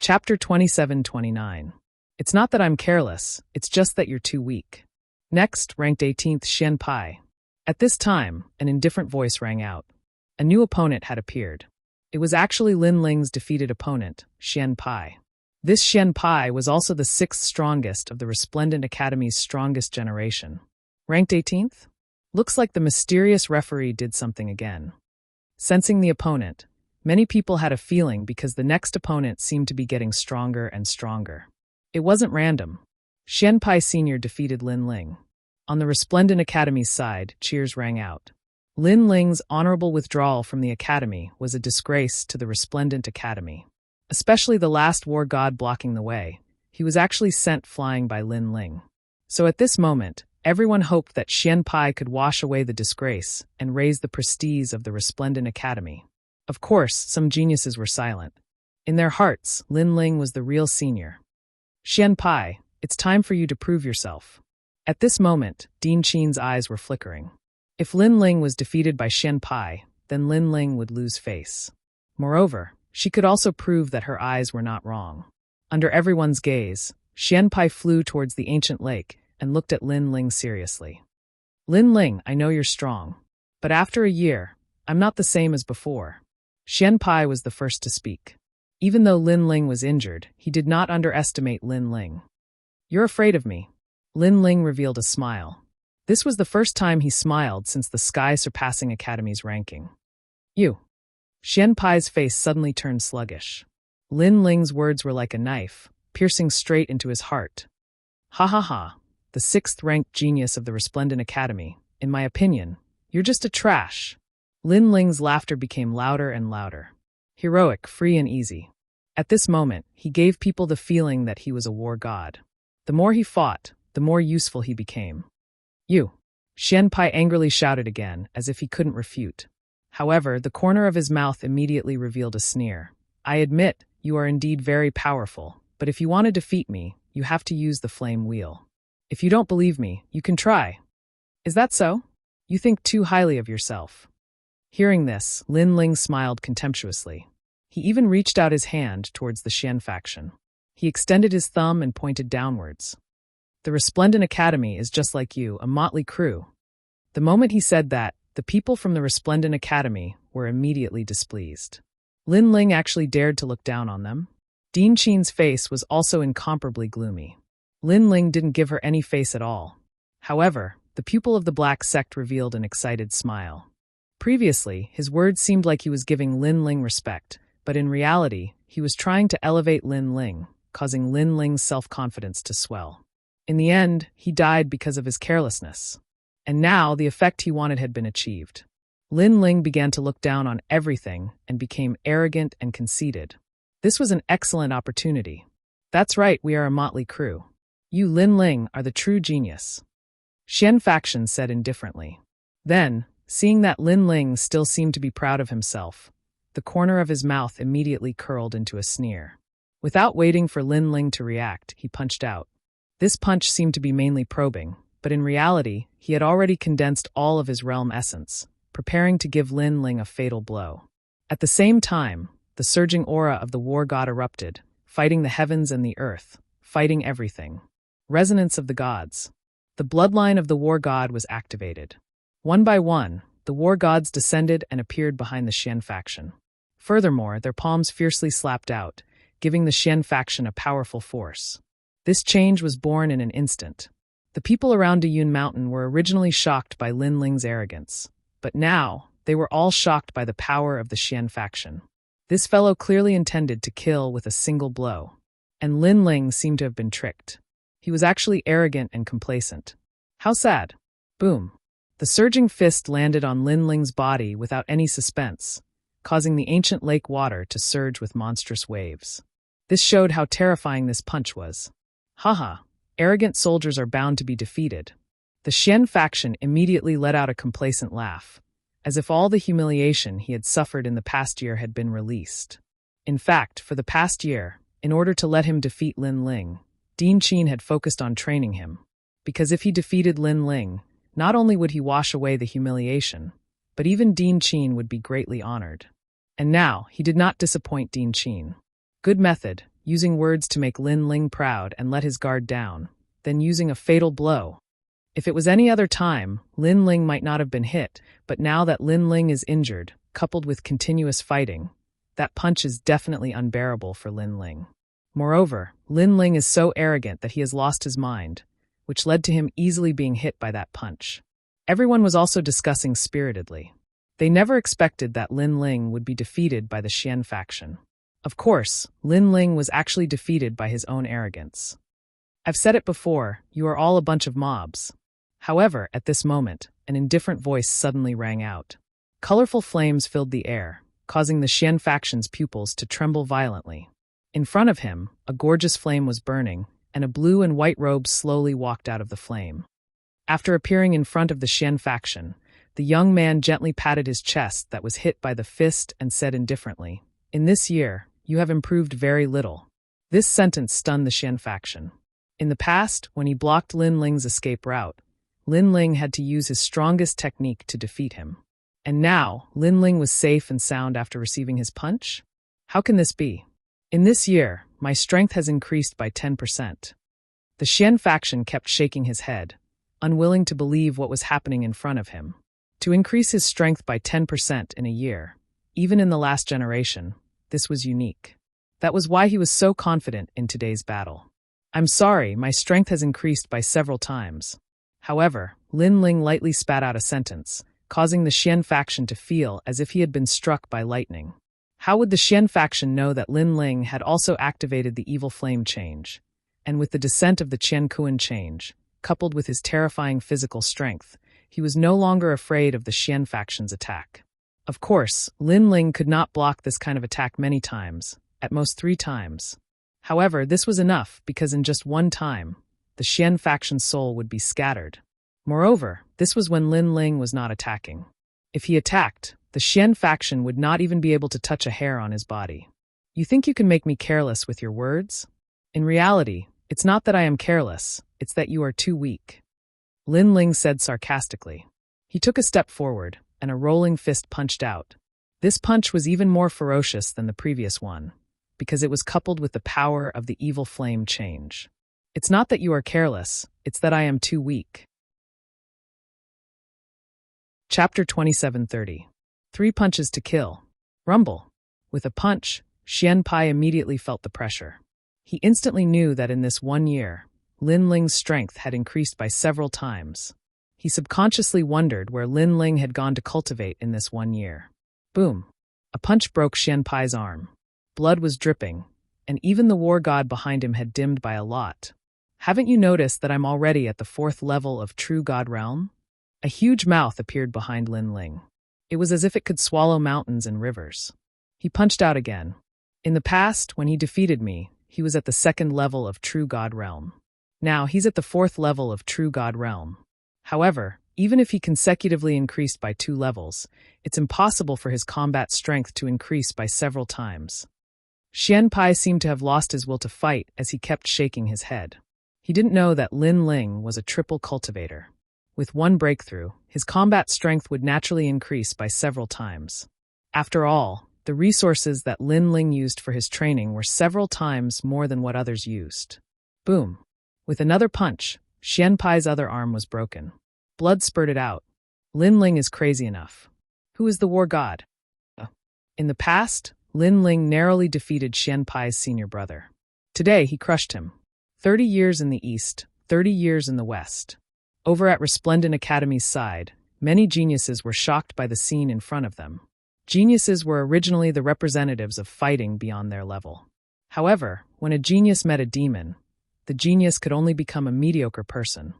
Chapter 27-29. It's not that I'm careless, it's just that you're too weak. Next, ranked 18th Xian Pai. At this time, an indifferent voice rang out. A new opponent had appeared. It was actually Lin Ling's defeated opponent, Xian Pai. This Xian Pai was also the 6th strongest of the Resplendent Academy's strongest generation. Ranked 18th? Looks like the mysterious referee did something again. Sensing the opponent, many people had a feeling because the next opponent seemed to be getting stronger and stronger. It wasn't random. Xian Pai Sr. defeated Lin Ling. On the Resplendent Academy's side, cheers rang out. Lin Ling's honorable withdrawal from the Academy was a disgrace to the Resplendent Academy. Especially the last war god blocking the way, he was actually sent flying by Lin Ling. So at this moment, everyone hoped that Xian Pai could wash away the disgrace and raise the prestige of the Resplendent Academy. Of course, some geniuses were silent. In their hearts, Lin Ling was the real senior. Xian Pai, it's time for you to prove yourself. At this moment, Dean Qin's eyes were flickering. If Lin Ling was defeated by Xian Pai, then Lin Ling would lose face. Moreover, she could also prove that her eyes were not wrong. Under everyone's gaze, Xian Pai flew towards the ancient lake and looked at Lin Ling seriously. Lin Ling, I know you're strong. But after a year, I'm not the same as before. Xian Pai was the first to speak. Even though Lin Ling was injured, he did not underestimate Lin Ling. You're afraid of me. Lin Ling revealed a smile. This was the first time he smiled since the sky-surpassing Academy's ranking. You. Xian Pai's face suddenly turned sluggish. Lin Ling's words were like a knife, piercing straight into his heart. Ha ha ha, the 6th-ranked genius of the Resplendent Academy. In my opinion, you're just a trash. Lin Ling's laughter became louder and louder. Heroic, free and easy. At this moment, he gave people the feeling that he was a war god. The more he fought, the more useful he became. You. Xian Pai angrily shouted again, as if he couldn't refute. However, the corner of his mouth immediately revealed a sneer. I admit, you are indeed very powerful, but if you want to defeat me, you have to use the flame wheel. If you don't believe me, you can try. Is that so? You think too highly of yourself. Hearing this, Lin Ling smiled contemptuously. He even reached out his hand towards the Xian faction. He extended his thumb and pointed downwards. The Resplendent Academy is just like you, a motley crew. The moment he said that, the people from the Resplendent Academy were immediately displeased. Lin Ling actually dared to look down on them. Dean Qin's face was also incomparably gloomy. Lin Ling didn't give her any face at all. However, the pupil of the Black Sect revealed an excited smile. Previously, his words seemed like he was giving Lin Ling respect, but in reality, he was trying to elevate Lin Ling, causing Lin Ling's self-confidence to swell. In the end, he died because of his carelessness. And now, the effect he wanted had been achieved. Lin Ling began to look down on everything and became arrogant and conceited. This was an excellent opportunity. That's right, we are a motley crew. You, Lin Ling, are the true genius. Xian faction said indifferently. Then, seeing that Lin Ling still seemed to be proud of himself, the corner of his mouth immediately curled into a sneer. Without waiting for Lin Ling to react, he punched out. This punch seemed to be mainly probing, but in reality, he had already condensed all of his realm essence, preparing to give Lin Ling a fatal blow. At the same time, the surging aura of the war god erupted, fighting the heavens and the earth, fighting everything. Resonance of the gods. The bloodline of the war god was activated. One by one, the war gods descended and appeared behind the Xian faction. Furthermore, their palms fiercely slapped out, giving the Xian faction a powerful force. This change was born in an instant. The people around Dayun Mountain were originally shocked by Lin Ling's arrogance, but now they were all shocked by the power of the Xian faction. This fellow clearly intended to kill with a single blow, and Lin Ling seemed to have been tricked. He was actually arrogant and complacent. How sad. Boom. The surging fist landed on Lin Ling's body without any suspense, causing the ancient lake water to surge with monstrous waves. This showed how terrifying this punch was. Haha. Arrogant soldiers are bound to be defeated. The Xian faction immediately let out a complacent laugh, as if all the humiliation he had suffered in the past year had been released. In fact, for the past year, in order to let him defeat Lin Ling, Dean Qin had focused on training him, because if he defeated Lin Ling, not only would he wash away the humiliation, but even Dean Qin would be greatly honored. And now, he did not disappoint Dean Qin. Good method, using words to make Lin Ling proud and let his guard down, then using a fatal blow. If it was any other time, Lin Ling might not have been hit, but now that Lin Ling is injured, coupled with continuous fighting, that punch is definitely unbearable for Lin Ling. Moreover, Lin Ling is so arrogant that he has lost his mind, which led to him easily being hit by that punch. Everyone was also discussing spiritedly. They never expected that Lin Ling would be defeated by the Xian faction. Of course, Lin Ling was actually defeated by his own arrogance. I've said it before, you are all a bunch of mobs. However, at this moment, an indifferent voice suddenly rang out. Colorful flames filled the air, causing the Xian faction's pupils to tremble violently. In front of him, a gorgeous flame was burning, and a blue and white robe slowly walked out of the flame. After appearing in front of the Xian faction, the young man gently patted his chest that was hit by the fist and said indifferently, "In this year, you have improved very little." This sentence stunned the Xian faction. In the past, when he blocked Lin Ling's escape route, Lin Ling had to use his strongest technique to defeat him. And now, Lin Ling was safe and sound after receiving his punch? How can this be? In this year, my strength has increased by 10%. The Xian faction kept shaking his head, unwilling to believe what was happening in front of him. To increase his strength by 10% in a year, even in the last generation, this was unique. That was why he was so confident in today's battle. I'm sorry, my strength has increased by several times. However, Lin Ling lightly spat out a sentence, causing the Xian faction to feel as if he had been struck by lightning. How would the Xian faction know that Lin Ling had also activated the evil flame change? And with the descent of the Qian Kuan change, coupled with his terrifying physical strength, he was no longer afraid of the Xian faction's attack. Of course, Lin Ling could not block this kind of attack many times, at most 3 times. However, this was enough because in just one time, the Xian faction's soul would be scattered. Moreover, this was when Lin Ling was not attacking. If he attacked, the Xian faction would not even be able to touch a hair on his body. You think you can make me careless with your words? In reality, it's not that I am careless, it's that you are too weak. Lin Ling said sarcastically. He took a step forward, and a rolling fist punched out. This punch was even more ferocious than the previous one, because it was coupled with the power of the evil flame change. It's not that you are careless, it's that I am too weak. Chapter 2730. 3 punches to kill. Rumble. With a punch, Xian Pai immediately felt the pressure. He instantly knew that in this 1 year, Lin Ling's strength had increased by several times. He subconsciously wondered where Lin Ling had gone to cultivate in this 1 year. Boom. A punch broke Xian Pai's arm. Blood was dripping, and even the war god behind him had dimmed by a lot. Haven't you noticed that I'm already at the 4th level of True God Realm? A huge mouth appeared behind Lin Ling. It was as if it could swallow mountains and rivers. He punched out again. In the past, when he defeated me, he was at the 2nd level of True God Realm. Now he's at the 4th level of True God Realm. However, even if he consecutively increased by 2 levels, it's impossible for his combat strength to increase by several times. Xian Pai seemed to have lost his will to fight as he kept shaking his head. He didn't know that Lin Ling was a triple cultivator. With one breakthrough, his combat strength would naturally increase by several times. After all, the resources that Lin Ling used for his training were several times more than what others used. Boom. With another punch, Xian Pai's other arm was broken. Blood spurted out. Lin Ling is crazy enough. Who is the war god? In the past, Lin Ling narrowly defeated Xian Pai's senior brother. Today, he crushed him. 30 years in the east, 30 years in the west. Over at Resplendent Academy's side, many geniuses were shocked by the scene in front of them. Geniuses were originally the representatives of fighting beyond their level. However, when a genius met a demon, the genius could only become a mediocre person.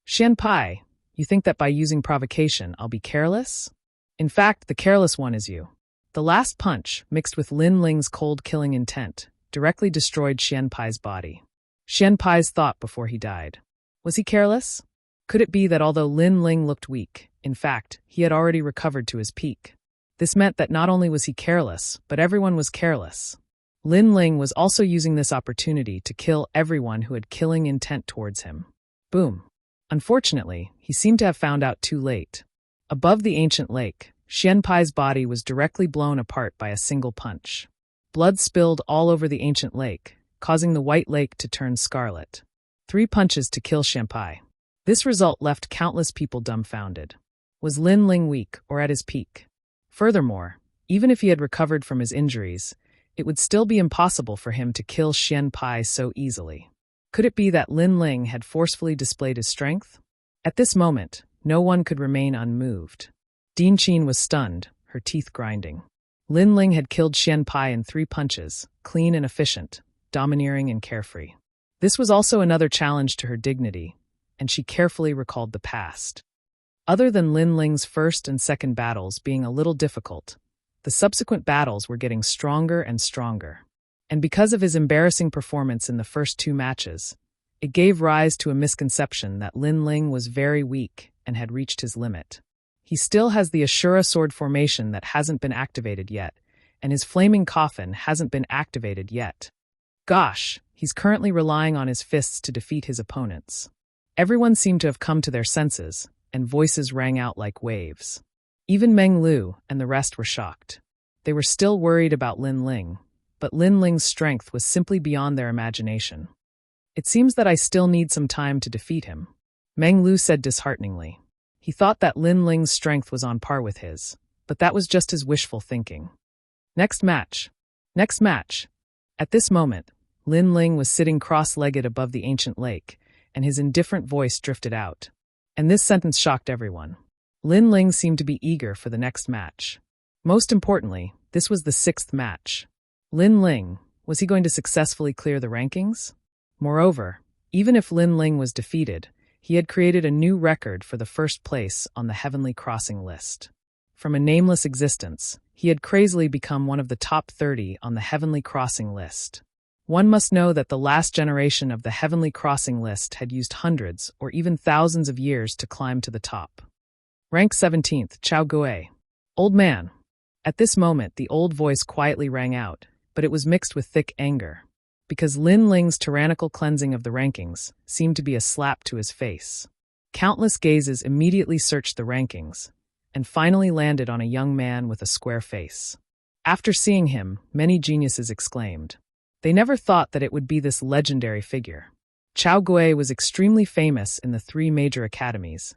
Xian Pai, you think that by using provocation I'll be careless? In fact, the careless one is you. The last punch, mixed with Lin Ling's cold killing intent, directly destroyed Xian Pai's body. Xian Pai's thought before he died. Was he careless? Could it be that although Lin Ling looked weak, in fact, he had already recovered to his peak? This meant that not only was he careless, but everyone was careless. Lin Ling was also using this opportunity to kill everyone who had killing intent towards him. Boom. Unfortunately, he seemed to have found out too late. Above the ancient lake, Xian Pai's body was directly blown apart by a single punch. Blood spilled all over the ancient lake, causing the white lake to turn scarlet. 3 punches to kill Shenpai. This result left countless people dumbfounded. Was Lin Ling weak or at his peak? Furthermore, even if he had recovered from his injuries, it would still be impossible for him to kill Shenpai so easily. Could it be that Lin Ling had forcefully displayed his strength? At this moment, no one could remain unmoved. Din Qin was stunned, her teeth grinding. Lin Ling had killed Shenpai in 3 punches, clean and efficient, domineering and carefree. This was also another challenge to her dignity, and she carefully recalled the past. Other than Lin Ling's first and second battles being a little difficult, the subsequent battles were getting stronger and stronger. And because of his embarrassing performance in the first 2 matches, it gave rise to a misconception that Lin Ling was very weak and had reached his limit. He still has the Ashura sword formation that hasn't been activated yet, and his flaming coffin hasn't been activated yet. Gosh, he's currently relying on his fists to defeat his opponents. Everyone seemed to have come to their senses, and voices rang out like waves. Even Meng Lu and the rest were shocked. They were still worried about Lin Ling, but Lin Ling's strength was simply beyond their imagination. It seems that I still need some time to defeat him, Meng Lu said dishearteningly. He thought that Lin Ling's strength was on par with his, but that was just his wishful thinking. Next match. Next match. At this moment, Lin Ling was sitting cross-legged above the ancient lake, and his indifferent voice drifted out. And this sentence shocked everyone. Lin Ling seemed to be eager for the next match. Most importantly, this was the 6th match. Lin Ling, was he going to successfully clear the rankings? Moreover, even if Lin Ling was defeated, he had created a new record for the first place on the Heavenly Crossing list. From a nameless existence, he had crazily become one of the top 30 on the Heavenly Crossing list. One must know that the last generation of the Heavenly Crossing list had used hundreds or even thousands of years to climb to the top. Rank 17th, Chao Gui. Old man. At this moment, the old voice quietly rang out, but it was mixed with thick anger, because Lin Ling's tyrannical cleansing of the rankings seemed to be a slap to his face. Countless gazes immediately searched the rankings, and finally landed on a young man with a square face. After seeing him, many geniuses exclaimed. They never thought that it would be this legendary figure. Chao Gui was extremely famous in the 3 major academies,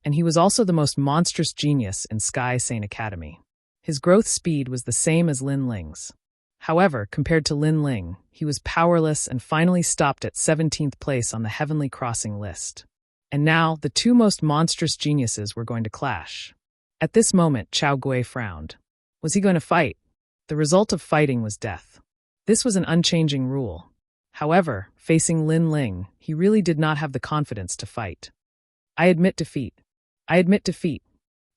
and he was also the most monstrous genius in Sky Saint Academy. His growth speed was the same as Lin Ling's. However, compared to Lin Ling, he was powerless and finally stopped at 17th place on the Heavenly Crossing list. And now, the 2 most monstrous geniuses were going to clash. At this moment, Chao Gui frowned. Was he going to fight? The result of fighting was death. This was an unchanging rule. However, facing Lin Ling, he really did not have the confidence to fight. I admit defeat. I admit defeat.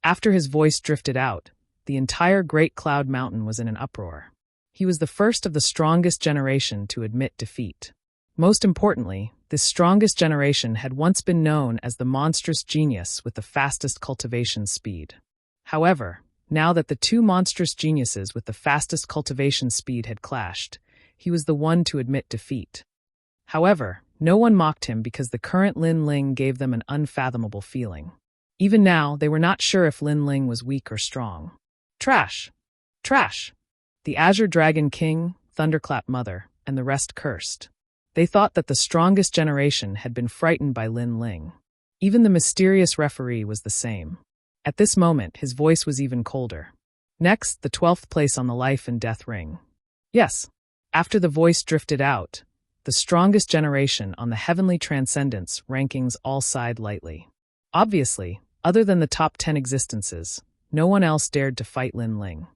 After his voice drifted out, the entire Great Cloud Mountain was in an uproar. He was the first of the strongest generation to admit defeat. Most importantly, this strongest generation had once been known as the monstrous genius with the fastest cultivation speed. However, now that the 2 monstrous geniuses with the fastest cultivation speed had clashed, he was the one to admit defeat. However, no one mocked him because the current Lin Ling gave them an unfathomable feeling. Even now, they were not sure if Lin Ling was weak or strong. Trash! Trash! The Azure Dragon King, Thunderclap Mother, and the rest cursed. They thought that the strongest generation had been frightened by Lin Ling. Even the mysterious referee was the same. At this moment, his voice was even colder. Next, the 12th place on the Life and Death Ring. Yes. After the voice drifted out, the strongest generation on the Heavenly Transcendence rankings all sighed lightly. Obviously, other than the top 10 existences, no one else dared to fight Lin Ling.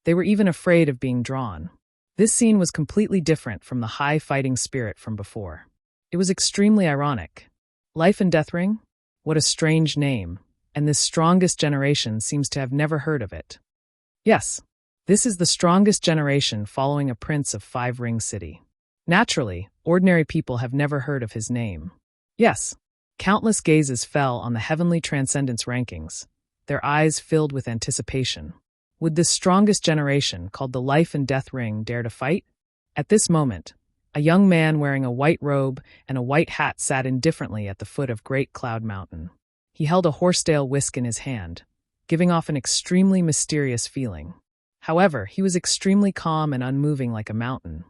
They were even afraid of being drawn. This scene was completely different from the high fighting spirit from before. It was extremely ironic. Life and Death Ring? What a strange name, and this strongest generation seems to have never heard of it. Yes, this is the strongest generation following a prince of 5 Ring City. Naturally, ordinary people have never heard of his name. Yes, countless gazes fell on the Heavenly Transcendence rankings, their eyes filled with anticipation. Would this strongest generation, called the Life and Death Ring, dare to fight? At this moment, a young man wearing a white robe and a white hat sat indifferently at the foot of Great Cloud Mountain. He held a horsetail whisk in his hand, giving off an extremely mysterious feeling. However, he was extremely calm and unmoving like a mountain.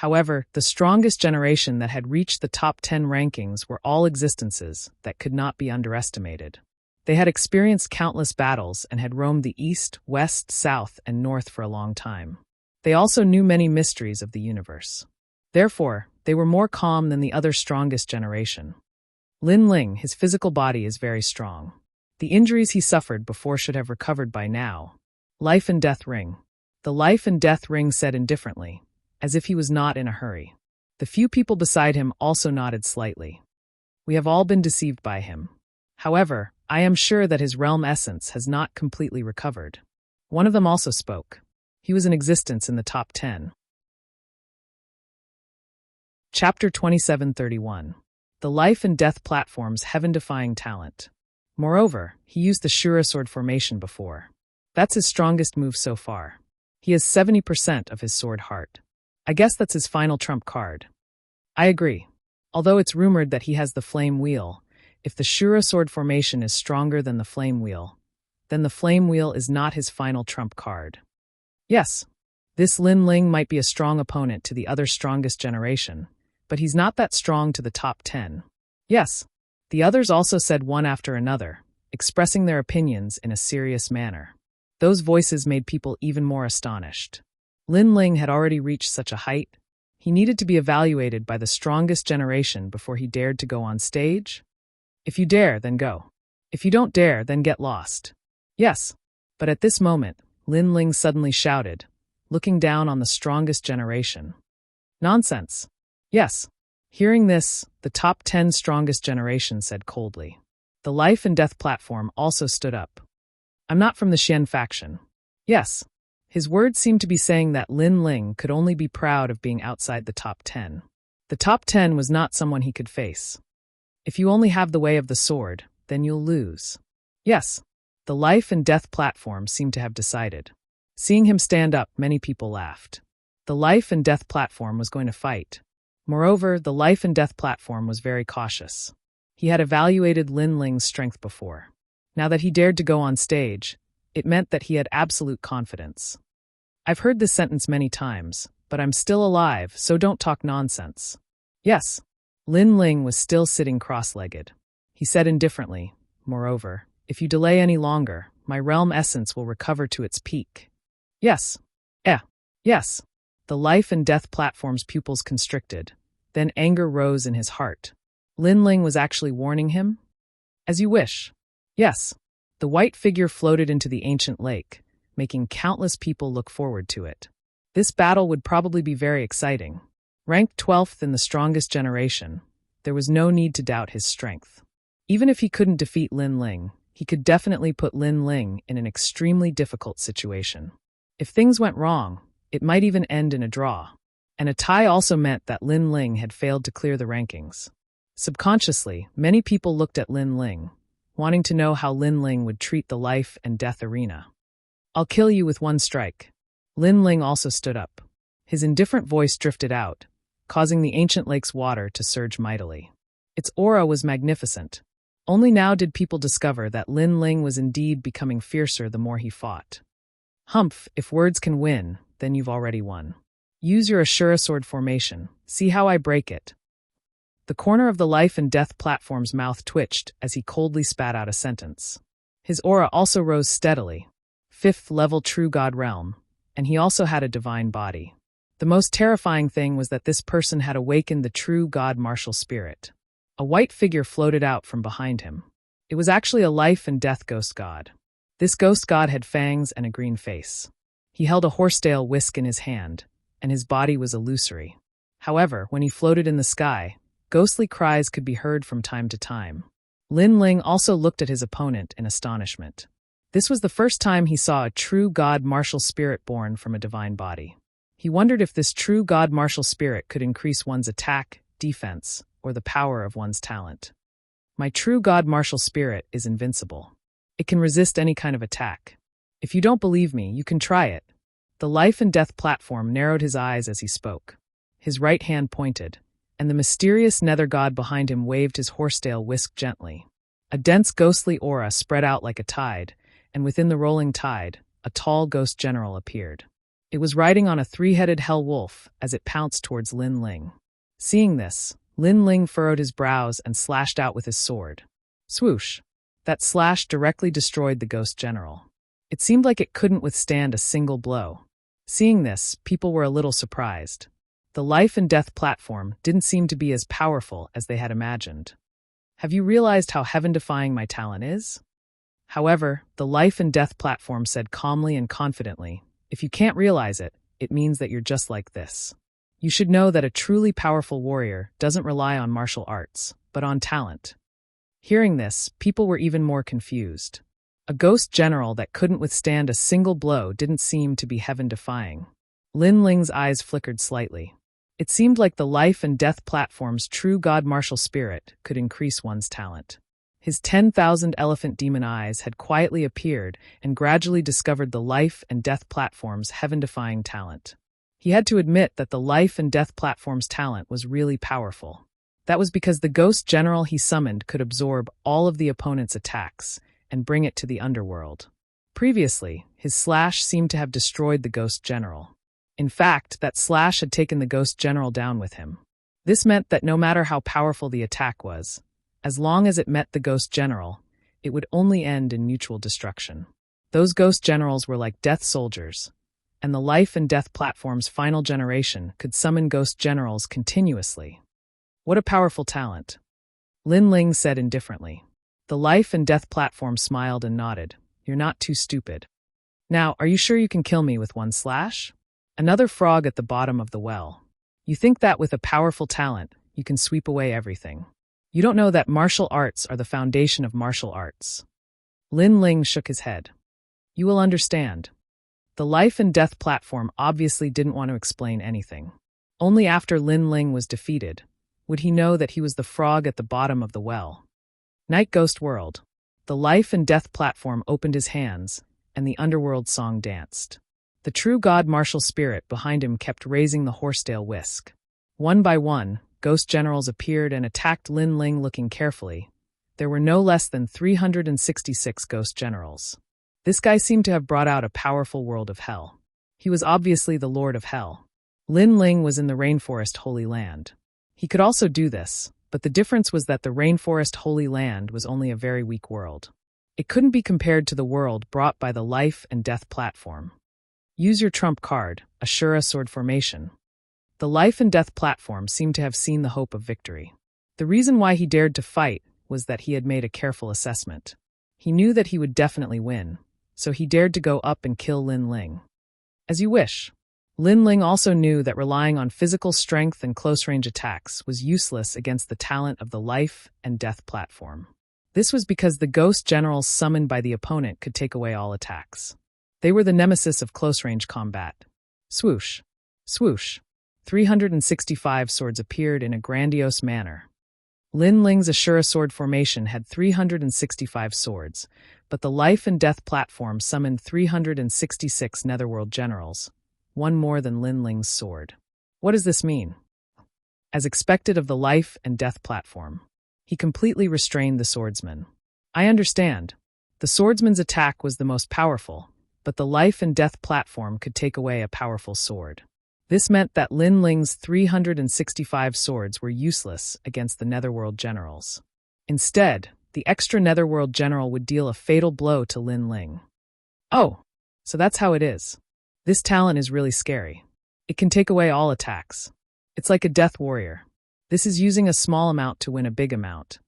However, the strongest generation that had reached the top 10 rankings were all existences that could not be underestimated. They had experienced countless battles and had roamed the east, west, south, and north for a long time. They also knew many mysteries of the universe. Therefore, they were more calm than the other strongest generation. Lin Ling, his physical body is very strong. The injuries he suffered before should have recovered by now. Life and death ring. The life and death ring said indifferently, as if he was not in a hurry. The few people beside him also nodded slightly. We have all been deceived by him. However, I am sure that his realm essence has not completely recovered. One of them also spoke. He was in existence in the top 10. Chapter 2731. The Life and Death Platform's heaven-defying talent. Moreover, he used the Shura sword formation before. That's his strongest move so far. He has 70% of his sword heart. I guess that's his final trump card. I agree. Although it's rumored that he has the flame wheel, if the Shura sword formation is stronger than the flame wheel, then the flame wheel is not his final trump card. Yes, this Lin Ling might be a strong opponent to the other strongest generation, but he's not that strong to the top 10. Yes, the others also said one after another, expressing their opinions in a serious manner. Those voices made people even more astonished. Lin Ling had already reached such a height. He needed to be evaluated by the strongest generation before he dared to go on stage. If you dare, then go. If you don't dare, then get lost. Yes, but at this moment, Lin Ling suddenly shouted, looking down on the strongest generation. Nonsense. Yes. Hearing this, the top 10 strongest generation said coldly. The Life and Death Platform also stood up. I'm not from the Xian faction. Yes. His words seemed to be saying that Lin Ling could only be proud of being outside the top 10. The top 10 was not someone he could face. If you only have the way of the sword, then you'll lose. Yes, the Life and Death Platform seemed to have decided. Seeing him stand up, many people laughed. The Life and Death Platform was going to fight. Moreover, the Life and Death Platform was very cautious. He had evaluated Lin Ling's strength before. Now that he dared to go on stage, it meant that he had absolute confidence. I've heard this sentence many times, but I'm still alive, so don't talk nonsense. Yes, Lin Ling was still sitting cross-legged. He said indifferently, moreover, if you delay any longer, my realm essence will recover to its peak. Yes. Yes. The Life and Death Platform's pupils constricted. Then anger rose in his heart. Lin Ling was actually warning him? As you wish. Yes. The white figure floated into the ancient lake, making countless people look forward to it. This battle would probably be very exciting. Ranked 12th in the strongest generation, there was no need to doubt his strength. Even if he couldn't defeat Lin Ling, he could definitely put Lin Ling in an extremely difficult situation. If things went wrong, it might even end in a draw. And a tie also meant that Lin Ling had failed to clear the rankings. Subconsciously, many people looked at Lin Ling, wanting to know how Lin Ling would treat the life and death arena. I'll kill you with one strike. Lin Ling also stood up. His indifferent voice drifted out, causing the ancient lake's water to surge mightily. Its aura was magnificent. Only now did people discover that Lin Ling was indeed becoming fiercer the more he fought. Humph, if words can win, then you've already won. Use your Ashura sword formation. See how I break it. The corner of the Life and Death Platform's mouth twitched as he coldly spat out a sentence. His aura also rose steadily. 5th level true god realm, and he also had a divine body. The most terrifying thing was that this person had awakened the true god martial spirit. A white figure floated out from behind him. It was actually a life and death ghost god. This ghost god had fangs and a green face. He held a horsetail whisk in his hand, and his body was illusory. However, when he floated in the sky, ghostly cries could be heard from time to time. Lin Ling also looked at his opponent in astonishment. This was the first time he saw a true god martial spirit born from a divine body. He wondered if this true god martial spirit could increase one's attack, defense, or the power of one's talent. My true god martial spirit is invincible. It can resist any kind of attack. If you don't believe me, you can try it. The Life and Death Platform narrowed his eyes as he spoke. His right hand pointed, and the mysterious nether god behind him waved his horsetail whisk gently. A dense ghostly aura spread out like a tide, and within the rolling tide, a tall ghost general appeared. It was riding on a three-headed hell wolf as it pounced towards Lin Ling. Seeing this, Lin Ling furrowed his brows and slashed out with his sword. Swoosh! That slash directly destroyed the ghost general. It seemed like it couldn't withstand a single blow. Seeing this, people were a little surprised. The life and death platform didn't seem to be as powerful as they had imagined. Have you realized how heaven-defying my talent is? However, the life and death platform said calmly and confidently, if you can't realize it, it means that you're just like this. You should know that a truly powerful warrior doesn't rely on martial arts, but on talent. Hearing this, people were even more confused. A ghost general that couldn't withstand a single blow didn't seem to be heaven-defying. Lin Ling's eyes flickered slightly. It seemed like the life and death platform's true god martial spirit could increase one's talent. His 10,000 elephant demon eyes had quietly appeared and gradually discovered the life and death platform's heaven-defying talent. He had to admit that the life and death platform's talent was really powerful. That was because the ghost general he summoned could absorb all of the opponent's attacks and bring it to the underworld. Previously, his slash seemed to have destroyed the ghost general. In fact, that slash had taken the ghost general down with him. This meant that no matter how powerful the attack was, as long as it met the ghost general, it would only end in mutual destruction. Those ghost generals were like death soldiers, and the life and death platform's final generation could summon ghost generals continuously. What a powerful talent. Lin Ling said indifferently. The life and death platform smiled and nodded. You're not too stupid. Now, are you sure you can kill me with one slash? Another frog at the bottom of the well. You think that with a powerful talent, you can sweep away everything. You don't know that martial arts are the foundation of martial arts. Lin Ling shook his head. You will understand. The life and death platform obviously didn't want to explain anything. Only after Lin Ling was defeated would he know that he was the frog at the bottom of the well. Night Ghost World. The life and death platform opened his hands, and the underworld song danced. The true god martial spirit behind him kept raising the horsetail whisk. One by one, ghost generals appeared and attacked Lin Ling. Looking carefully, there were no less than 366 ghost generals. This guy seemed to have brought out a powerful world of hell. He was obviously the Lord of Hell. Lin Ling was in the Rainforest Holy Land. He could also do this, but the difference was that the Rainforest Holy Land was only a very weak world. It couldn't be compared to the world brought by the life and death platform. Use your trump card, Ashura Sword Formation. The life and death platform seemed to have seen the hope of victory. The reason why he dared to fight was that he had made a careful assessment. He knew that he would definitely win, so he dared to go up and kill Lin Ling. As you wish. Lin Ling also knew that relying on physical strength and close-range attacks was useless against the talent of the life and death platform. This was because the ghost generals summoned by the opponent could take away all attacks. They were the nemesis of close-range combat. Swoosh. Swoosh. 365 swords appeared in a grandiose manner. Lin Ling's Ashura Sword Formation had 365 swords, but the life and death platform summoned 366 netherworld generals, one more than Lin Ling's sword. What does this mean? As expected of the life and death platform, he completely restrained the swordsman. I understand. The swordsman's attack was the most powerful, but the life and death platform could take away a powerful sword. This meant that Lin Ling's 365 swords were useless against the netherworld generals. Instead, the extra netherworld general would deal a fatal blow to Lin Ling. Oh, so that's how it is. This talent is really scary. It can take away all attacks. It's like a death warrior. This is using a small amount to win a big amount.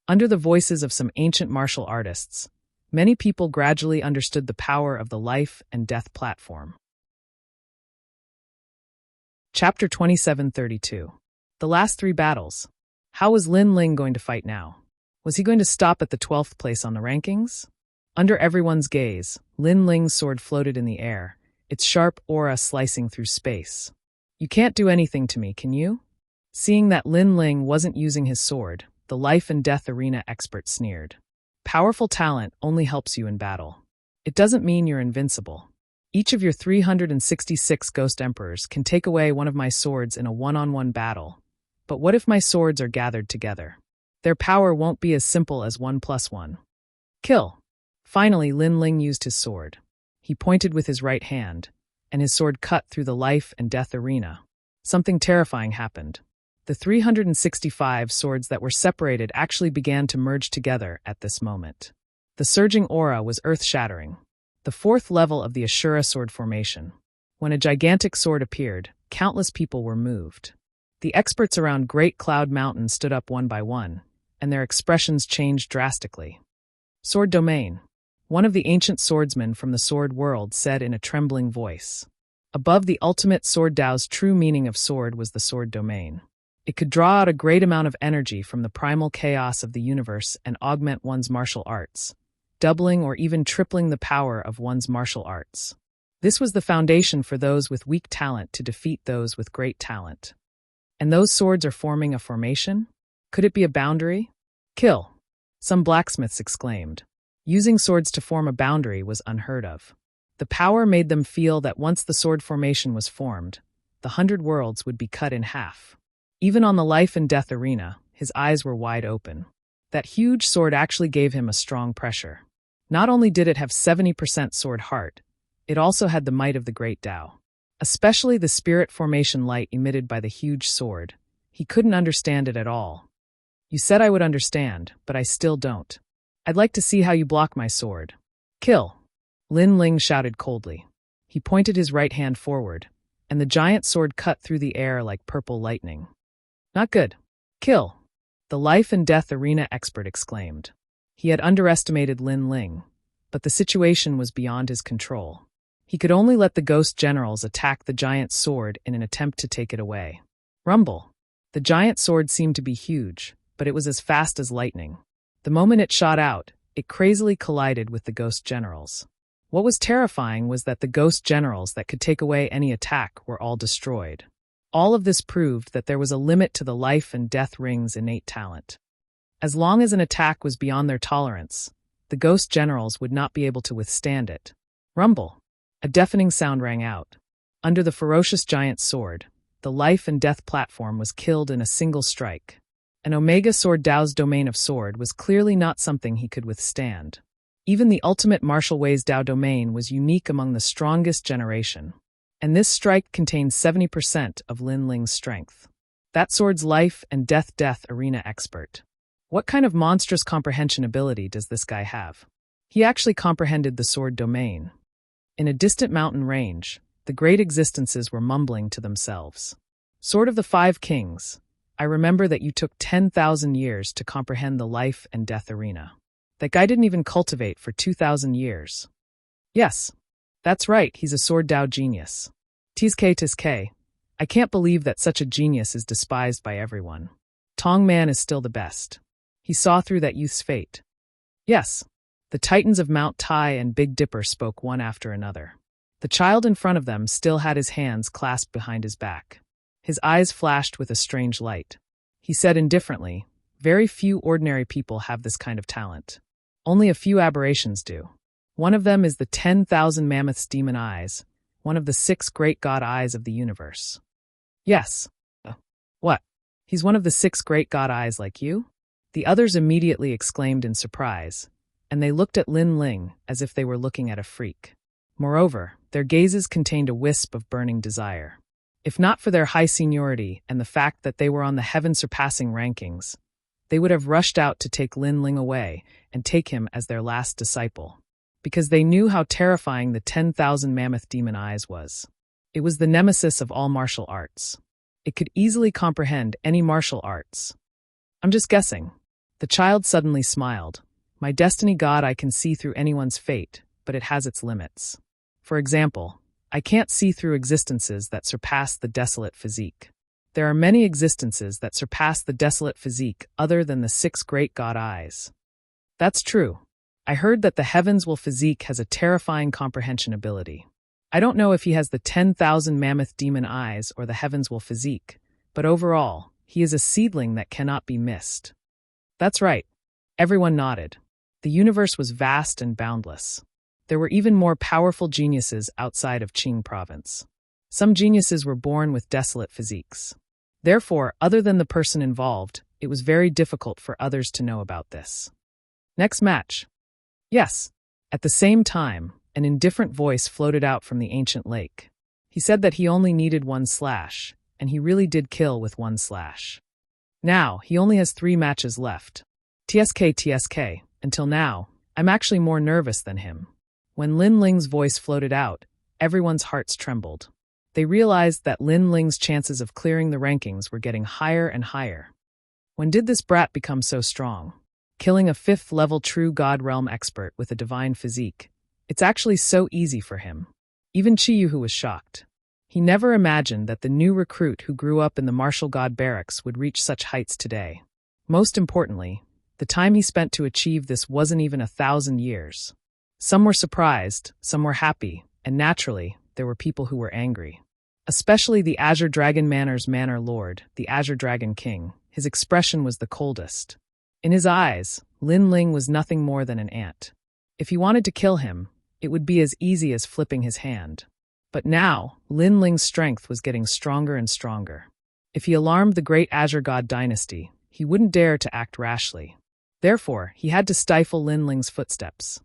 Under the voices of some ancient martial artists, many people gradually understood the power of the life and death platform. Chapter 2732. The last three battles. How was Lin Ling going to fight now? Was he going to stop at the 12th place on the rankings? Under everyone's gaze, Lin Ling's sword floated in the air, its sharp aura slicing through space. You can't do anything to me, can you? Seeing that Lin Ling wasn't using his sword, the life and death arena expert sneered. Powerful talent only helps you in battle. It doesn't mean you're invincible. Each of your 366 ghost emperors can take away one of my swords in a one-on-one battle. But what if my swords are gathered together? Their power won't be as simple as 1 + 1. Kill. Finally, Lin Ling used his sword. He pointed with his right hand, and his sword cut through the life and death arena. Something terrifying happened. The 365 swords that were separated actually began to merge together at this moment. The surging aura was earth-shattering. The fourth level of the Ashura sword formation. When a gigantic sword appeared, countless people were moved. The experts around Great Cloud Mountain stood up one by one, and their expressions changed drastically. Sword domain. One of the ancient swordsmen from the sword world said in a trembling voice. Above the ultimate sword Tao's true meaning of sword was the sword domain. It could draw out a great amount of energy from the primal chaos of the universe and augment one's martial arts, doubling or even tripling the power of one's martial arts. This was the foundation for those with weak talent to defeat those with great talent. And those swords are forming a formation? Could it be a boundary? Kill! Some blacksmiths exclaimed. Using swords to form a boundary was unheard of. The power made them feel that once the sword formation was formed, the 100 worlds would be cut in half. Even on the life and death arena, his eyes were wide open. That huge sword actually gave him a strong pressure. Not only did it have 70% sword heart, it also had the might of the great Tao. Especially the spirit formation light emitted by the huge sword. He couldn't understand it at all. You said I would understand, but I still don't. I'd like to see how you block my sword. Kill! Lin Ling shouted coldly. He pointed his right hand forward, and the giant sword cut through the air like purple lightning. Not good. Kill! The life and death arena expert exclaimed. He had underestimated Lin Ling, but the situation was beyond his control. He could only let the ghost generals attack the giant sword in an attempt to take it away. Rumble! The giant sword seemed to be huge, but it was as fast as lightning. The moment it shot out, it crazily collided with the ghost generals. What was terrifying was that the ghost generals that could take away any attack were all destroyed. All of this proved that there was a limit to the life and death ring's innate talent. As long as an attack was beyond their tolerance, the ghost generals would not be able to withstand it. Rumble! A deafening sound rang out. Under the ferocious giant sword, the life and death platform was killed in a single strike. An Omega Sword Tao's domain of sword was clearly not something he could withstand. Even the ultimate martial ways Tao domain was unique among the strongest generation. And this strike contained 70% of Lin Ling's strength. That sword's life and death arena expert. What kind of monstrous comprehension ability does this guy have? He actually comprehended the sword domain. In a distant mountain range, the great existences were mumbling to themselves. Sword of the Five Kings, I remember that you took 10,000 years to comprehend the life and death arena. That guy didn't even cultivate for 2,000 years. Yes, that's right, he's a sword Tao genius. Tis-K, I can't believe that such a genius is despised by everyone. Tong Man is still the best. He saw through that youth's fate. Yes, the titans of Mount Tai and Big Dipper spoke one after another. The child in front of them still had his hands clasped behind his back. His eyes flashed with a strange light. He said indifferently, very few ordinary people have this kind of talent. Only a few aberrations do. One of them is the 10,000 mammoths' demon eyes, one of the 6 great god eyes of the universe. Yes. What? He's one of the 6 great god eyes like you? The others immediately exclaimed in surprise, and they looked at Lin Ling as if they were looking at a freak. Moreover, their gazes contained a wisp of burning desire. If not for their high seniority and the fact that they were on the heaven-surpassing rankings, they would have rushed out to take Lin Ling away and take him as their last disciple. Because they knew how terrifying the 10,000 mammoth demon eyes was. It was the nemesis of all martial arts. It could easily comprehend any martial arts. I'm just guessing. The child suddenly smiled. My destiny god, I can see through anyone's fate, but it has its limits. For example, I can't see through existences that surpass the desolate physique. There are many existences that surpass the desolate physique other than the 6 great god eyes. That's true. I heard that the heavens will physique has a terrifying comprehension ability. I don't know if he has the 10,000 mammoth demon eyes or the heavens will physique, but overall, he is a seedling that cannot be missed. That's right. Everyone nodded. The universe was vast and boundless. There were even more powerful geniuses outside of Qing province. Some geniuses were born with desolate physiques. Therefore, other than the person involved, it was very difficult for others to know about this. Next match. Yes. At the same time, an indifferent voice floated out from the ancient lake. He said that he only needed 1/, and he really did kill with 1/. Now, he only has 3 matches left. TSK, until now, I'm actually more nervous than him. When Lin Ling's voice floated out, everyone's hearts trembled. They realized that Lin Ling's chances of clearing the rankings were getting higher and higher. When did this brat become so strong? Killing a 5th-level true God realm expert with a divine physique. It's actually so easy for him. Even Chiyuhu was shocked. He never imagined that the new recruit who grew up in the martial god barracks would reach such heights today. Most importantly, the time he spent to achieve this wasn't even 1,000 years. Some were surprised, some were happy, and naturally, there were people who were angry. Especially the Azure Dragon Manor's Manor Lord, the Azure Dragon King. His expression was the coldest. In his eyes, Lin Ling was nothing more than an ant. If he wanted to kill him, it would be as easy as flipping his hand. But now, Lin Ling's strength was getting stronger and stronger. If he alarmed the great Azure God dynasty, he wouldn't dare to act rashly. Therefore, he had to stifle Lin Ling's footsteps.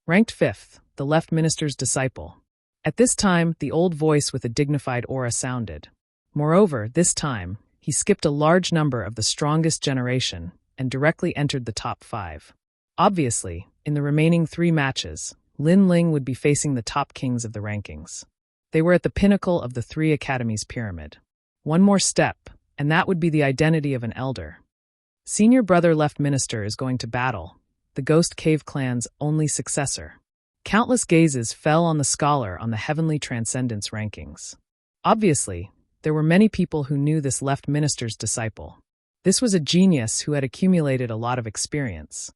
Ranked 5th, the left minister's disciple. At this time, the old voice with a dignified aura sounded. Moreover, this time, he skipped a large number of the strongest generation and directly entered the top 5. Obviously, in the remaining 3 matches, Lin Ling would be facing the top kings of the rankings. They were at the pinnacle of the 3 academies pyramid. One more step, and that would be the identity of an elder. Senior brother left minister is going to battle, the Ghost Cave clan's only successor. Countless gazes fell on the scholar on the Heavenly Transcendence rankings. Obviously, there were many people who knew this left minister's disciple. This was a genius who had accumulated a lot of experience.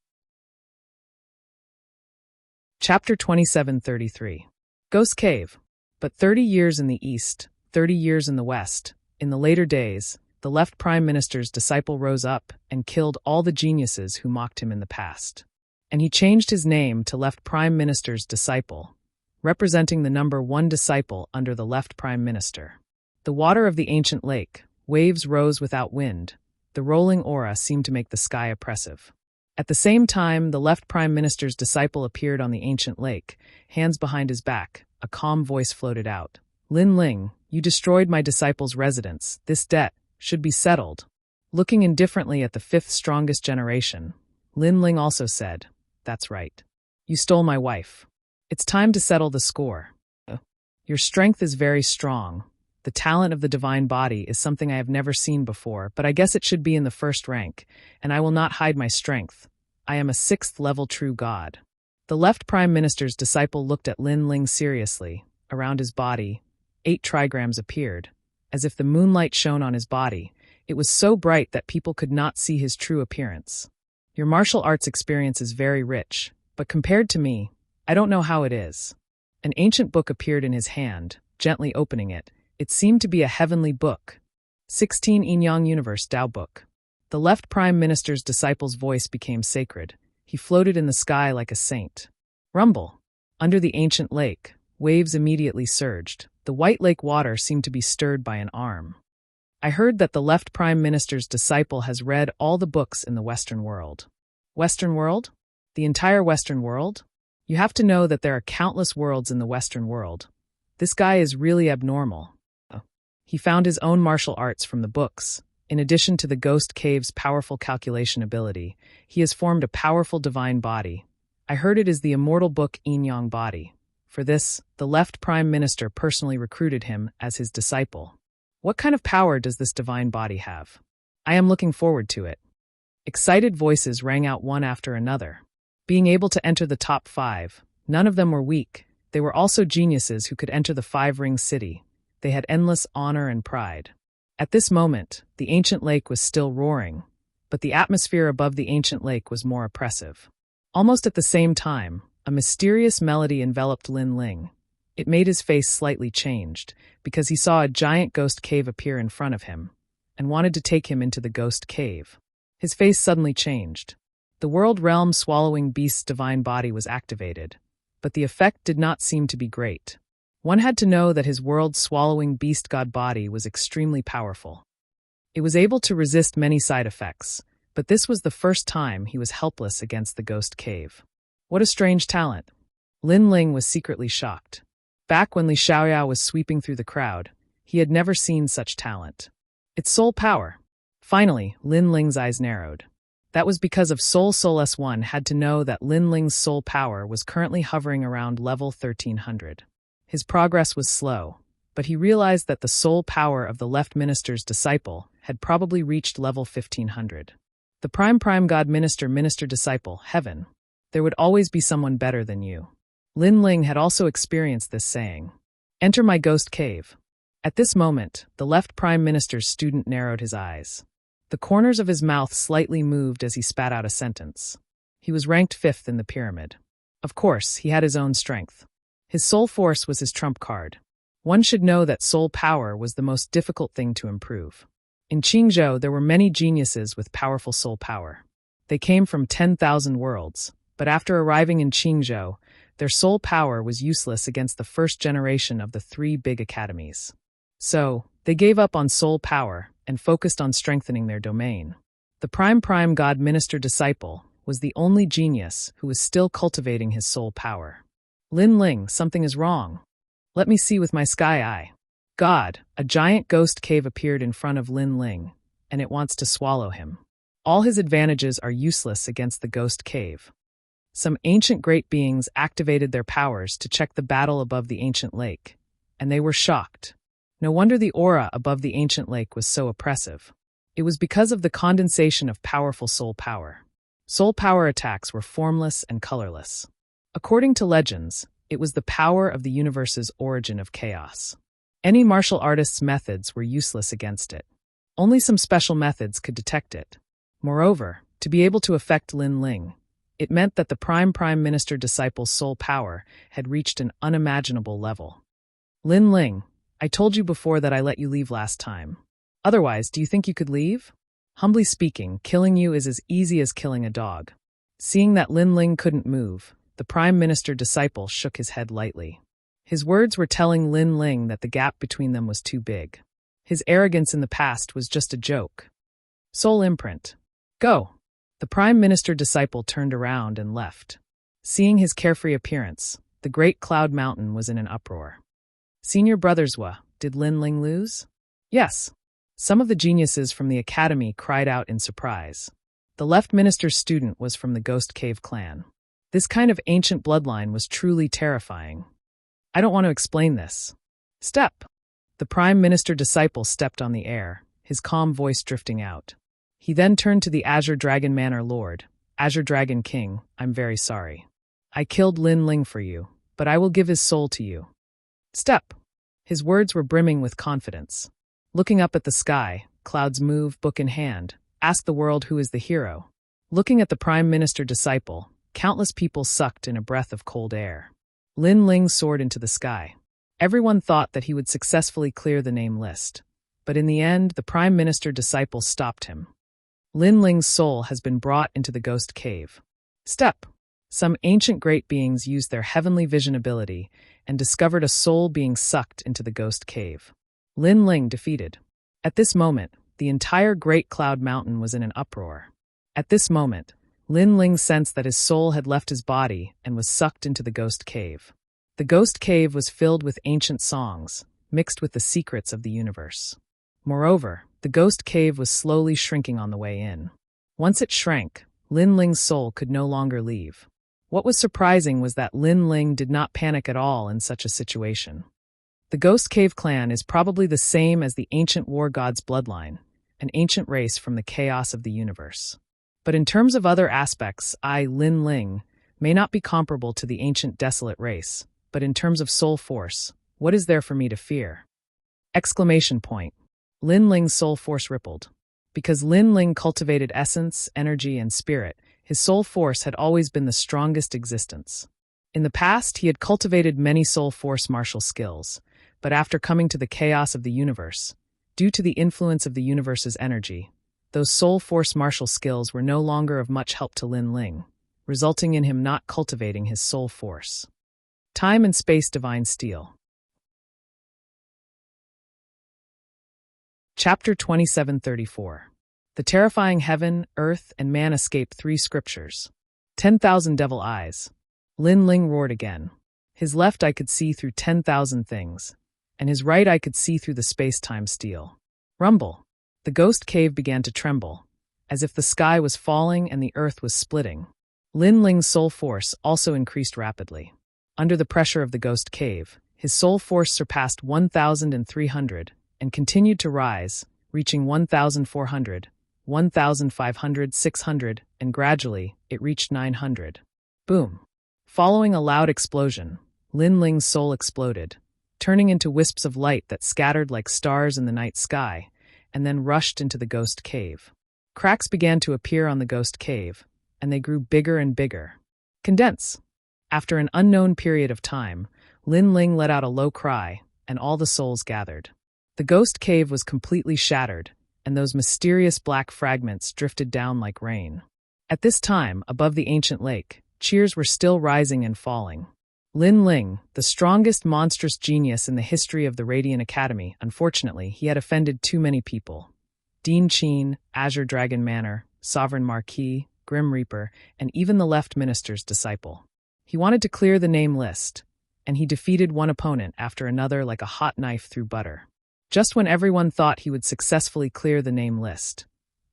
Chapter 2733. Ghost Cave. But 30 years in the east, 30 years in the west, in the later days, the left prime minister's disciple rose up and killed all the geniuses who mocked him in the past. And he changed his name to left prime minister's disciple, representing the number 1 disciple under the left prime minister. The water of the ancient lake, waves rose without wind, the rolling aura seemed to make the sky oppressive. At the same time, the left prime minister's disciple appeared on the ancient lake, hands behind his back. A calm voice floated out. Lin Ling, you destroyed my disciple's residence. This debt should be settled. Looking indifferently at the 5th strongest generation, Lin Ling also said, that's right. You stole my wife. It's time to settle the score. Your strength is very strong. The talent of the divine body is something I have never seen before, but I guess it should be in the 1st rank, and I will not hide my strength. I am a 6th-level true god. The left prime minister's disciple looked at Lin Ling seriously. Around his body, 8 trigrams appeared. As if the moonlight shone on his body, it was so bright that people could not see his true appearance. Your martial arts experience is very rich, but compared to me, I don't know how it is. An ancient book appeared in his hand, gently opening it. It seemed to be a heavenly book. 16 Yin-Yang Universe Tao Book. The left prime minister's disciple's voice became sacred. He floated in the sky like a saint. Rumble. Under the ancient lake, waves immediately surged. The white lake water seemed to be stirred by an arm. I heard that the left prime minister's disciple has read all the books in the Western world. Western world? The entire Western world? You have to know that there are countless worlds in the Western world. This guy is really abnormal. He found his own martial arts from the books. In addition to the Ghost Cave's powerful calculation ability, he has formed a powerful divine body. I heard it is the immortal book Yin-Yang body. For this, the left prime minister personally recruited him as his disciple. What kind of power does this divine body have? I am looking forward to it. Excited voices rang out one after another. Being able to enter the top 5, none of them were weak. They were also geniuses who could enter the 5-ring city. They had endless honor and pride. At this moment, the ancient lake was still roaring, but the atmosphere above the ancient lake was more oppressive. Almost at the same time, a mysterious melody enveloped Lin Ling. It made his face slightly changed, because he saw a giant ghost cave appear in front of him, and wanted to take him into the ghost cave. His face suddenly changed. The world realm swallowing beast's divine body was activated, but the effect did not seem to be great. One had to know that his world-swallowing beast god body was extremely powerful. It was able to resist many side effects, but this was the first time he was helpless against the ghost cave. What a strange talent. Lin Ling was secretly shocked. Back when Li Xiaoyao was sweeping through the crowd, he had never seen such talent. It's soul power. Finally, Lin Ling's eyes narrowed. That was because of Soul S1 had to know that Lin Ling's soul power was currently hovering around level 1300. His progress was slow, but he realized that the soul power of the left minister's disciple had probably reached level 1500. The prime God minister disciple, heaven. There would always be someone better than you. Lin Ling had also experienced this saying. Enter my ghost cave. At this moment, the left prime minister's student narrowed his eyes. The corners of his mouth slightly moved as he spat out a sentence. He was ranked 5th in the pyramid. Of course, he had his own strength. His soul force was his trump card. One should know that soul power was the most difficult thing to improve. In Qingzhou, there were many geniuses with powerful soul power. They came from 10,000 worlds, but after arriving in Qingzhou, their soul power was useless against the first generation of the 3 big academies. So, they gave up on soul power and focused on strengthening their domain. The prime God minister disciple was the only genius who was still cultivating his soul power. Lin Ling, something is wrong. Let me see with my sky eye. God, a giant ghost cave appeared in front of Lin Ling, and it wants to swallow him. All his advantages are useless against the ghost cave. Some ancient great beings activated their powers to check the battle above the ancient lake, and they were shocked. No wonder the aura above the ancient lake was so oppressive. It was because of the condensation of powerful soul power. Soul power attacks were formless and colorless. According to legends, it was the power of the universe's origin of chaos. Any martial artist's methods were useless against it. Only some special methods could detect it. Moreover, to be able to affect Lin Ling, it meant that the prime minister disciple's soul power had reached an unimaginable level. Lin Ling, I told you before that I let you leave last time. Otherwise, do you think you could leave? Humbly speaking, killing you is as easy as killing a dog. Seeing that Lin Ling couldn't move, the prime minister disciple shook his head lightly. His words were telling Lin Ling that the gap between them was too big. His arrogance in the past was just a joke. Soul imprint. Go. The prime minister disciple turned around and left. Seeing his carefree appearance, the great cloud mountain was in an uproar. Senior Brotherswa, did Lin Ling lose? Yes. Some of the geniuses from the academy cried out in surprise. The left minister's student was from the Ghost Cave clan. This kind of ancient bloodline was truly terrifying. I don't want to explain this. Step. The prime minister disciple stepped on the air, his calm voice drifting out. He then turned to the Azure Dragon Manor Lord. Azure Dragon King, I'm very sorry. I killed Lin Ling for you, but I will give his soul to you. Step. His words were brimming with confidence. Looking up at the sky, clouds move, book in hand. Ask the world who is the hero. Looking at the prime minister disciple, countless people sucked in a breath of cold air. Lin Ling soared into the sky. Everyone thought that he would successfully clear the name list. But in the end, the prime minister disciple stopped him. Lin Ling's soul has been brought into the ghost cave. Step. Some ancient great beings used their heavenly vision ability and discovered a soul being sucked into the ghost cave. Lin Ling defeated. At this moment, the entire Great Cloud Mountain was in an uproar. At this moment, Lin Ling sensed that his soul had left his body and was sucked into the ghost cave. The ghost cave was filled with ancient songs, mixed with the secrets of the universe. Moreover, the ghost cave was slowly shrinking on the way in. Once it shrank, Lin Ling's soul could no longer leave. What was surprising was that Lin Ling did not panic at all in such a situation. The Ghost Cave clan is probably the same as the ancient war god's bloodline, an ancient race from the chaos of the universe. But in terms of other aspects, Lin Ling, may not be comparable to the ancient desolate race, but in terms of soul force, what is there for me to fear? Exclamation point. Lin Ling's soul force rippled. Because Lin Ling cultivated essence, energy, and spirit, his soul force had always been the strongest existence. In the past, he had cultivated many soul force martial skills, but after coming to the chaos of the universe, due to the influence of the universe's energy, those soul force martial skills were no longer of much help to Lin Ling, resulting in him not cultivating his soul force. Time and Space Divine Steel. Chapter 2734. The terrifying heaven, earth, and man escape 3 scriptures. 10,000 devil eyes. Lin Ling roared again. His left eye could see through 10,000 things, and his right eye could see through the space-time steel. Rumble! The ghost cave began to tremble, as if the sky was falling and the earth was splitting. Lin Ling's soul force also increased rapidly. Under the pressure of the ghost cave, his soul force surpassed 1,300 and continued to rise, reaching 1,400, 1,500, 600, and gradually it reached 900. Boom! Following a loud explosion, Lin Ling's soul exploded, turning into wisps of light that scattered like stars in the night sky, and then rushed into the ghost cave. Cracks began to appear on the ghost cave, and they grew bigger and bigger. Condense! After an unknown period of time, Lin Ling let out a low cry, and all the souls gathered. The ghost cave was completely shattered, and those mysterious black fragments drifted down like rain. At this time, above the ancient lake, cheers were still rising and falling. Lin Ling, the strongest monstrous genius in the history of the Radiant Academy, unfortunately, he had offended too many people. Dean Chin, Azure Dragon Manor, Sovereign Marquis, Grim Reaper, and even the left minister's disciple. He wanted to clear the name list, and he defeated one opponent after another like a hot knife through butter. Just when everyone thought he would successfully clear the name list.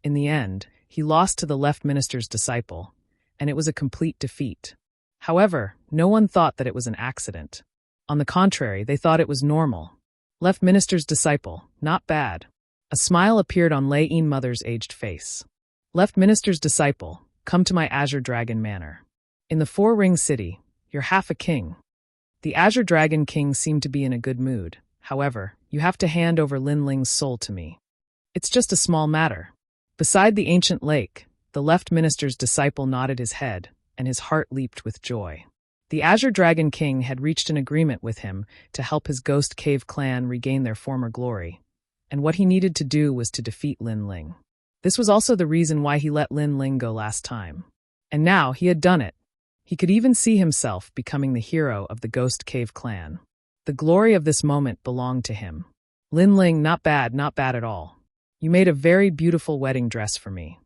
In the end, he lost to the left minister's disciple, and it was a complete defeat. However, no one thought that it was an accident. On the contrary, they thought it was normal. Left minister's disciple, not bad. A smile appeared on Lei Yin Mother's aged face. Left minister's disciple, come to my Azure Dragon Manor. In the Four-Ring City, you're half a king. The Azure Dragon King seemed to be in a good mood. However, you have to hand over Lin Ling's soul to me. It's just a small matter. Beside the ancient lake, the left minister's disciple nodded his head, and his heart leaped with joy. The Azure Dragon King had reached an agreement with him to help his Ghost Cave clan regain their former glory, and what he needed to do was to defeat Lin Ling. This was also the reason why he let Lin Ling go last time. And now he had done it. He could even see himself becoming the hero of the Ghost Cave clan. The glory of this moment belonged to him. Lin Ling, not bad at all. You made a very beautiful wedding dress for me.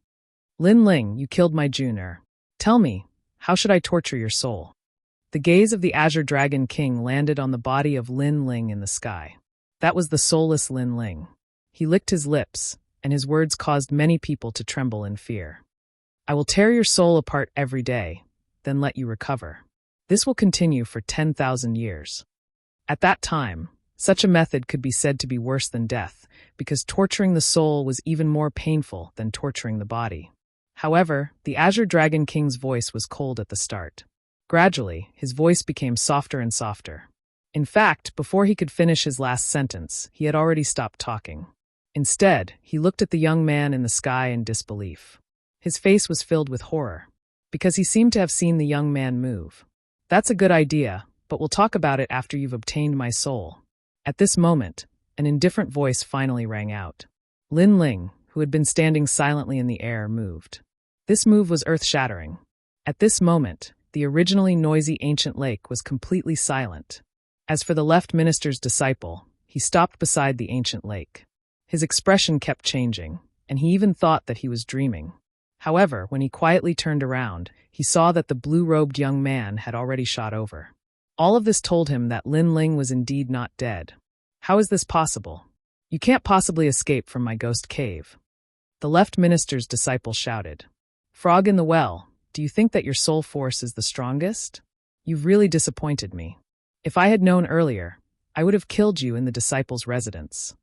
Lin Ling, you killed my Junior. Tell me, how should I torture your soul? The gaze of the Azure Dragon King landed on the body of Lin Ling in the sky. That was the soulless Lin Ling. He licked his lips, and his words caused many people to tremble in fear. I will tear your soul apart every day, then let you recover. This will continue for 10,000 years. At that time, such a method could be said to be worse than death, because torturing the soul was even more painful than torturing the body. However, the Azure Dragon King's voice was cold at the start. Gradually, his voice became softer and softer. In fact, before he could finish his last sentence, he had already stopped talking. Instead, he looked at the young man in the sky in disbelief. His face was filled with horror, because he seemed to have seen the young man move. That's a good idea, but we'll talk about it after you've obtained my soul. At this moment, an indifferent voice finally rang out. Lin Ling, who had been standing silently in the air, moved. This move was earth-shattering. At this moment, the originally noisy ancient lake was completely silent. As for the left minister's disciple, he stopped beside the ancient lake. His expression kept changing, and he even thought that he was dreaming. However, when he quietly turned around, he saw that the blue-robed young man had already shot over. All of this told him that Lin Ling was indeed not dead. How is this possible? You can't possibly escape from my ghost cave. The left minister's disciple shouted. Frog in the well, do you think that your soul force is the strongest? You've really disappointed me. If I had known earlier, I would have killed you in the disciple's residence.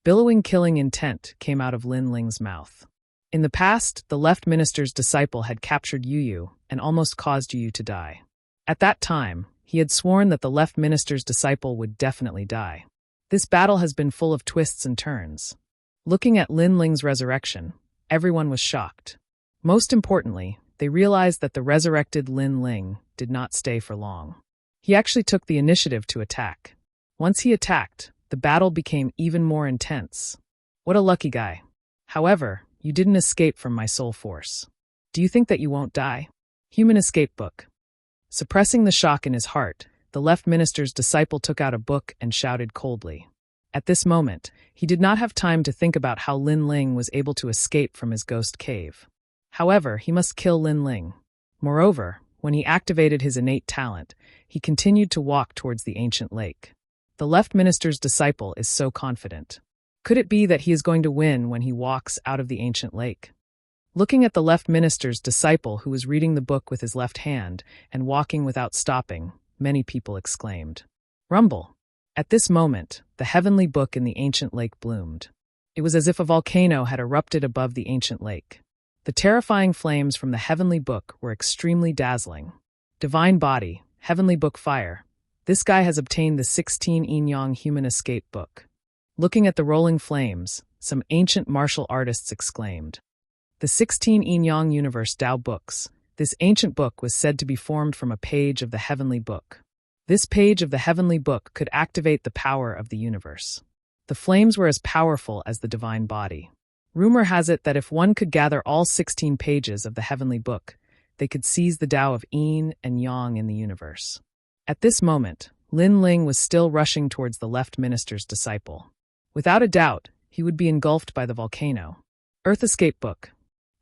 Billowing killing intent came out of Lin Ling's mouth. In the past, the left minister's disciple had captured Yu and almost caused Yu to die. At that time, he had sworn that the left minister's disciple would definitely die. This battle has been full of twists and turns. Looking at Lin Ling's resurrection, everyone was shocked. Most importantly, they realized that the resurrected Lin Ling did not stay for long. He actually took the initiative to attack. Once he attacked, the battle became even more intense. What a lucky guy. However, you didn't escape from my soul force. Do you think that you won't die? Human Escape Book. Suppressing the shock in his heart, the left minister's disciple took out a book and shouted coldly. At this moment, he did not have time to think about how Lin Ling was able to escape from his ghost cave. However, he must kill Lin Ling. Moreover, When he activated his innate talent, he continued to walk towards the ancient lake. The left minister's disciple is so confident. Could it be that he is going to win when he walks out of the ancient lake? Looking at the left minister's disciple who was reading the book with his left hand and walking without stopping, many people exclaimed, "Rumble!" At this moment, the heavenly book in the ancient lake bloomed. It was as if a volcano had erupted above the ancient lake. The terrifying flames from the heavenly book were extremely dazzling. Divine body, heavenly book fire. This guy has obtained the 16 Yin Yang human escape book. Looking at the rolling flames, some ancient martial artists exclaimed, "The 16 Yin Yang Universe Tao books. This ancient book was said to be formed from a page of the heavenly book. This page of the heavenly book could activate the power of the universe. The flames were as powerful as the divine body. Rumor has it that if one could gather all 16 pages of the heavenly book, they could seize the Tao of Yin and Yang in the universe." At this moment, Lin Ling was still rushing towards the left minister's disciple. Without a doubt, he would be engulfed by the volcano. Earth Escape Book.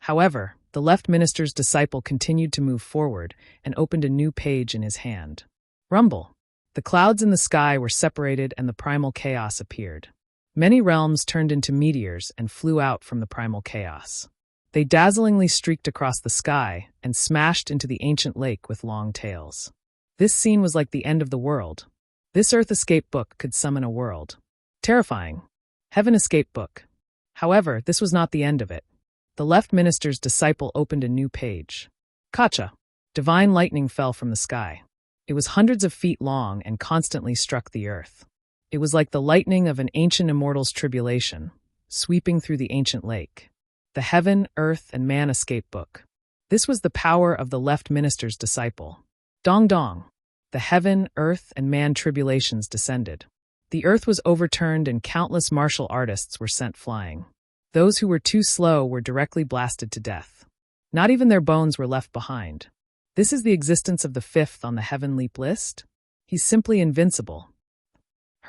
However, the left minister's disciple continued to move forward and opened a new page in his hand. Rumble. The clouds in the sky were separated and the primal chaos appeared. Many realms turned into meteors and flew out from the primal chaos. They dazzlingly streaked across the sky and smashed into the ancient lake with long tails. This scene was like the end of the world. This Earth Escape Book could summon a world. Terrifying. Heaven Escape Book. However, this was not the end of it. The left minister's disciple opened a new page. Kacha. Divine lightning fell from the sky. It was hundreds of feet long and constantly struck the earth. It was like the lightning of an ancient immortal's tribulation, sweeping through the ancient lake. The Heaven, Earth, and Man Escape Book. This was the power of the left minister's disciple. Dong dong. The heaven, earth, and man tribulations descended. The earth was overturned and countless martial artists were sent flying. Those who were too slow were directly blasted to death. Not even their bones were left behind. This is the existence of the fifth on the Heaven Leap list? He's simply invincible.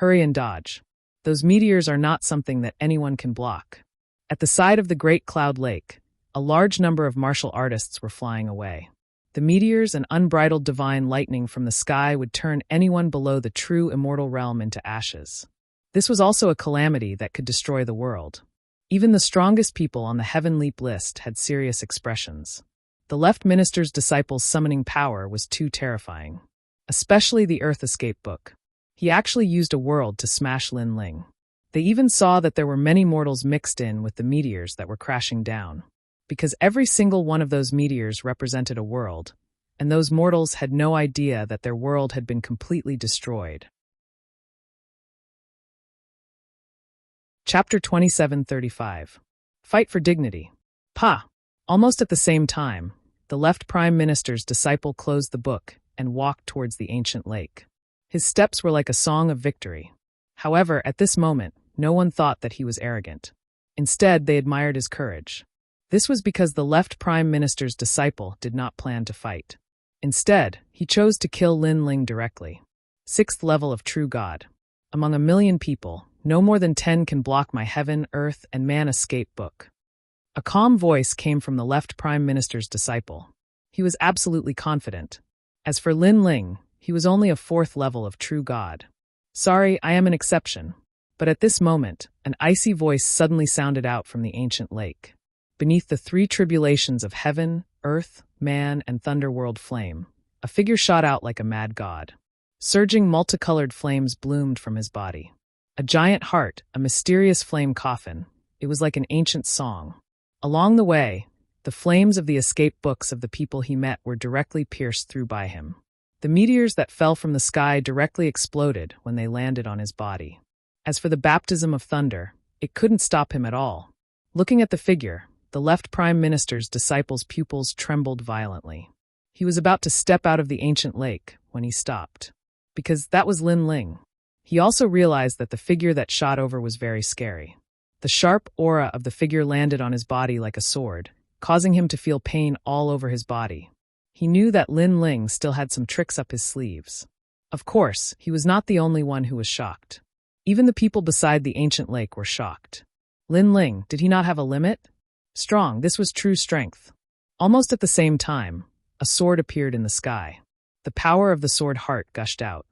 Hurry and dodge. Those meteors are not something that anyone can block. At the side of the Great Cloud Lake, a large number of martial artists were flying away. The meteors and unbridled divine lightning from the sky would turn anyone below the true immortal realm into ashes. This was also a calamity that could destroy the world. Even the strongest people on the Heaven Leap list had serious expressions. The left minister's disciple's summoning power was too terrifying. Especially the Earth Escape Book. He actually used a world to smash Lin Ling. They even saw that there were many mortals mixed in with the meteors that were crashing down. Because every single one of those meteors represented a world, and those mortals had no idea that their world had been completely destroyed. Chapter 2735. Fight for Dignity. Pa! Almost at the same time, the left prime minister's disciple closed the book and walked towards the ancient lake. His steps were like a song of victory. However, at this moment, no one thought that he was arrogant. Instead, they admired his courage. This was because the left prime minister's disciple did not plan to fight. Instead, he chose to kill Lin Ling directly. 6th level of True God. Among 1,000,000 people, no more than 10 can block my Heaven, Earth, and Man Escape Book. A calm voice came from the left prime minister's disciple. He was absolutely confident. As for Lin Ling, he was only a 4th level of True God. Sorry, I am an exception. But at this moment, an icy voice suddenly sounded out from the ancient lake. Beneath the 3 tribulations of heaven, earth, man, and thunderworld flame, a figure shot out like a mad god. Surging multicolored flames bloomed from his body. A giant heart, a mysterious flame coffin. It was like an ancient song. Along the way, the flames of the escape books of the people he met were directly pierced through by him. The meteors that fell from the sky directly exploded when they landed on his body. As for the baptism of thunder, it couldn't stop him at all. Looking at the figure, the left prime minister's disciple's pupils trembled violently. He was about to step out of the ancient lake when he stopped. Because that was Lin Ling. He also realized that the figure that shot over was very scary. The sharp aura of the figure landed on his body like a sword, causing him to feel pain all over his body. He knew that Lin Ling still had some tricks up his sleeves. Of course, he was not the only one who was shocked. Even the people beside the ancient lake were shocked. Lin Ling, did he not have a limit? Strong, this was true strength. Almost at the same time, A sword appeared in the sky. The power of the sword heart gushed out.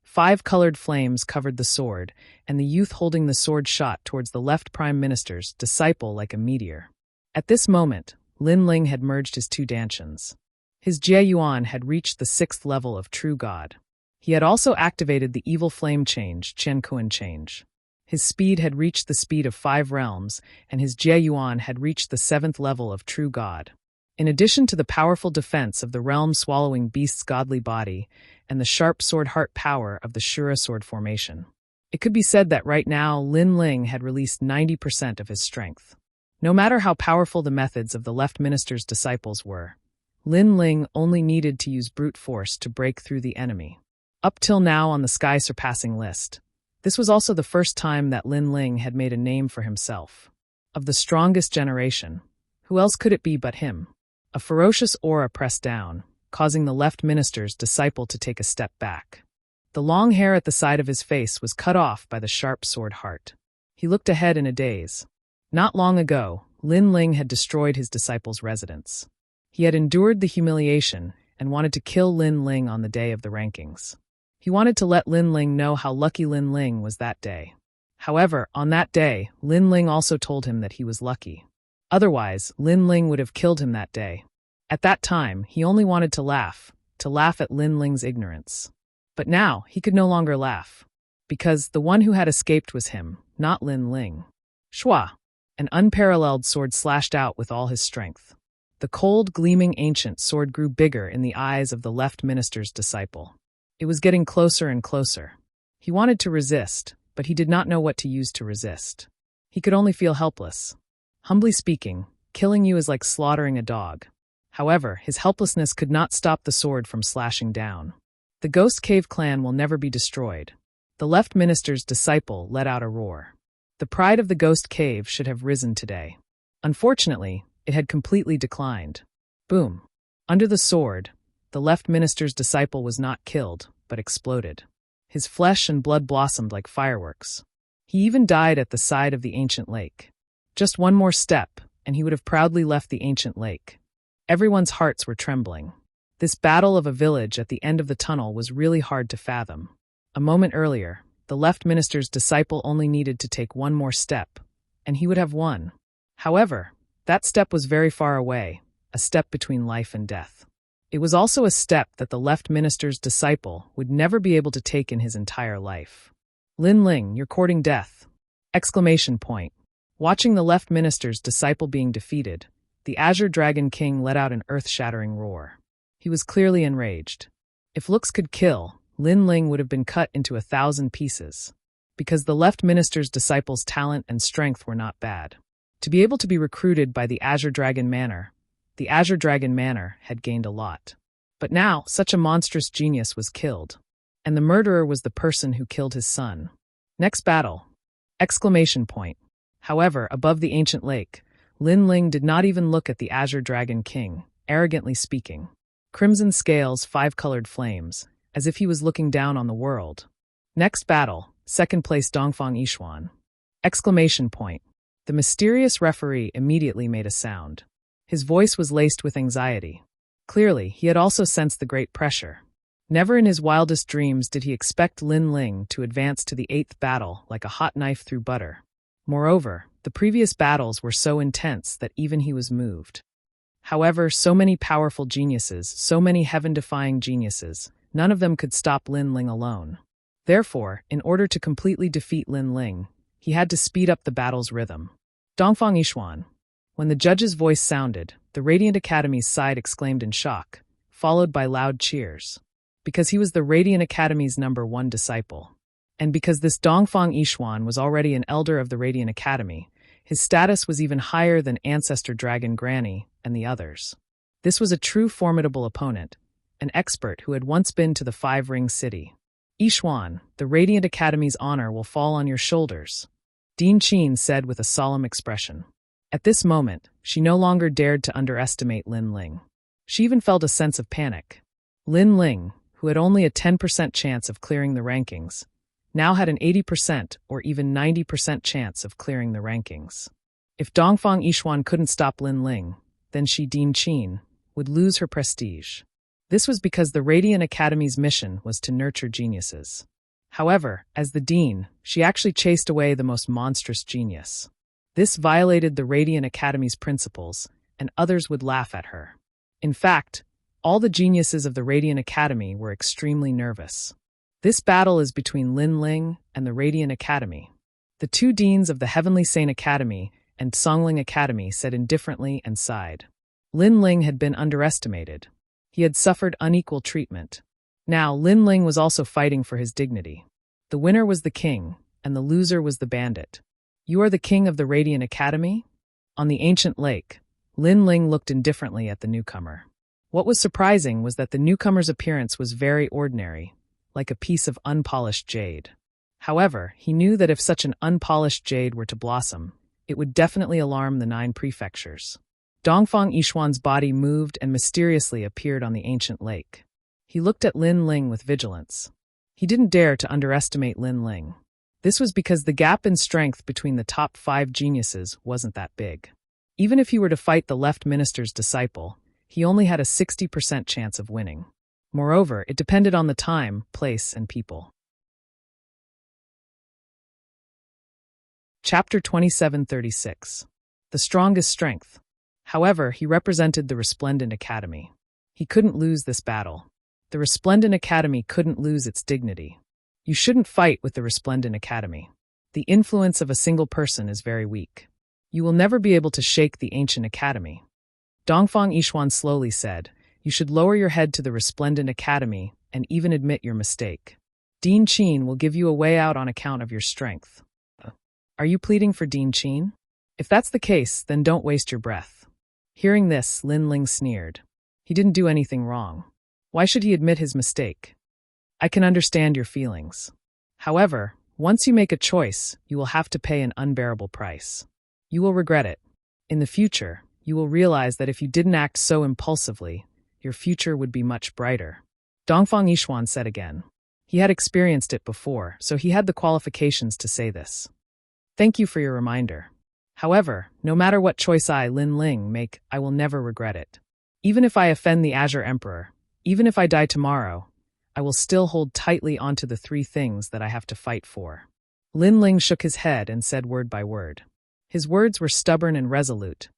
5 colored flames covered the sword, and the youth holding the sword shot towards the left prime minister's disciple like a meteor. At this moment, Lin Ling had merged his 2 dantians. His Jie Yuan had reached the 6th level of true god. He had also activated the evil flame change, Chen Kuan change. His speed had reached the speed of 5 realms, and his Jie Yuan had reached the 7th level of true god. In addition to the powerful defense of the realm-swallowing beast's godly body and the sharp sword heart power of the Shura sword formation, it could be said that right now Lin Ling had released 90% of his strength. No matter how powerful the methods of the left minister's disciples were, Lin Ling only needed to use brute force to break through the enemy. Up till now on the sky-surpassing list, this was also the first time that Lin Ling had made a name for himself. Of the strongest generation, who else could it be but him? A ferocious aura pressed down, causing the left minister's disciple to take a step back. The long hair at the side of his face was cut off by the sharp sword heart. He looked ahead in a daze. Not long ago, Lin Ling had destroyed his disciple's residence. He had endured the humiliation and wanted to kill Lin Ling on the day of the rankings. He wanted to let Lin Ling know how lucky Lin Ling was that day. However, on that day, Lin Ling also told him that he was lucky. Otherwise, Lin Ling would have killed him that day. At that time, he only wanted to laugh at Lin Ling's ignorance. But now, he could no longer laugh. Because the one who had escaped was him, not Lin Ling. Shua! An unparalleled sword slashed out with all his strength. The cold, gleaming ancient sword grew bigger in the eyes of the left minister's disciple. It was getting closer and closer. He wanted to resist, but he did not know what to use to resist. He could only feel helpless. Humbly speaking, killing you is like slaughtering a dog. However, his helplessness could not stop the sword from slashing down. The Ghost Cave clan will never be destroyed. The left minister's disciple let out a roar. The pride of the Ghost Cave should have risen today. Unfortunately, it had completely declined. Boom. Under the sword, the left minister's disciple was not killed, but exploded. His flesh and blood blossomed like fireworks. He even died at the side of the ancient lake. Just one more step, and he would have proudly left the ancient lake. Everyone's hearts were trembling. This battle of a village at the end of the tunnel was really hard to fathom. A moment earlier, the left minister's disciple only needed to take one more step, and he would have won. However, that step was very far away, a step between life and death. It was also a step that the left minister's disciple would never be able to take in his entire life. Lin Ling, you're courting death! Exclamation point. Watching the left minister's disciple being defeated, the Azure Dragon King let out an earth-shattering roar. He was clearly enraged. If looks could kill, Lin Ling would have been cut into 1,000 pieces. Because the left minister's disciple's talent and strength were not bad. To be able to be recruited by the Azure Dragon Manor, the Azure Dragon Manor had gained a lot. But now, such a monstrous genius was killed. And the murderer was the person who killed his son. Next battle! Exclamation point. However, above the ancient lake, Lin Ling did not even look at the Azure Dragon King, arrogantly speaking. Crimson scales, 5-colored flames, as if he was looking down on the world. Next battle, second place Dongfang Yishuan. Exclamation point. The mysterious referee immediately made a sound. His voice was laced with anxiety. Clearly, he had also sensed the great pressure. Never in his wildest dreams did he expect Lin Ling to advance to the 8th battle like a hot knife through butter. Moreover, the previous battles were so intense that even he was moved. However, so many powerful geniuses, so many heaven-defying geniuses, none of them could stop Lin Ling alone. Therefore, in order to completely defeat Lin Ling, he had to speed up the battle's rhythm. Dongfang Yishuan. When the judge's voice sounded, the Radiant Academy's side exclaimed in shock, followed by loud cheers. Because he was the Radiant Academy's #1 disciple. And because this Dongfang Yishuan was already an elder of the Radiant Academy, his status was even higher than Ancestor Dragon Granny and the others. This was a true formidable opponent, an expert who had once been to the 5-Ring City. Yishuan, the Radiant Academy's honor will fall on your shoulders, Dean Qin said with a solemn expression. At this moment, she no longer dared to underestimate Lin Ling. She even felt a sense of panic. Lin Ling, who had only a 10% chance of clearing the rankings, now had an 80% or even 90% chance of clearing the rankings. If Dongfang Yishuan couldn't stop Lin Ling, then she, Dean Qin, would lose her prestige. This was because the Radiant Academy's mission was to nurture geniuses. However, as the dean, she actually chased away the most monstrous genius. This violated the Radiant Academy's principles, and others would laugh at her. In fact, all the geniuses of the Radiant Academy were extremely nervous. This battle is between Lin Ling and the Radiant Academy. The two deans of the Heavenly Saint Academy and Songling Academy said indifferently and sighed. Lin Ling had been underestimated. He had suffered unequal treatment. Now, Lin Ling was also fighting for his dignity. The winner was the king, and the loser was the bandit. You are the king of the Radiant Academy? On the ancient lake, Lin Ling looked indifferently at the newcomer. What was surprising was that the newcomer's appearance was very ordinary, like a piece of unpolished jade. However, he knew that if such an unpolished jade were to blossom, it would definitely alarm the 9 prefectures. Dongfang Yishuan's body moved and mysteriously appeared on the ancient lake. He looked at Lin Ling with vigilance. He didn't dare to underestimate Lin Ling. This was because the gap in strength between the top 5 geniuses wasn't that big. Even if he were to fight the left minister's disciple, he only had a 60% chance of winning. Moreover, it depended on the time, place, and people. Chapter 2736. The Strongest Strength. However, he represented the Resplendent Academy. He couldn't lose this battle. The Resplendent Academy couldn't lose its dignity. You shouldn't fight with the Resplendent Academy. The influence of a single person is very weak. You will never be able to shake the Ancient Academy. Dongfang Yishuan slowly said, "You should lower your head to the Resplendent Academy and even admit your mistake. Dean Qin will give you a way out on account of your strength." Are you pleading for Dean Qin? If that's the case, then don't waste your breath. Hearing this, Lin Ling sneered. He didn't do anything wrong. Why should he admit his mistake? I can understand your feelings. However, once you make a choice, you will have to pay an unbearable price. You will regret it. In the future, you will realize that if you didn't act so impulsively, your future would be much brighter. Dongfang Yishuan said again. He had experienced it before, so he had the qualifications to say this. Thank you for your reminder. However, no matter what choice I, Lin Ling, make, I will never regret it. Even if I offend the Azure Emperor, even if I die tomorrow, I will still hold tightly onto the 3 things that I have to fight for. Lin Ling shook his head and said word by word. His words were stubborn and resolute.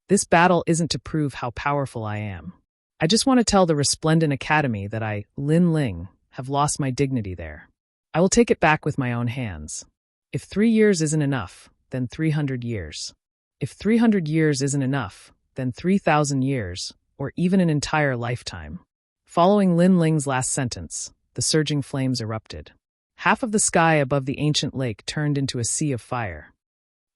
This battle isn't to prove how powerful I am. I just want to tell the Resplendent Academy that I, Lin Ling, have lost my dignity there. I will take it back with my own hands. If 3 years isn't enough, then 300 years. If 300 years isn't enough, then 3,000 years, or even an entire lifetime. Following Lin Ling's last sentence, the surging flames erupted. Half of the sky above the ancient lake turned into a sea of fire.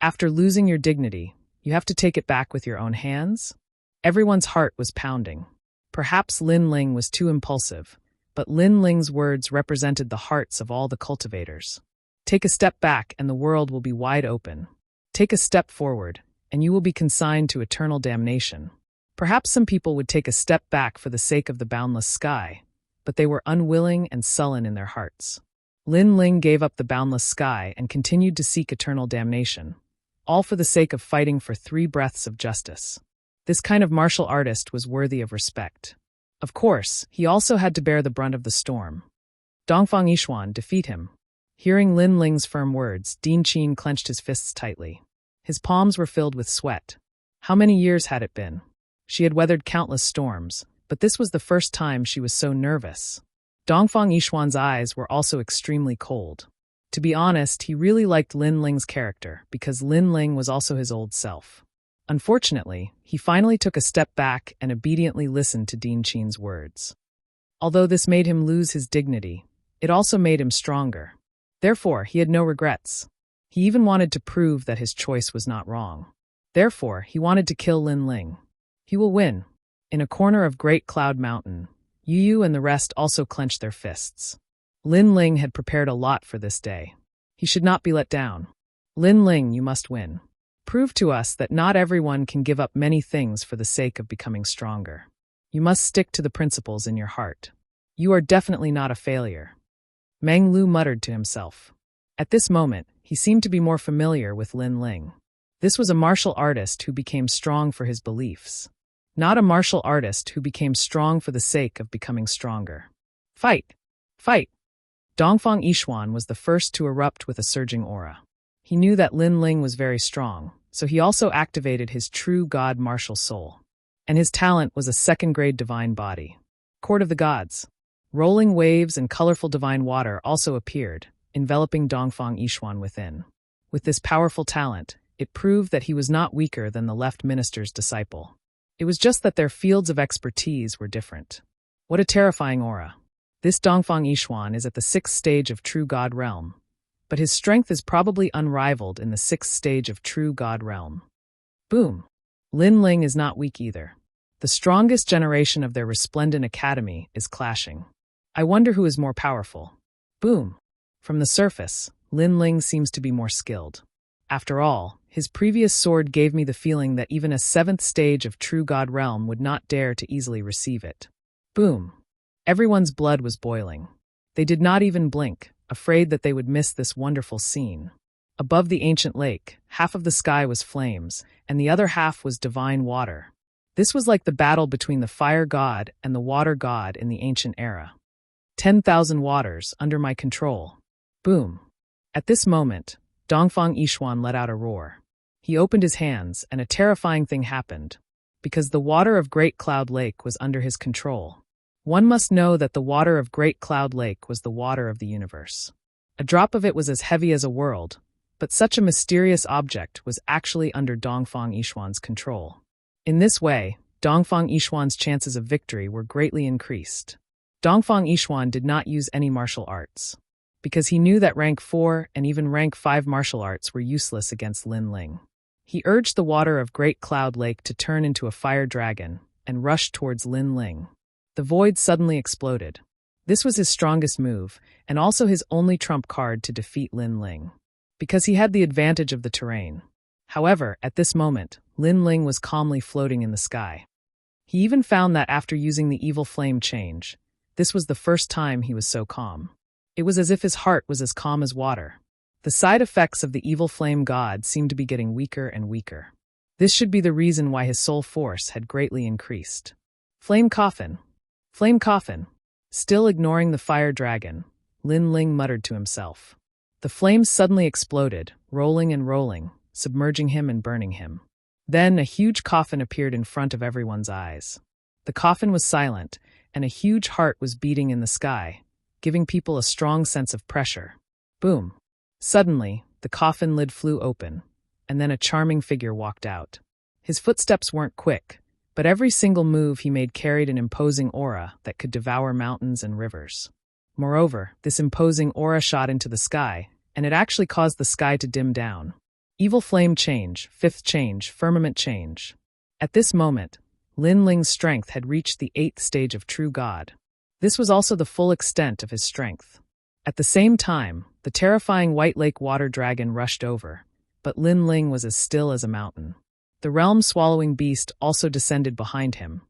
After losing your dignity, you have to take it back with your own hands? Everyone's heart was pounding. Perhaps Lin Ling was too impulsive, but Lin Ling's words represented the hearts of all the cultivators. Take a step back and the world will be wide open. Take a step forward, and you will be consigned to eternal damnation. Perhaps some people would take a step back for the sake of the boundless sky, but they were unwilling and sullen in their hearts. Lin Ling gave up the boundless sky and continued to seek eternal damnation, all for the sake of fighting for 3 breaths of justice. This kind of martial artist was worthy of respect. Of course, he also had to bear the brunt of the storm. Dongfang Yishuan, defeat him. Hearing Lin Ling's firm words, Dean Qin clenched his fists tightly. His palms were filled with sweat. How many years had it been? She had weathered countless storms, but this was the first time she was so nervous. Dongfang Yishuan's eyes were also extremely cold. To be honest, he really liked Lin Ling's character because Lin Ling was also his old self. Unfortunately, he finally took a step back and obediently listened to Dean Qin's words. Although this made him lose his dignity, it also made him stronger. Therefore, he had no regrets. He even wanted to prove that his choice was not wrong. Therefore, he wanted to kill Lin Ling. He will win. In a corner of Great Cloud Mountain, Yu and the rest also clenched their fists. Lin Ling had prepared a lot for this day. He should not be let down. Lin Ling, you must win. Prove to us that not everyone can give up many things for the sake of becoming stronger. You must stick to the principles in your heart. You are definitely not a failure. Meng Lu muttered to himself. At this moment, he seemed to be more familiar with Lin Ling. This was a martial artist who became strong for his beliefs. not a martial artist who became strong for the sake of becoming stronger. Fight! Fight! Dongfang Yishuan was the first to erupt with a surging aura. He knew that Lin Ling was very strong, so he also activated his true god martial soul. And his talent was a second-grade divine body. Court of the Gods. Rolling waves and colorful divine water also appeared, enveloping Dongfang Yishuan within. With this powerful talent, it proved that he was not weaker than the left minister's disciple. It was just that their fields of expertise were different. What a terrifying aura. This Dongfang Yishuan is at the 6th stage of True God Realm, but his strength is probably unrivaled in the 6th stage of True God Realm. Boom! Lin Ling is not weak either. The strongest generation of their resplendent academy is clashing. I wonder who is more powerful. Boom! From the surface, Lin Ling seems to be more skilled. After all, his previous sword gave me the feeling that even a 7th stage of True God Realm would not dare to easily receive it. Boom! Everyone's blood was boiling. They did not even blink, afraid that they would miss this wonderful scene. Above the ancient lake, half of the sky was flames, and the other half was divine water. This was like the battle between the fire god and the water god in the ancient era. 10,000 waters under my control. Boom! At this moment, Dongfang Yishuan let out a roar. He opened his hands, and a terrifying thing happened. Because the water of Great Cloud Lake was under his control. One must know that the water of Great Cloud Lake was the water of the universe. A drop of it was as heavy as a world, but such a mysterious object was actually under Dongfang Yishuan's control. In this way, Dongfang Yishuan's chances of victory were greatly increased. Dongfang Yishuan did not use any martial arts, because he knew that rank 4 and even rank 5 martial arts were useless against Lin Ling. He urged the water of Great Cloud Lake to turn into a fire dragon and rushed towards Lin Ling. The void suddenly exploded. This was his strongest move, and also his only trump card to defeat Lin Ling, because he had the advantage of the terrain. However, at this moment, Lin Ling was calmly floating in the sky. He even found that after using the evil flame change, this was the first time he was so calm. It was as if his heart was as calm as water. The side effects of the evil flame god seemed to be getting weaker and weaker. This should be the reason why his soul force had greatly increased. Flame coffin. Flame coffin. Still ignoring the fire dragon, Lin Ling muttered to himself. The flames suddenly exploded, rolling and rolling, submerging him and burning him. Then a huge coffin appeared in front of everyone's eyes. The coffin was silent, and a huge heart was beating in the sky, giving people a strong sense of pressure. Boom! Suddenly, the coffin lid flew open, and then a charming figure walked out. His footsteps weren't quick, but every single move he made carried an imposing aura that could devour mountains and rivers. Moreover, this imposing aura shot into the sky, and it actually caused the sky to dim down. Evil flame change, 5th change, firmament change. At this moment, Lin Ling's strength had reached the 8th stage of True God. This was also the full extent of his strength. At the same time, the terrifying White Lake water dragon rushed over, but Lin Ling was as still as a mountain. The realm-swallowing beast also descended behind him,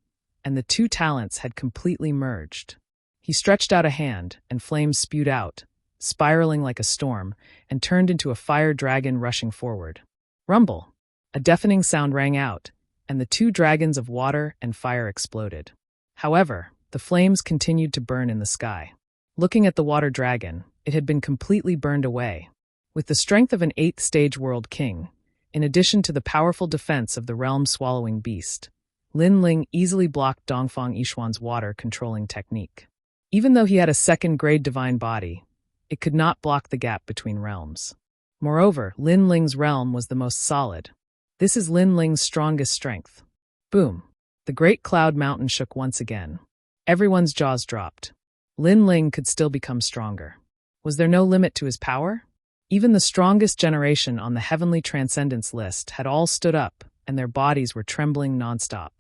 and the two talents had completely merged. He stretched out a hand, and flames spewed out, spiraling like a storm, and turned into a fire dragon rushing forward. Rumble! A deafening sound rang out, and the two dragons of water and fire exploded. However, the flames continued to burn in the sky. Looking at the water dragon, it had been completely burned away. With the strength of an 8th stage world king, in addition to the powerful defense of the realm-swallowing beast, Lin Ling easily blocked Dongfang Yishuan's water-controlling technique. Even though he had a 2nd-grade divine body, it could not block the gap between realms. Moreover, Lin Ling's realm was the most solid. This is Lin Ling's strongest strength. Boom! The great cloud mountain shook once again. Everyone's jaws dropped. Lin Ling could still become stronger. Was there no limit to his power? Even the strongest generation on the Heavenly Transcendence list had all stood up, and their bodies were trembling nonstop.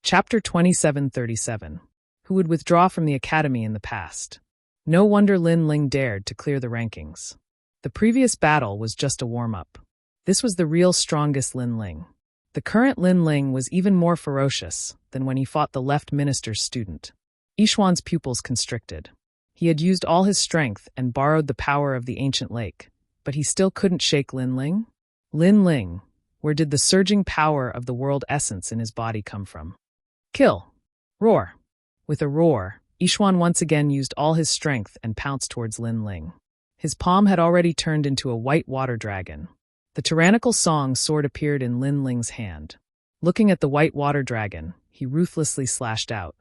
Chapter 2737. Who would withdraw from the academy in the past? No wonder Lin Ling dared to clear the rankings. The previous battle was just a warm-up. This was the real strongest Lin Ling. The current Lin Ling was even more ferocious than when he fought the left minister's student. Yishuan's pupils constricted. He had used all his strength and borrowed the power of the ancient lake, but he still couldn't shake Lin Ling. Lin Ling, Where did the surging power of the world essence in his body come from? Kill. Roar. With a roar, Yixuan once again used all his strength and pounced towards Lin Ling. His palm had already turned into a white water dragon. The tyrannical song sword appeared in Lin Ling's hand. Looking at the white water dragon, he ruthlessly slashed out.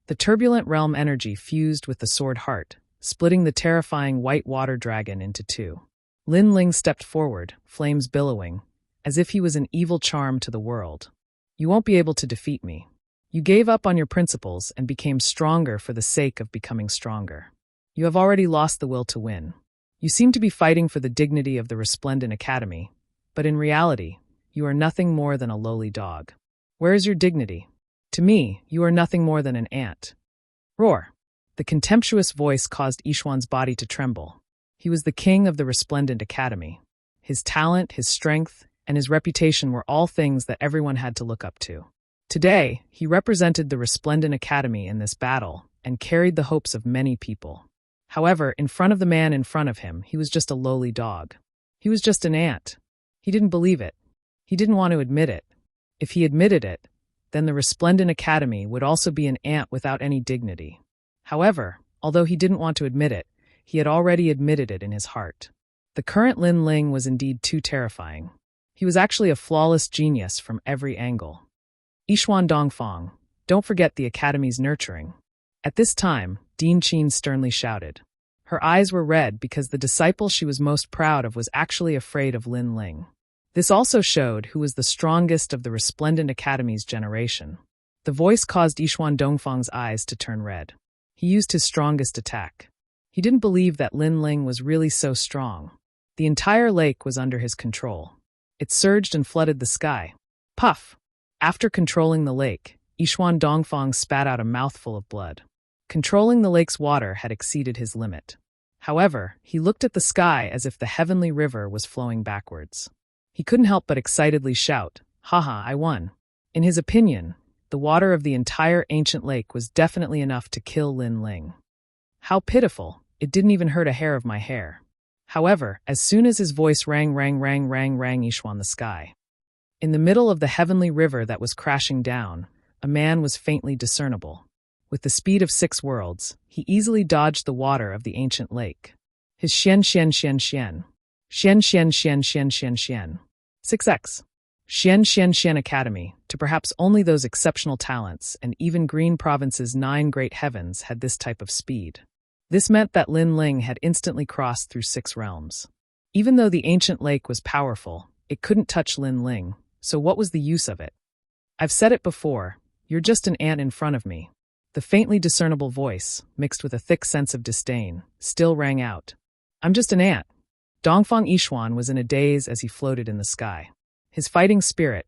The turbulent realm energy fused with the sword heart, splitting the terrifying white water dragon into two. Lin Ling stepped forward, flames billowing, as if he was an evil charm to the world. You won't be able to defeat me. You gave up on your principles and became stronger for the sake of becoming stronger. You have already lost the will to win. You seem to be fighting for the dignity of the Resplendent Academy, but in reality, you are nothing more than a lowly dog. Where is your dignity? To me, you are nothing more than an ant. Roar. The contemptuous voice caused Yixuan's body to tremble. He was the king of the Resplendent Academy. His talent, his strength, and his reputation were all things that everyone had to look up to. Today, he represented the Resplendent Academy in this battle and carried the hopes of many people. However, in front of the man in front of him, he was just a lowly dog. He was just an ant. He didn't believe it. He didn't want to admit it. If he admitted it, then the Resplendent Academy would also be an ant without any dignity. However, although he didn't want to admit it, he had already admitted it in his heart. The current Lin Ling was indeed too terrifying. He was actually a flawless genius from every angle. Yixuan Dongfang, don't forget the Academy's nurturing. At this time, Din Qin sternly shouted. Her eyes were red because the disciple she was most proud of was actually afraid of Lin Ling. This also showed who was the strongest of the Resplendent Academy's generation. The voice caused Yixuan Dongfang's eyes to turn red. He used his strongest attack. He didn't believe that Lin Ling was really so strong. The entire lake was under his control. It surged and flooded the sky. Puff! After controlling the lake, Yixuan Dongfang spat out a mouthful of blood. Controlling the lake's water had exceeded his limit. However, he looked at the sky as if the heavenly river was flowing backwards. He couldn't help but excitedly shout, "Haha, I won." In his opinion, the water of the entire ancient lake was definitely enough to kill Lin Ling. How pitiful, it didn't even hurt a hair of my hair. However, as soon as his voice rang Yixuan the sky. In the middle of the heavenly river that was crashing down, a man was faintly discernible. With the speed of 6 worlds, he easily dodged the water of the ancient lake. His Xian 6x. Xian Academy, to perhaps only those exceptional talents, and even Green Province's 9 great heavens had this type of speed. This meant that Lin Ling had instantly crossed through 6 realms. Even though the ancient lake was powerful, it couldn't touch Lin Ling, so what was the use of it? I've said it before, you're just an ant in front of me. The faintly discernible voice, mixed with a thick sense of disdain, still rang out. I'm just an ant. Dongfang Yixuan was in a daze as he floated in the sky. His fighting spirit,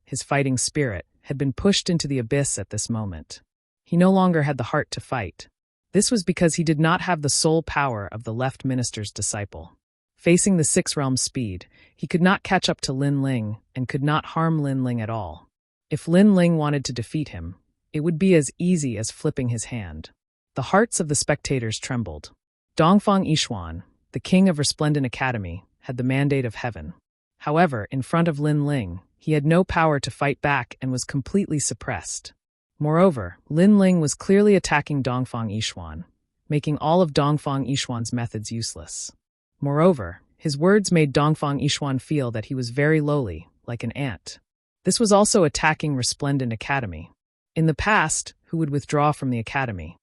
had been pushed into the abyss at this moment. He no longer had the heart to fight. This was because he did not have the soul power of the left minister's disciple. Facing the 6 realms speed, he could not catch up to Lin Ling and could not harm Lin Ling at all. If Lin Ling wanted to defeat him, it would be as easy as flipping his hand. The hearts of the spectators trembled. Dongfang Yixuan, the king of Resplendent Academy, had the mandate of heaven. However, in front of Lin Ling, he had no power to fight back and was completely suppressed. Moreover, Lin Ling was clearly attacking Dongfang Yixuan, making all of Dongfang Yixuan's methods useless. Moreover, his words made Dongfang Yixuan feel that he was very lowly, like an ant. This was also attacking Resplendent Academy. In the past, who would withdraw from the academy?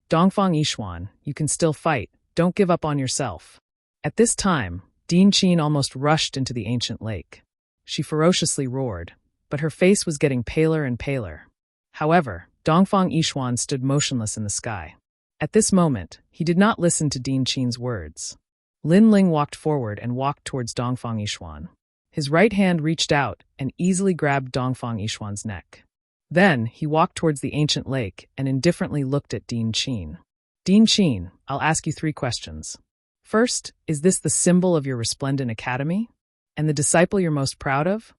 Dongfang Yixuan, you can still fight, don't give up on yourself. At this time, Din Qin almost rushed into the ancient lake. She ferociously roared, but her face was getting paler and paler. However, Dongfang Yixuan stood motionless in the sky. At this moment, he did not listen to Din Qin's words. Lin Ling walked forward and walked towards Dongfang Yixuan. His right hand reached out and easily grabbed Dongfang Yixuan's neck. Then, he walked towards the ancient lake and indifferently looked at Din Qin. Din Qin, I'll ask you 3 questions. First, is this the symbol of your Resplendent Academy? And the disciple you're most proud of?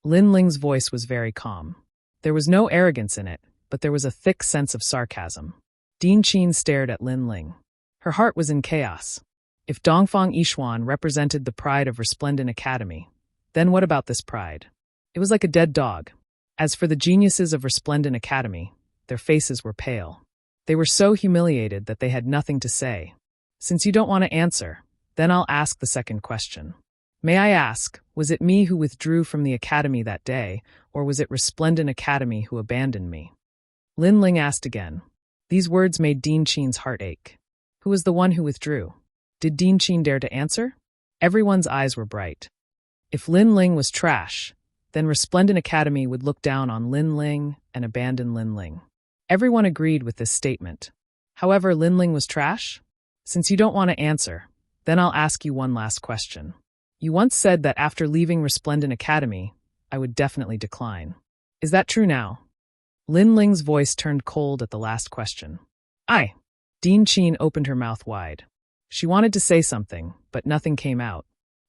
Lin Ling's voice was very calm. There was no arrogance in it, but there was a thick sense of sarcasm. Din Qin stared at Lin Ling. Her heart was in chaos. If Dongfang Yixuan represented the pride of Resplendent Academy, then what about this pride? It was like a dead dog. As for the geniuses of Resplendent Academy, their faces were pale. They were so humiliated that they had nothing to say. Since you don't want to answer, then I'll ask the second question. May I ask, was it me who withdrew from the academy that day, or was it Resplendent Academy who abandoned me? Lin Ling asked again. These words made Dean Chen's heart ache. Who was the one who withdrew? Did Dean Chen dare to answer? Everyone's eyes were bright. If Lin Ling was trash, then Resplendent Academy would look down on Lin Ling and abandon Lin Ling. Everyone agreed with this statement. However, Lin Ling was trash? Since you don't want to answer, then I'll ask you one last question. You once said that after leaving Resplendent Academy, I would definitely decline. Is that true now? Lin Ling's voice turned cold at the last question. Aye. Dean Chen opened her mouth wide. She wanted to say something, but nothing came out.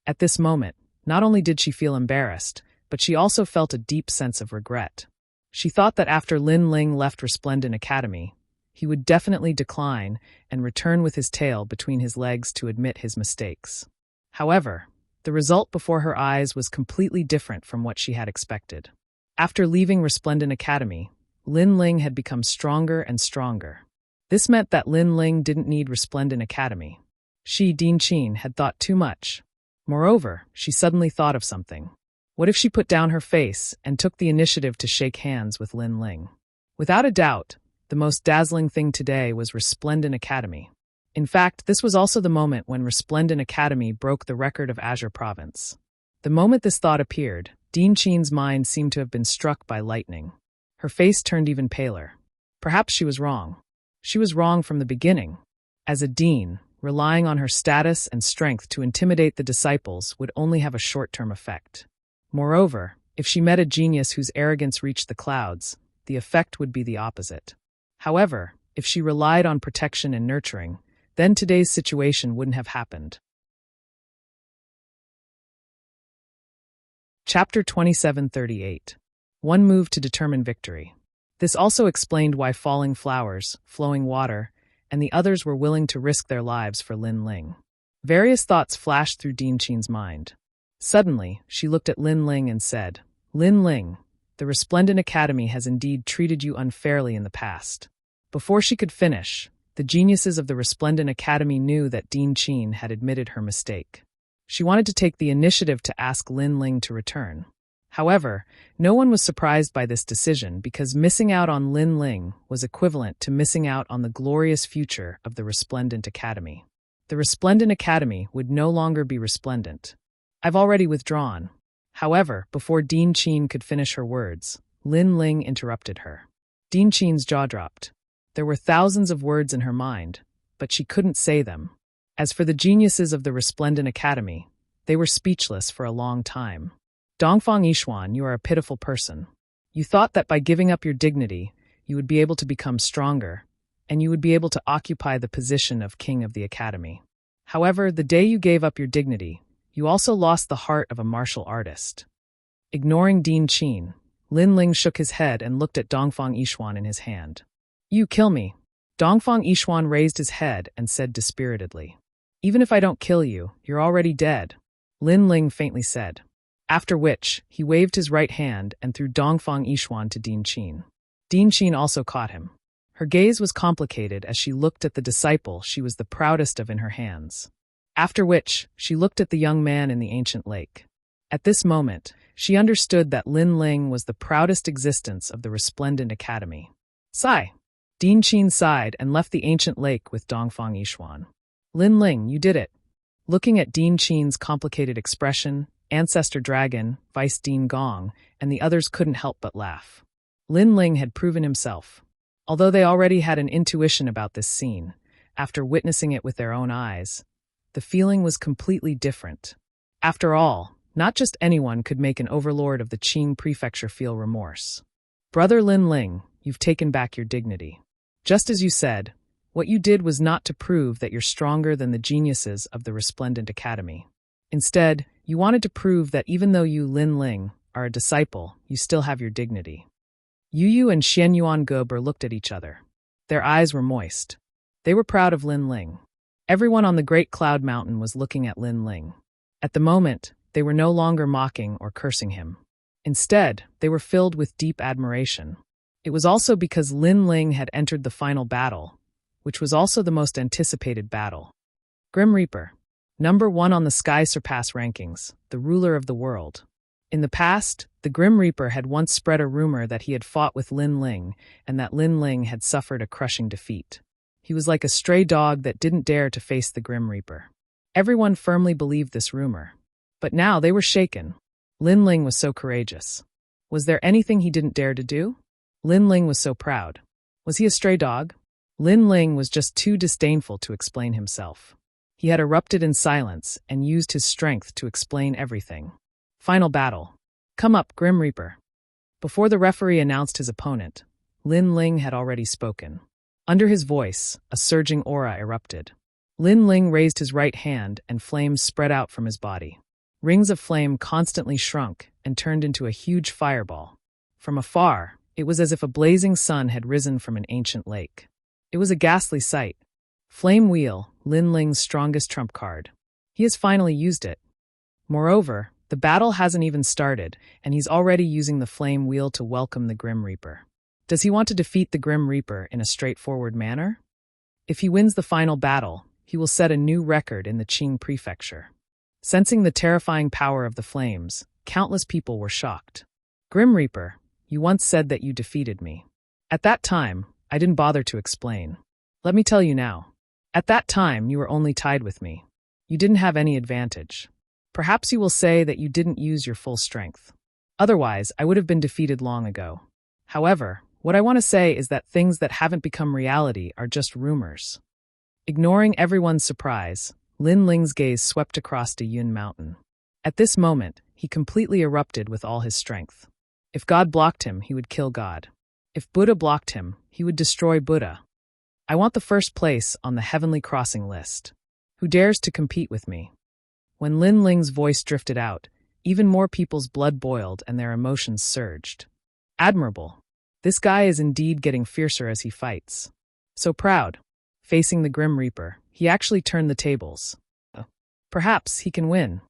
At this moment, not only did she feel embarrassed, but she also felt a deep sense of regret. She thought that after Lin Ling left Resplendent Academy, he would definitely decline and return with his tail between his legs to admit his mistakes. However, the result before her eyes was completely different from what she had expected. After leaving Resplendent Academy, Lin Ling had become stronger and stronger. This meant that Lin Ling didn't need Resplendent Academy. She, Dean Chen, had thought too much. Moreover, she suddenly thought of something. What if she put down her face and took the initiative to shake hands with Lin Ling? Without a doubt, the most dazzling thing today was Resplendent Academy. In fact, this was also the moment when Resplendent Academy broke the record of Azure Province. The moment this thought appeared, Dean Chen's mind seemed to have been struck by lightning. Her face turned even paler. Perhaps she was wrong. She was wrong from the beginning. As a dean, relying on her status and strength to intimidate the disciples would only have a short-term effect. Moreover, if she met a genius whose arrogance reached the clouds, the effect would be the opposite. However, if she relied on protection and nurturing, then today's situation wouldn't have happened. Chapter 2738. One move to determine victory. This also explained why falling flowers, flowing water, and the others were willing to risk their lives for Lin Ling. Various thoughts flashed through Dean Chen's mind. Suddenly, she looked at Lin Ling and said, Lin Ling, the Resplendent Academy has indeed treated you unfairly in the past. Before she could finish, the geniuses of the Resplendent Academy knew that Dean Chen had admitted her mistake. She wanted to take the initiative to ask Lin Ling to return. However, no one was surprised by this decision because missing out on Lin Ling was equivalent to missing out on the glorious future of the Resplendent Academy. The Resplendent Academy would no longer be resplendent. I've already withdrawn. However, before Dean Chen could finish her words, Lin Ling interrupted her. Dean Chen's jaw dropped. There were thousands of words in her mind, but she couldn't say them. As for the geniuses of the Resplendent Academy, they were speechless for a long time. Dongfang Yishuan, you are a pitiful person. You thought that by giving up your dignity, you would be able to become stronger, and you would be able to occupy the position of king of the academy. However, the day you gave up your dignity, you also lost the heart of a martial artist. Ignoring Dean Chen, Lin Ling shook his head and looked at Dongfang Yishuan in his hand. You kill me. Dongfang Yishuan raised his head and said dispiritedly. Even if I don't kill you, you're already dead, Lin Ling faintly said. After which, he waved his right hand and threw Dongfang Yishuan to Dean Chen. Dean Chen also caught him. Her gaze was complicated as she looked at the disciple she was the proudest of in her hands. After which, she looked at the young man in the ancient lake. At this moment, she understood that Lin Ling was the proudest existence of the Resplendent Academy. Sigh. Dean Chen sighed and left the ancient lake with Dongfang Yishuan. Lin Ling, you did it. Looking at Dean Chen's complicated expression, Ancestor Dragon, Vice Dean Gong, and the others couldn't help but laugh. Lin Ling had proven himself. Although they already had an intuition about this scene, after witnessing it with their own eyes, the feeling was completely different. After all, not just anyone could make an overlord of the Qing prefecture feel remorse. Brother Lin Ling, you've taken back your dignity. Just as you said, what you did was not to prove that you're stronger than the geniuses of the Resplendent Academy. Instead, you wanted to prove that even though you, Lin Ling, are a disciple, you still have your dignity. Yu Yu and Xian Yuan Geber looked at each other. Their eyes were moist. They were proud of Lin Ling. Everyone on the Great Cloud Mountain was looking at Lin Ling. At the moment, they were no longer mocking or cursing him. Instead, they were filled with deep admiration. It was also because Lin Ling had entered the final battle, which was also the most anticipated battle. Grim Reaper, #1 on the Sky Surpass rankings, the ruler of the world. In the past, the Grim Reaper had once spread a rumor that he had fought with Lin Ling and that Lin Ling had suffered a crushing defeat. He was like a stray dog that didn't dare to face the Grim Reaper. Everyone firmly believed this rumor. But now they were shaken. Lin Ling was so courageous. Was there anything he didn't dare to do? Lin Ling was so proud. Was he a stray dog? Lin Ling was just too disdainful to explain himself. He had erupted in silence and used his strength to explain everything. Final battle. Come up, Grim Reaper. Before the referee announced his opponent, Lin Ling had already spoken. Under his voice, a surging aura erupted. Lin Ling raised his right hand and flames spread out from his body. Rings of flame constantly shrunk and turned into a huge fireball. From afar, it was as if a blazing sun had risen from an ancient lake. It was a ghastly sight. Flame Wheel, Lin Ling's strongest trump card. He has finally used it. Moreover, the battle hasn't even started, and he's already using the Flame Wheel to welcome the Grim Reaper. Does he want to defeat the Grim Reaper in a straightforward manner? If he wins the final battle, he will set a new record in the Qing prefecture. Sensing the terrifying power of the flames, countless people were shocked. Grim Reaper, you once said that you defeated me. At that time, I didn't bother to explain. Let me tell you now. At that time, you were only tied with me. You didn't have any advantage. Perhaps you will say that you didn't use your full strength. Otherwise, I would have been defeated long ago. However, what I want to say is that things that haven't become reality are just rumors. Ignoring everyone's surprise, Lin Ling's gaze swept across to Yun Mountain. At this moment, he completely erupted with all his strength. If God blocked him, he would kill God. If Buddha blocked him, he would destroy Buddha. I want the first place on the Heavenly Crossing list. Who dares to compete with me? When Lin Ling's voice drifted out, even more people's blood boiled and their emotions surged. Admirable. This guy is indeed getting fiercer as he fights. So proud. Facing the Grim Reaper, he actually turned the tables. Perhaps he can win.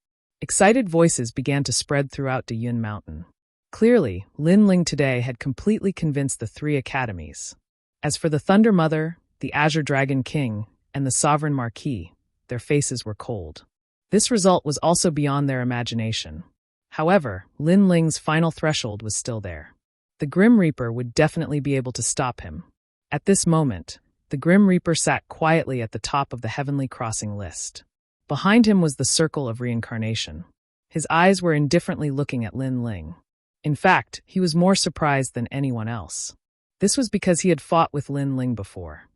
Excited voices began to spread throughout Dayun Mountain. Clearly, Lin Ling today had completely convinced the 3 academies. As for the Thunder Mother, the Azure Dragon King, and the Sovereign Marquis, their faces were cold. This result was also beyond their imagination. However, Lin Ling's final threshold was still there. The Grim Reaper would definitely be able to stop him. At this moment, the Grim Reaper sat quietly at the top of the Heavenly Crossing list. Behind him was the Circle of Reincarnation. His eyes were indifferently looking at Lin Ling. In fact, he was more surprised than anyone else. This was because he had fought with Lin Ling before.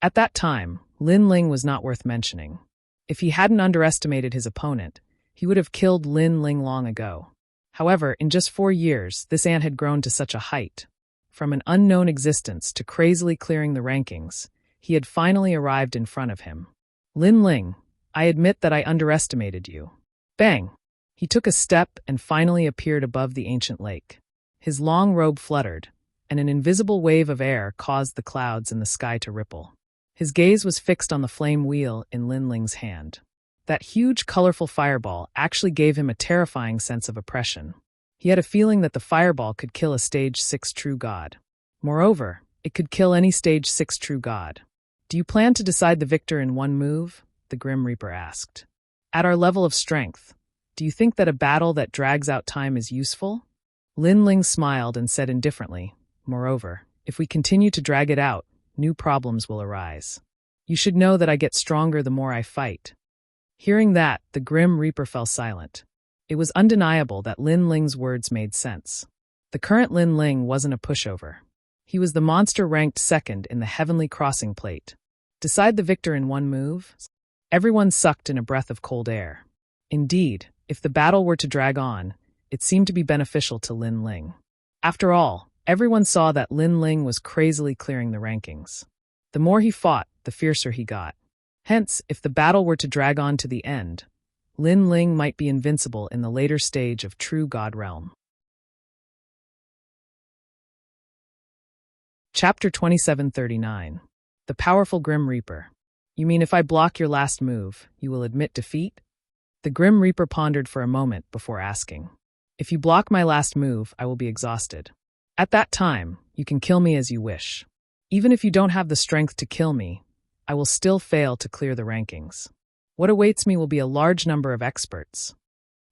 At that time, Lin Ling was not worth mentioning. If he hadn't underestimated his opponent, he would have killed Lin Ling long ago. However, in just 4 years, this ant had grown to such a height. From an unknown existence to crazily clearing the rankings, he had finally arrived in front of him. Lin Ling, I admit that I underestimated you. Bang! He took a step and finally appeared above the ancient lake. His long robe fluttered, and an invisible wave of air caused the clouds in the sky to ripple. His gaze was fixed on the flame wheel in Lin Ling's hand. That huge, colorful fireball actually gave him a terrifying sense of oppression. He had a feeling that the fireball could kill a Stage 6 true god. Moreover, it could kill any Stage 6 true god. Do you plan to decide the victor in one move? The Grim Reaper asked. At our level of strength, do you think that a battle that drags out time is useful? Lin Ling smiled and said indifferently, moreover, if we continue to drag it out, new problems will arise. You should know that I get stronger the more I fight. Hearing that, the Grim Reaper fell silent. It was undeniable that Lin Ling's words made sense. The current Lin Ling wasn't a pushover. He was the monster ranked second in the Heavenly Crossing plate. Decide the victor in one move? Everyone sucked in a breath of cold air. Indeed, if the battle were to drag on, it seemed to be beneficial to Lin Ling. After all, everyone saw that Lin Ling was crazily clearing the rankings. The more he fought, the fiercer he got. Hence, if the battle were to drag on to the end, Lin Ling might be invincible in the later stage of True God Realm. Chapter 2739. The Powerful Grim Reaper. You mean if I block your last move, you will admit defeat? The Grim Reaper pondered for a moment before asking. If you block my last move, I will be exhausted. At that time, you can kill me as you wish. Even if you don't have the strength to kill me, I will still fail to clear the rankings. What awaits me will be a large number of experts.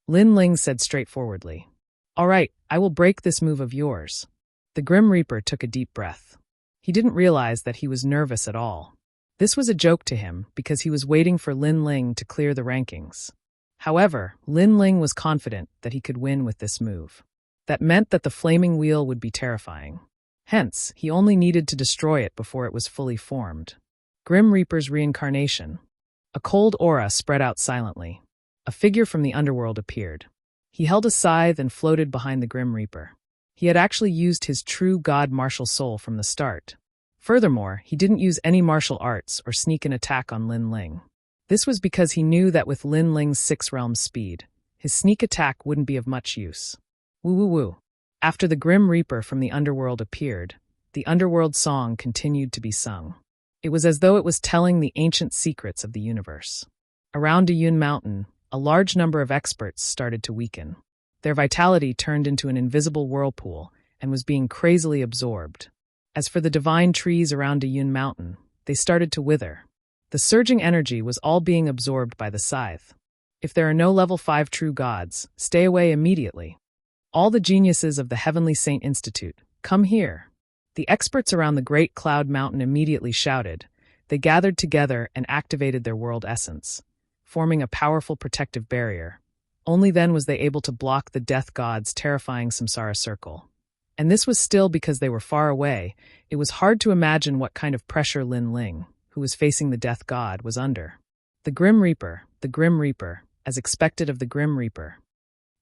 Lin Ling said straightforwardly. All right, I will break this move of yours. The Grim Reaper took a deep breath. He didn't realize that he was nervous at all. This was a joke to him because he was waiting for Lin Ling to clear the rankings. However, Lin Ling was confident that he could win with this move. That meant that the flaming wheel would be terrifying. Hence, he only needed to destroy it before it was fully formed. Grim Reaper's reincarnation. A cold aura spread out silently. A figure from the underworld appeared. He held a scythe and floated behind the Grim Reaper. He had actually used his true god martial soul from the start. Furthermore, he didn't use any martial arts or sneak an attack on Lin Ling. This was because he knew that with Lin Ling's 6 realms speed, his sneak attack wouldn't be of much use. Woo woo woo. After the Grim Reaper from the underworld appeared, the underworld song continued to be sung. It was as though it was telling the ancient secrets of the universe. Around Dayun Mountain, a large number of experts started to weaken. Their vitality turned into an invisible whirlpool and was being crazily absorbed. As for the divine trees around Dayun Mountain, they started to wither. The surging energy was all being absorbed by the scythe. If there are no level 5 true gods, stay away immediately. All the geniuses of the Heavenly Saint Institute, come here. The experts around the Great Cloud Mountain immediately shouted. They gathered together and activated their world essence, forming a powerful protective barrier. Only then was they able to block the death god's terrifying samsara circle. And this was still because they were far away. It was hard to imagine what kind of pressure Lin Ling, who was facing the death god, was under. The Grim Reaper, as expected of the Grim Reaper.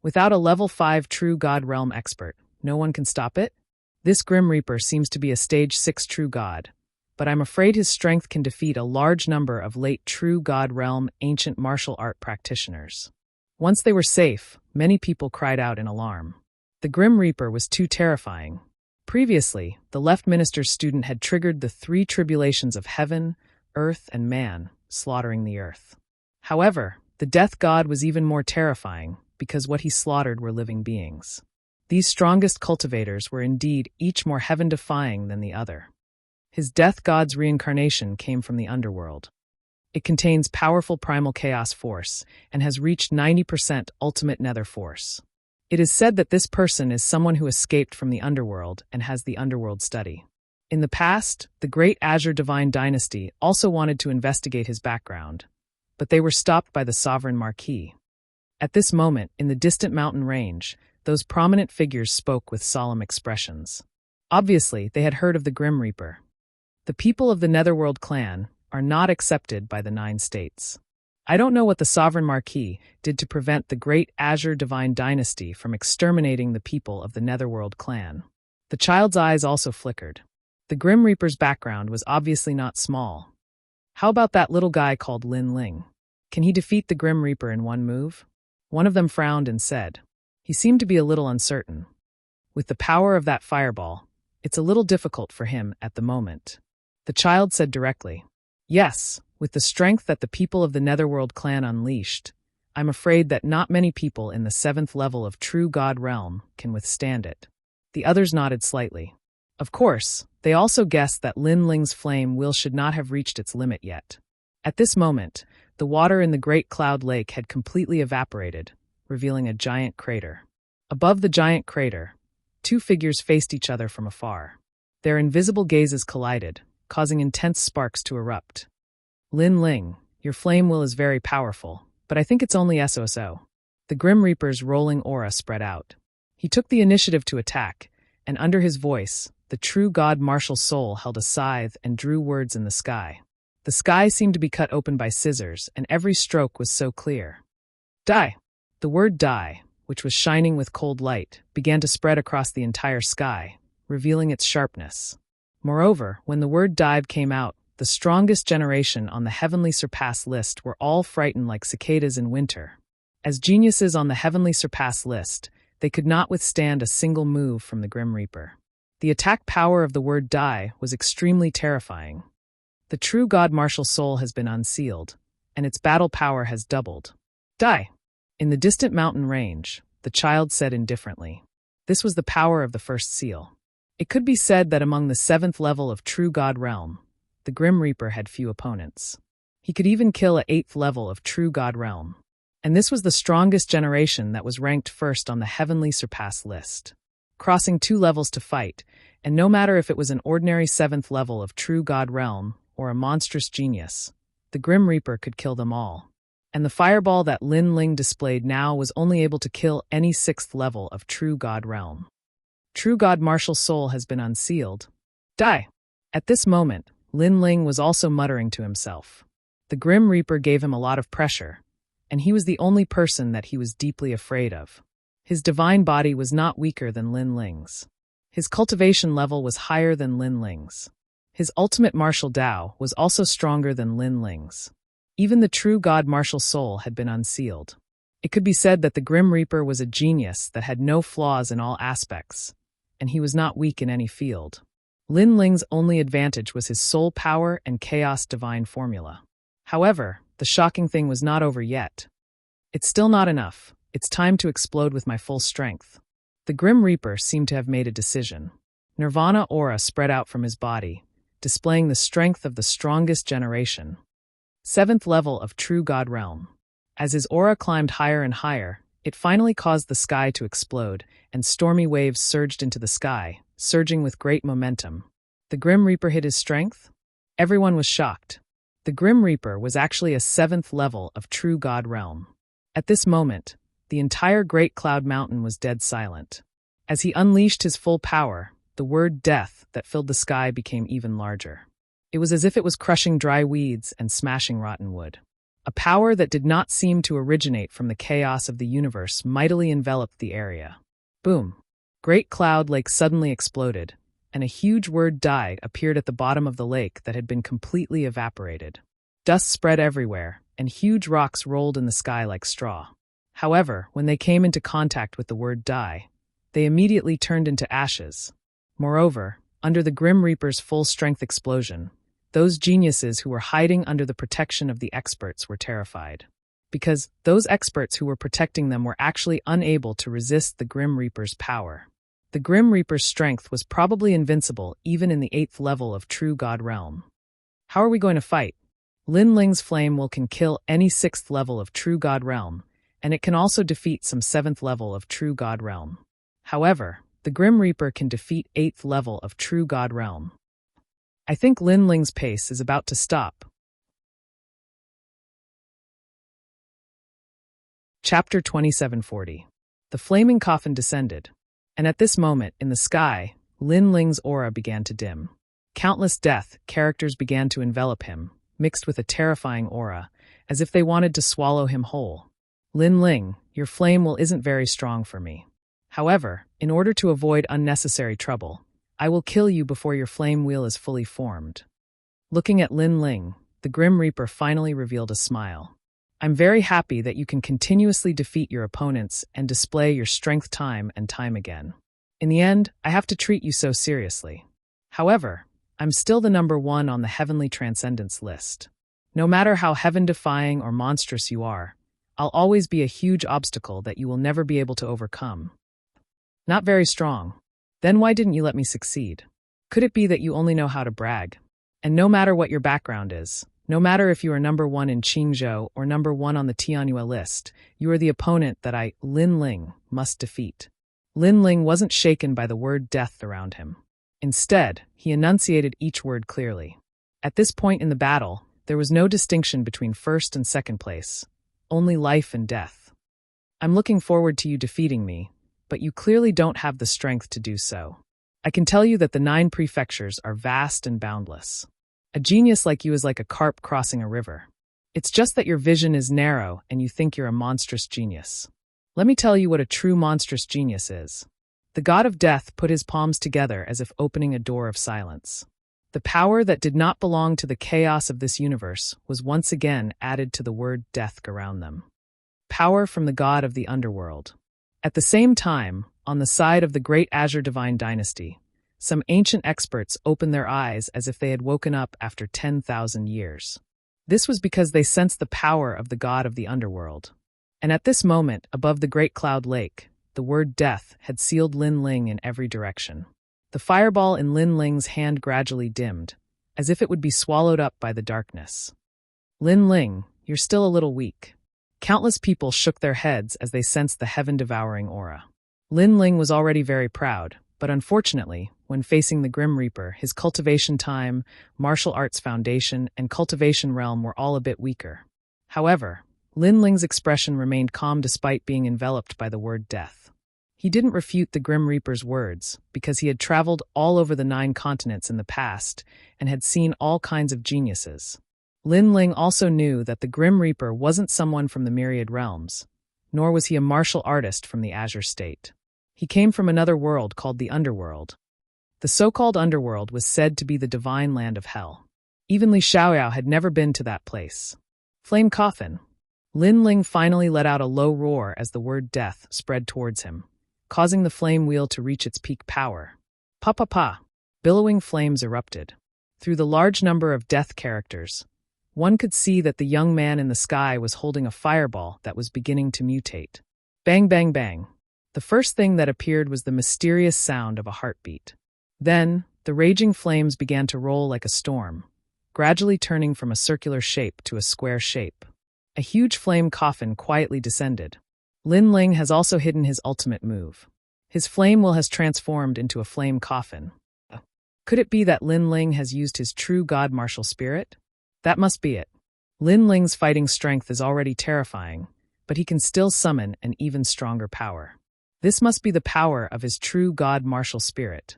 Without a level 5 true god realm expert, no one can stop it? This Grim Reaper seems to be a stage 6 true god, but I'm afraid his strength can defeat a large number of late true god realm ancient martial art practitioners. Once they were safe, many people cried out in alarm. The Grim Reaper was too terrifying. Previously, the left minister's student had triggered the 3 tribulations of heaven, earth, and man, slaughtering the earth. However, the death god was even more terrifying because what he slaughtered were living beings. These strongest cultivators were indeed each more heaven-defying than the other. His death god's reincarnation came from the underworld. It contains powerful primal chaos force and has reached 90% ultimate nether force. It is said that this person is someone who escaped from the underworld and has the underworld study. In the past, the Great Azure Divine Dynasty also wanted to investigate his background, but they were stopped by the Sovereign Marquis. At this moment, in the distant mountain range, those prominent figures spoke with solemn expressions. Obviously, they had heard of the Grim Reaper. The people of the Netherworld clan are not accepted by the 9 states. I don't know what the Sovereign Marquis did to prevent the Great Azure Divine Dynasty from exterminating the people of the Netherworld clan. The child's eyes also flickered. The Grim Reaper's background was obviously not small. How about that little guy called Lin Ling? Can he defeat the Grim Reaper in one move? One of them frowned and said. He seemed to be a little uncertain. With the power of that fireball, it's a little difficult for him at the moment. The child said directly. Yes, with the strength that the people of the Netherworld clan unleashed, I'm afraid that not many people in the 7th level of True God Realm can withstand it. The others nodded slightly. Of course, they also guessed that Lin Ling's flame will should not have reached its limit yet. At this moment, the water in the Great Cloud Lake had completely evaporated, revealing a giant crater. Above the giant crater, 2 figures faced each other from afar. Their invisible gazes collided, causing intense sparks to erupt. Lin Ling, your flame will is very powerful, but I think it's only SOSO. The Grim Reaper's rolling aura spread out. He took the initiative to attack, and under his voice, the true god martial soul held a scythe and drew words in the sky. The sky seemed to be cut open by scissors, and every stroke was so clear. Die! The word die, which was shining with cold light, began to spread across the entire sky, revealing its sharpness. Moreover, when the word dive came out, the strongest generation on the Heavenly Surpass list were all frightened like cicadas in winter. As geniuses on the Heavenly Surpass list, they could not withstand a single move from the Grim Reaper. The attack power of the word die was extremely terrifying. The true God martial soul has been unsealed, and its battle power has doubled. Die! In the distant mountain range, the child said indifferently. This was the power of the first seal. It could be said that among the 7th level of True God Realm, the Grim Reaper had few opponents. He could even kill at 8th level of True God Realm. And this was the strongest generation that was ranked first on the Heavenly Surpass list. Crossing 2 levels to fight, and no matter if it was an ordinary 7th level of True God Realm or a monstrous genius, the Grim Reaper could kill them all. And the fireball that Lin Ling displayed now was only able to kill any 6th level of True God Realm. True God Martial Soul has been unsealed. Die! At this moment, Lin Ling was also muttering to himself. The Grim Reaper gave him a lot of pressure, and he was the only person that he was deeply afraid of. His divine body was not weaker than Lin Ling's. His cultivation level was higher than Lin Ling's. His ultimate martial Dao was also stronger than Lin Ling's. Even the True God Martial Soul had been unsealed. It could be said that the Grim Reaper was a genius that had no flaws in all aspects, and he was not weak in any field. Lin Ling's only advantage was his soul power and chaos divine formula. However, the shocking thing was not over yet. It's still not enough. It's time to explode with my full strength. The Grim Reaper seemed to have made a decision. Nirvana aura spread out from his body, displaying the strength of the strongest generation. 7th level of True God Realm. As his aura climbed higher and higher, it finally caused the sky to explode, and stormy waves surged into the sky, surging with great momentum. The Grim Reaper hid his strength? Everyone was shocked. The Grim Reaper was actually a 7th level of True God Realm. At this moment, the entire Great Cloud Mountain was dead silent. As he unleashed his full power, the word death that filled the sky became even larger. It was as if it was crushing dry weeds and smashing rotten wood. A power that did not seem to originate from the chaos of the universe mightily enveloped the area. Boom! Great Cloud Lake suddenly exploded, and a huge word "die" appeared at the bottom of the lake that had been completely evaporated. Dust spread everywhere, and huge rocks rolled in the sky like straw. However, when they came into contact with the word "die," they immediately turned into ashes. Moreover, under the Grim Reaper's full-strength explosion, those geniuses who were hiding under the protection of the experts were terrified. Because those experts who were protecting them were actually unable to resist the Grim Reaper's power. The Grim Reaper's strength was probably invincible even in the 8th level of True God Realm. How are we going to fight? Lin Ling's flame can kill any 6th level of True God Realm, and it can also defeat some 7th level of True God Realm. However, the Grim Reaper can defeat 8th level of True God Realm. I think Lin Ling's pace is about to stop. Chapter 2740. The flaming coffin descended, and at this moment, in the sky, Lin Ling's aura began to dim. Countless death characters began to envelop him, mixed with a terrifying aura, as if they wanted to swallow him whole. Lin Ling, your flame isn't very strong for me. However, in order to avoid unnecessary trouble, I will kill you before your flame wheel is fully formed. Looking at Lin Ling, the Grim Reaper finally revealed a smile. I'm very happy that you can continuously defeat your opponents and display your strength time and time again. In the end, I have to treat you so seriously. However, I'm still the number 1 on the Heavenly Transcendence list. No matter how heaven-defying or monstrous you are, I'll always be a huge obstacle that you will never be able to overcome. Not very strong. Then why didn't you let me succeed? Could it be that you only know how to brag? And no matter what your background is, no matter if you are number 1 in Qingzhou or number 1 on the Tianhua list, you are the opponent that I, Lin Ling, must defeat. Lin Ling wasn't shaken by the word death around him. Instead, he enunciated each word clearly. At this point in the battle, there was no distinction between first and second place, only life and death. I'm looking forward to you defeating me, but you clearly don't have the strength to do so. I can tell you that the 9 prefectures are vast and boundless. A genius like you is like a carp crossing a river. It's just that your vision is narrow and you think you're a monstrous genius. Let me tell you what a true monstrous genius is. The god of death put his palms together as if opening a door of silence. The power that did not belong to the chaos of this universe was once again added to the word death around them. Power from the god of the underworld. At the same time, on the side of the great Azure Divine Dynasty, some ancient experts opened their eyes as if they had woken up after 10,000 years. This was because they sensed the power of the god of the underworld. And at this moment, above the Great Cloud Lake, the word death, had sealed Lin Ling in every direction. The fireball in Lin Ling's hand gradually dimmed, as if it would be swallowed up by the darkness. Lin Ling, you're still a little weak. Countless people shook their heads as they sensed the heaven-devouring aura. Lin Ling was already very proud, but unfortunately, when facing the Grim Reaper, his cultivation time, martial arts foundation, and cultivation realm were all a bit weaker. However, Lin Ling's expression remained calm despite being enveloped by the word death. He didn't refute the Grim Reaper's words, because he had traveled all over the 9 continents in the past and had seen all kinds of geniuses. Lin Ling also knew that the Grim Reaper wasn't someone from the Myriad Realms, nor was he a martial artist from the Azure State. He came from another world called the Underworld. The so-called Underworld was said to be the divine land of hell. Even Li Xiaoyao had never been to that place. Flame coffin. Lin Ling finally let out a low roar as the word death spread towards him, causing the flame wheel to reach its peak power. Pa-pa-pa. Billowing flames erupted. Through the large number of death characters, one could see that the young man in the sky was holding a fireball that was beginning to mutate. Bang, bang, bang. The first thing that appeared was the mysterious sound of a heartbeat. Then, the raging flames began to roll like a storm, gradually turning from a circular shape to a square shape. A huge flame coffin quietly descended. Lin Ling has also hidden his ultimate move. His flame wheel has transformed into a flame coffin. Could it be that Lin Ling has used his true god martial spirit? That must be it. Lin Ling's fighting strength is already terrifying, but he can still summon an even stronger power. This must be the power of his true god martial spirit.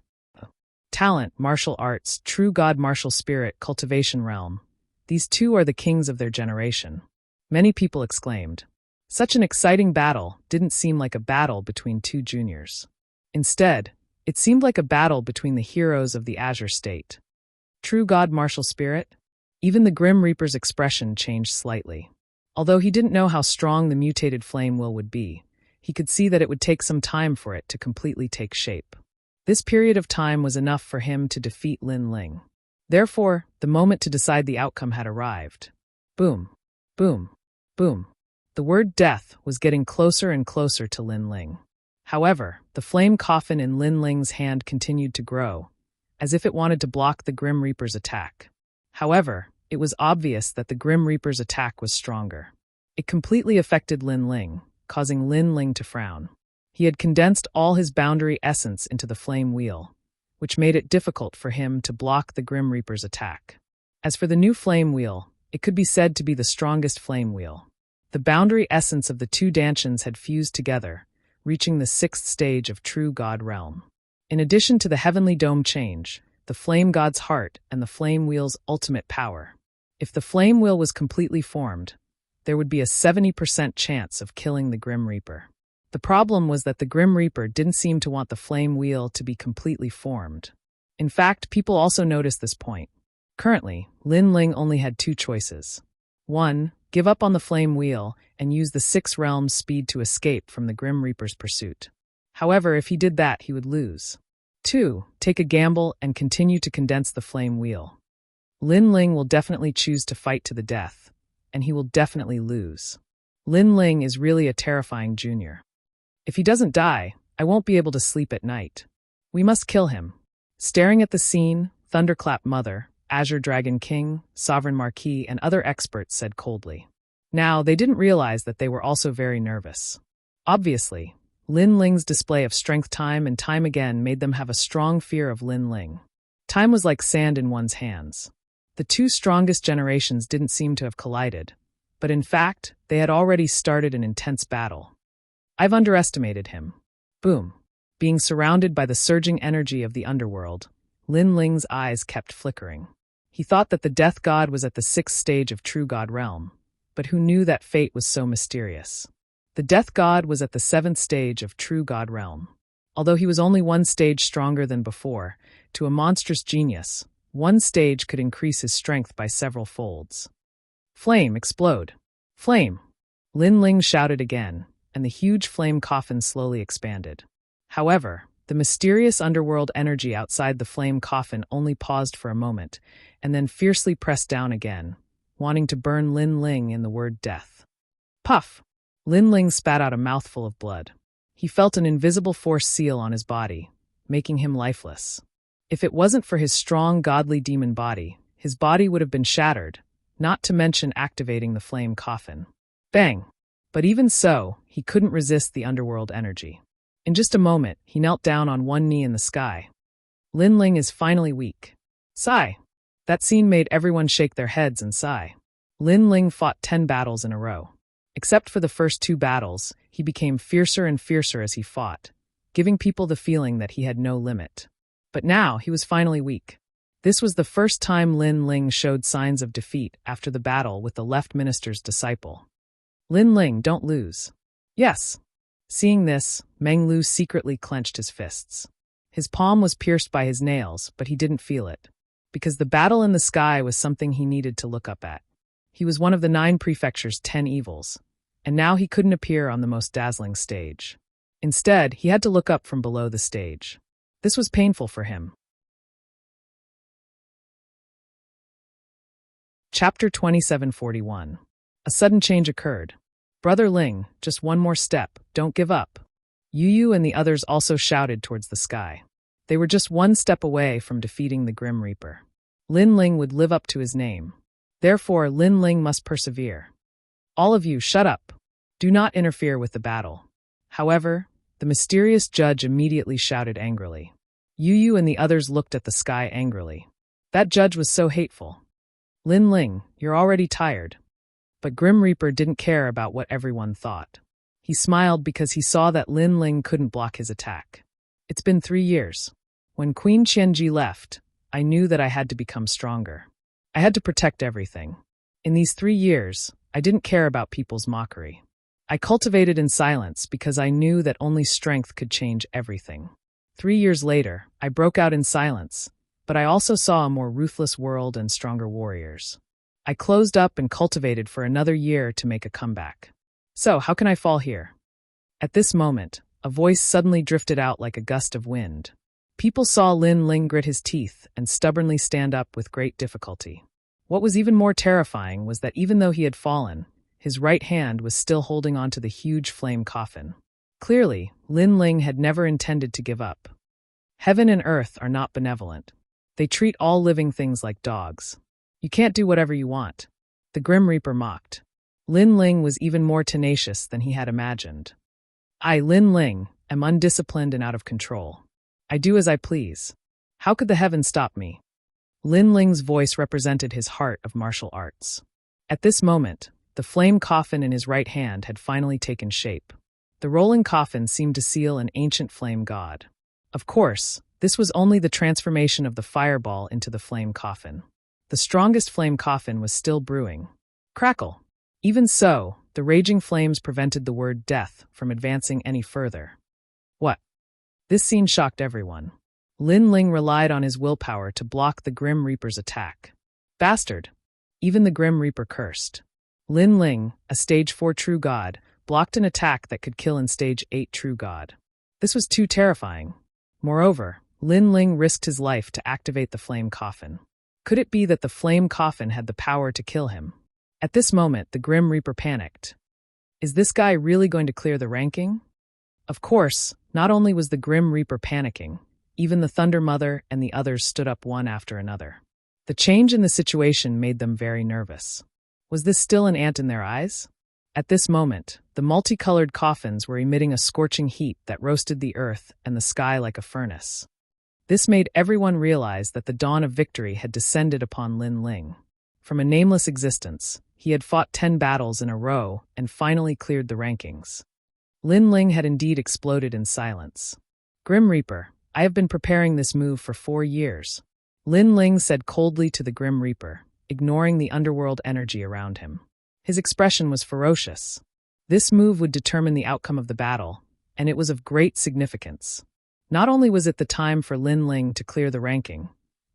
Talent, martial arts, true god martial spirit, cultivation realm. These two are the kings of their generation. Many people exclaimed. Such an exciting battle didn't seem like a battle between 2 juniors. Instead, it seemed like a battle between the heroes of the Azure State. True god martial spirit? Even the Grim Reaper's expression changed slightly. Although he didn't know how strong the mutated flame wheel would be, he could see that it would take some time for it to completely take shape. This period of time was enough for him to defeat Lin Ling. Therefore, the moment to decide the outcome had arrived. Boom, boom, boom. The word death was getting closer and closer to Lin Ling. However, the flame coffin in Lin Ling's hand continued to grow, as if it wanted to block the Grim Reaper's attack. However, it was obvious that the Grim Reaper's attack was stronger. It completely affected Lin Ling, causing Lin Ling to frown. He had condensed all his boundary essence into the flame wheel, which made it difficult for him to block the Grim Reaper's attack. As for the new flame wheel, it could be said to be the strongest flame wheel. The boundary essence of the 2 Dantians had fused together, reaching the 6th stage of true god realm. In addition to the heavenly dome change, the flame god's heart and the flame wheel's ultimate power. If the flame wheel was completely formed, there would be a 70% chance of killing the Grim Reaper. The problem was that the Grim Reaper didn't seem to want the flame wheel to be completely formed. In fact, people also noticed this point. Currently, Lin Ling only had 2 choices. 1. Give up on the flame wheel and use the 6 realms speed to escape from the Grim Reaper's pursuit. However, if he did that, he would lose. 2. Take a gamble and continue to condense the flame wheel. Lin Ling will definitely choose to fight to the death, and he will definitely lose. Lin Ling is really a terrifying junior. If he doesn't die, I won't be able to sleep at night. We must kill him. Staring at the scene, Thunderclap Mother, Azure Dragon King, Sovereign Marquis, and other experts said coldly. Now, they didn't realize that they were also very nervous. Obviously, Lin Ling's display of strength time and time again made them have a strong fear of Lin Ling. Time was like sand in one's hands. The 2 strongest generations didn't seem to have collided, but in fact, they had already started an intense battle. I've underestimated him. Boom. Being surrounded by the surging energy of the underworld, Lin Ling's eyes kept flickering. He thought that the death god was at the 6th stage of true god realm, but who knew that fate was so mysterious? The death god was at the 7th stage of true god realm. Although he was only 1 stage stronger than before, to a monstrous genius, 1 stage could increase his strength by several folds. Flame, explode. Flame! Lin Ling shouted again, and the huge flame coffin slowly expanded. However, the mysterious underworld energy outside the flame coffin only paused for a moment, and then fiercely pressed down again, wanting to burn Lin Ling in the word death. Puff! Lin Ling spat out a mouthful of blood. He felt an invisible force seal on his body, making him lifeless. If it wasn't for his strong, godly demon body, his body would have been shattered, not to mention activating the flame coffin. Bang! But even so, he couldn't resist the underworld energy. In just a moment, he knelt down on one knee in the sky. Lin Ling is finally weak. Sigh. That scene made everyone shake their heads and sigh. Lin Ling fought 10 battles in a row. Except for the first 2 battles, he became fiercer and fiercer as he fought, giving people the feeling that he had no limit. But now he was finally weak. This was the first time Lin Ling showed signs of defeat after the battle with the left minister's disciple. Lin Ling, don't lose. Yes. Seeing this, Meng Lu secretly clenched his fists. His palm was pierced by his nails, but he didn't feel it, because the battle in the sky was something he needed to look up at. He was one of the 9 prefecture's 10 evils, and now he couldn't appear on the most dazzling stage. Instead, he had to look up from below the stage. This was painful for him. Chapter 2741. A sudden change occurred. Brother Ling, just one more step, don't give up. Yu and the others also shouted towards the sky. They were just one step away from defeating the Grim Reaper. Lin Ling would live up to his name. Therefore, Lin Ling must persevere. All of you, shut up. Do not interfere with the battle. However, the mysterious judge immediately shouted angrily. Yu and the others looked at the sky angrily. That judge was so hateful. Lin Ling, you're already tired. But Grim Reaper didn't care about what everyone thought. He smiled because he saw that Lin Ling couldn't block his attack. It's been 3 years. When Queen Qianji left, I knew that I had to become stronger. I had to protect everything. In these 3 years, I didn't care about people's mockery. I cultivated in silence because I knew that only strength could change everything. 3 years later, I broke out in silence, but I also saw a more ruthless world and stronger warriors. I closed up and cultivated for another year to make a comeback. So, how can I fall here? At this moment, a voice suddenly drifted out like a gust of wind. People saw Lin Ling grit his teeth and stubbornly stand up with great difficulty. What was even more terrifying was that even though he had fallen, his right hand was still holding onto the huge flame coffin. Clearly, Lin Ling had never intended to give up. Heaven and earth are not benevolent. They treat all living things like dogs. You can't do whatever you want. The Grim Reaper mocked. Lin Ling was even more tenacious than he had imagined. I, Lin Ling, am undisciplined and out of control. I do as I please. How could the heavens stop me? Lin Ling's voice represented his heart of martial arts. At this moment, the flame coffin in his right hand had finally taken shape. The rolling coffin seemed to seal an ancient flame god. Of course, this was only the transformation of the fireball into the flame coffin. The strongest flame coffin was still brewing. Crackle! Even so, the raging flames prevented the word death from advancing any further. What? This scene shocked everyone. Lin Ling relied on his willpower to block the Grim Reaper's attack. Bastard! Even the Grim Reaper cursed. Lin Ling, a stage 4 true god, blocked an attack that could kill in stage 8 true god. This was too terrifying. Moreover, Lin Ling risked his life to activate the flame coffin. Could it be that the flame coffin had the power to kill him? At this moment, the Grim Reaper panicked. Is this guy really going to clear the ranking? Of course, not only was the Grim Reaper panicking, even the Thunder Mother and the others stood up one after another. The change in the situation made them very nervous. Was this still an ant in their eyes? At this moment, the multicolored coffins were emitting a scorching heat that roasted the earth and the sky like a furnace. This made everyone realize that the dawn of victory had descended upon Lin Ling. From a nameless existence, he had fought 10 battles in a row and finally cleared the rankings. Lin Ling had indeed exploded in silence. Grim Reaper, I have been preparing this move for 4 years. Lin Ling said coldly to the Grim Reaper, ignoring the underworld energy around him. His expression was ferocious. This move would determine the outcome of the battle, and it was of great significance. Not only was it the time for Lin Ling to clear the ranking,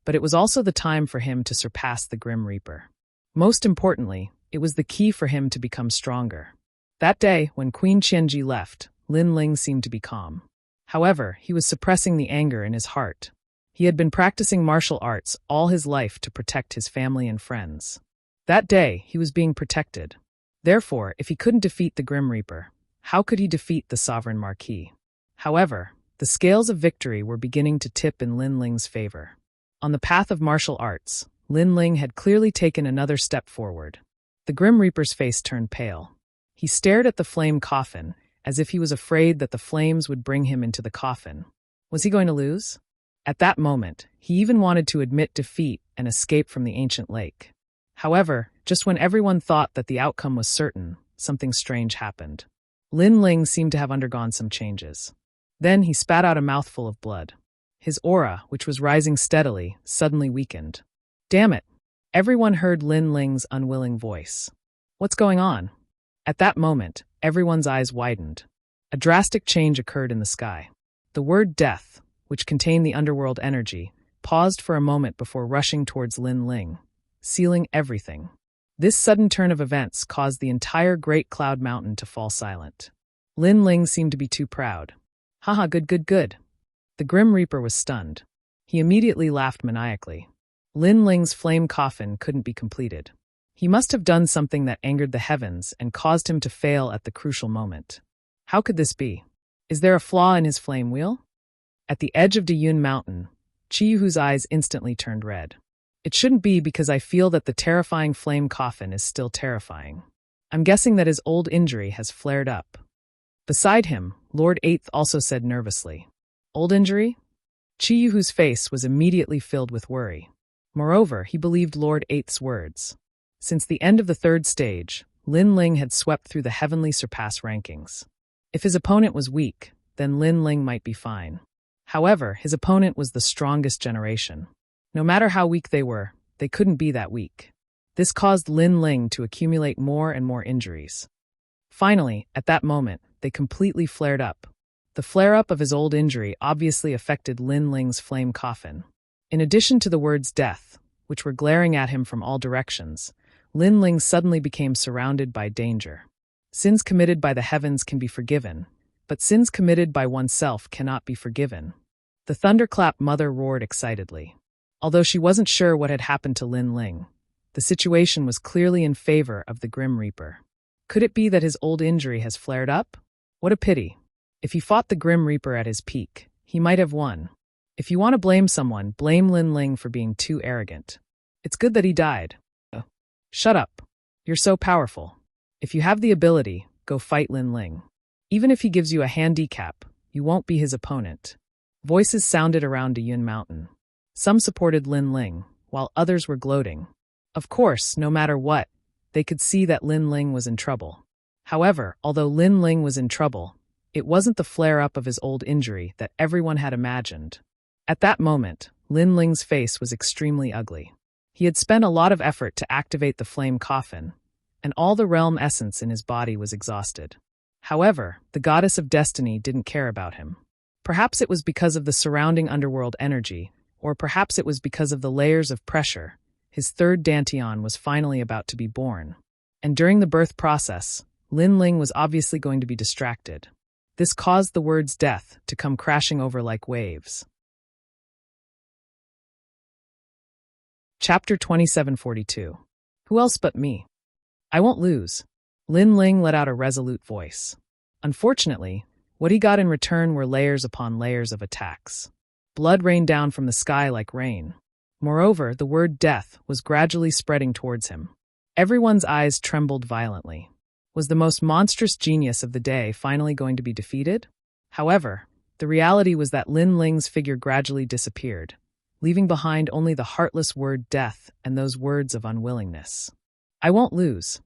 but it was also the time for him to surpass the Grim Reaper. Most importantly, it was the key for him to become stronger. That day, when Queen Qianji left, Lin Ling seemed to be calm. However, he was suppressing the anger in his heart. He had been practicing martial arts all his life to protect his family and friends. That day, he was being protected. Therefore, if he couldn't defeat the Grim Reaper, How could he defeat the sovereign marquis? However, the scales of victory were beginning to tip in Lin Ling's favor. On the path of martial arts, Lin Ling had clearly taken another step forward. The Grim Reaper's face turned pale. He stared at the flame coffin, as if he was afraid that the flames would bring him into the coffin. Was he going to lose? At that moment, he even wanted to admit defeat and escape from the ancient lake. However, just when everyone thought that the outcome was certain, something strange happened. Lin Ling seemed to have undergone some changes. Then he spat out a mouthful of blood. His aura, which was rising steadily, suddenly weakened. Damn it! Everyone heard Lin Ling's unwilling voice. What's going on? At that moment, everyone's eyes widened. A drastic change occurred in the sky. The word death, which contained the underworld energy, paused for a moment before rushing towards Lin Ling, sealing everything. This sudden turn of events caused the entire Great Cloud Mountain to fall silent. Lin Ling seemed to be too proud. Haha, good. The Grim Reaper was stunned. He immediately laughed maniacally. Lin Ling's flame coffin couldn't be completed. He must have done something that angered the heavens and caused him to fail at the crucial moment. How could this be? Is there a flaw in his flame wheel? At the edge of Dayun Mountain, Chiyuhu's eyes instantly turned red. It shouldn't be because I feel that the terrifying flame coffin is still terrifying. I'm guessing that his old injury has flared up. Beside him, Lord Eighth also said nervously, Old injury? Chiyuhu's face was immediately filled with worry. Moreover, he believed Lord Eighth's words. Since the end of the third stage, Lin Ling had swept through the heavenly surpass rankings. If his opponent was weak, then Lin Ling might be fine. However, his opponent was the strongest generation. No matter how weak they were, they couldn't be that weak. This caused Lin Ling to accumulate more and more injuries. Finally, at that moment, they completely flared up. The flare-up of his old injury obviously affected Lin Ling's flame coffin. In addition to the words death, which were glaring at him from all directions, Lin Ling suddenly became surrounded by danger. Sins committed by the heavens can be forgiven, but sins committed by oneself cannot be forgiven. The thunderclap mother roared excitedly. Although she wasn't sure what had happened to Lin Ling, the situation was clearly in favor of the Grim Reaper. Could it be that his old injury has flared up? What a pity. If he fought the Grim Reaper at his peak, he might have won. If you want to blame someone, blame Lin Ling for being too arrogant. It's good that he died. Shut up. You're so powerful. If you have the ability, go fight Lin Ling. Even if he gives you a handicap, you won't be his opponent. Voices sounded around Dayun Mountain. Some supported Lin Ling, while others were gloating. Of course, no matter what, they could see that Lin Ling was in trouble. However, although Lin Ling was in trouble, it wasn't the flare-up of his old injury that everyone had imagined. At that moment, Lin Ling's face was extremely ugly. He had spent a lot of effort to activate the flame coffin, and all the realm essence in his body was exhausted. However, the goddess of destiny didn't care about him. Perhaps it was because of the surrounding underworld energy, or perhaps it was because of the layers of pressure. His third Dantian was finally about to be born. And during the birth process, Lin Ling was obviously going to be distracted. This caused the words death to come crashing over like waves. Chapter 2742. Who else but me? I won't lose. Lin Ling let out a resolute voice. Unfortunately, what he got in return were layers upon layers of attacks. Blood rained down from the sky like rain. Moreover, the word death was gradually spreading towards him. Everyone's eyes trembled violently. Was the most monstrous genius of the day finally going to be defeated? However, the reality was that Lin Ling's figure gradually disappeared, leaving behind only the heartless word death and those words of unwillingness. I won't lose.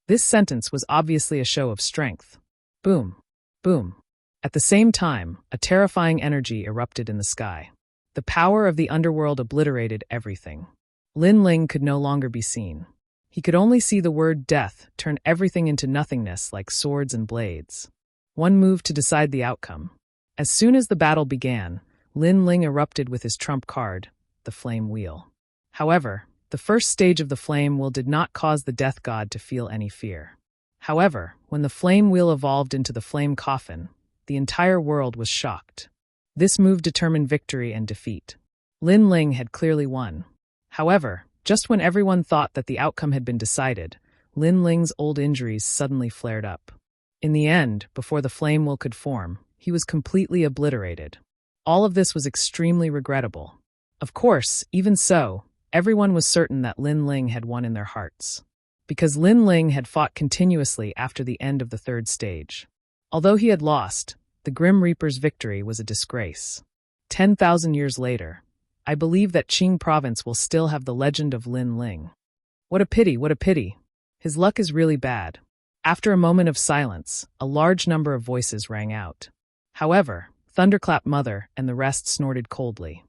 This sentence was obviously a show of strength. Boom. Boom. At the same time, a terrifying energy erupted in the sky. The power of the underworld obliterated everything. Lin Ling could no longer be seen. He could only see the word death turn everything into nothingness like swords and blades. One move to decide the outcome. As soon as the battle began, Lin Ling erupted with his trump card, the flame wheel. However, the first stage of the flame wheel did not cause the death god to feel any fear. However, when the flame wheel evolved into the flame coffin, the entire world was shocked. This move determined victory and defeat. Lin Ling had clearly won. However, just when everyone thought that the outcome had been decided, Lin Ling's old injuries suddenly flared up. In the end, before the flame will could form, he was completely obliterated. All of this was extremely regrettable. Of course, even so, everyone was certain that Lin Ling had won in their hearts. Because Lin Ling had fought continuously after the end of the third stage. Although he had lost, the Grim Reaper's victory was a disgrace. 10,000 years later, I believe that Qing province will still have the legend of Lin Ling. What a pity, what a pity. His luck is really bad. After a moment of silence, a large number of voices rang out. However, Thunderclap Mother and the rest snorted coldly.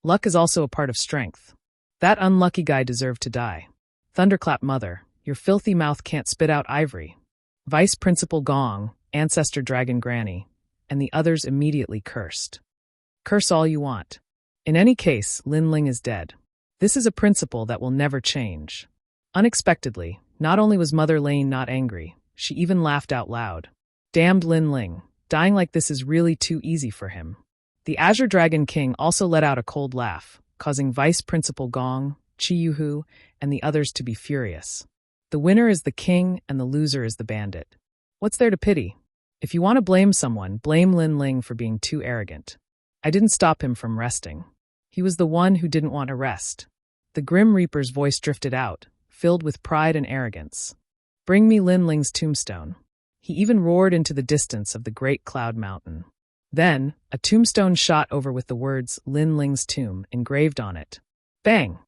Luck is also a part of strength. That unlucky guy deserved to die. Thunderclap Mother, your filthy mouth can't spit out ivory. Vice Principal Gong, Ancestor Dragon Granny, and the others immediately cursed. Curse all you want. In any case, Lin Ling is dead. This is a principle that will never change. Unexpectedly, not only was Mother Lane not angry, she even laughed out loud. Damned Lin Ling, dying like this is really too easy for him. The Azure Dragon King also let out a cold laugh, causing Vice Principal Gong, Chi Yuhu, and the others to be furious. The winner is the king and the loser is the bandit. What's there to pity? If you want to blame someone, blame Lin Ling for being too arrogant. I didn't stop him from resting. He was the one who didn't want to rest. The Grim Reaper's voice drifted out, filled with pride and arrogance. Bring me Lin Ling's tombstone. He even roared into the distance of the Great Cloud Mountain. Then, a tombstone shot over with the words Lin Ling's tomb engraved on it. Bang!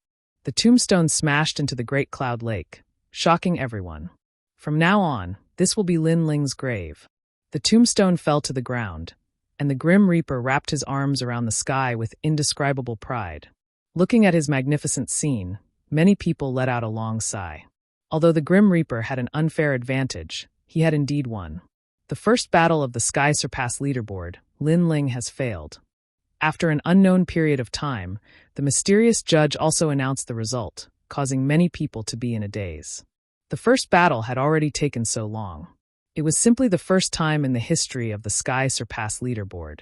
The tombstone smashed into the Great Cloud Lake, shocking everyone. From now on, this will be Lin Ling's grave. The tombstone fell to the ground, and the Grim Reaper wrapped his arms around the sky with indescribable pride. Looking at his magnificent scene, many people let out a long sigh. Although the Grim Reaper had an unfair advantage, he had indeed won. The first battle of the Sky Surpass leaderboard, Lin Ling has failed. After an unknown period of time, the mysterious judge also announced the result, causing many people to be in a daze. The first battle had already taken so long. It was simply the first time in the history of the Sky Surpass leaderboard.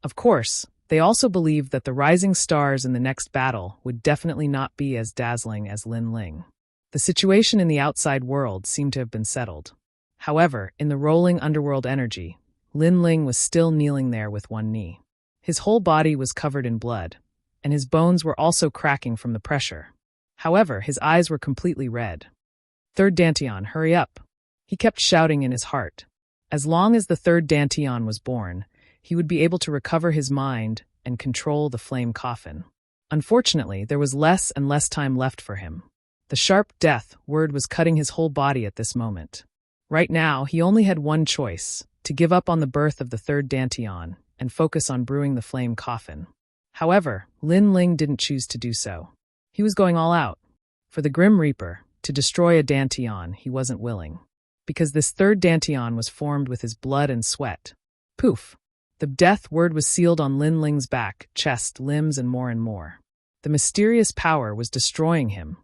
Of course, they also believed that the rising stars in the next battle would definitely not be as dazzling as Lin Ling. The situation in the outside world seemed to have been settled. However, in the rolling underworld energy, Lin Ling was still kneeling there with one knee. His whole body was covered in blood, and his bones were also cracking from the pressure. However, his eyes were completely red. Third Dantian, hurry up! He kept shouting in his heart. As long as the third Dantian was born, he would be able to recover his mind and control the flame coffin. Unfortunately, there was less and less time left for him. The sharp death word was cutting his whole body at this moment. Right now, he only had one choice, to give up on the birth of the third Dantian and focus on brewing the flame coffin. However, Lin Ling didn't choose to do so. He was going all out. For the Grim Reaper, to destroy a Dantian, he wasn't willing. Because this third Dantian was formed with his blood and sweat. Poof! The death word was sealed on Lin Ling's back, chest, limbs, and more and more. The mysterious power was destroying him.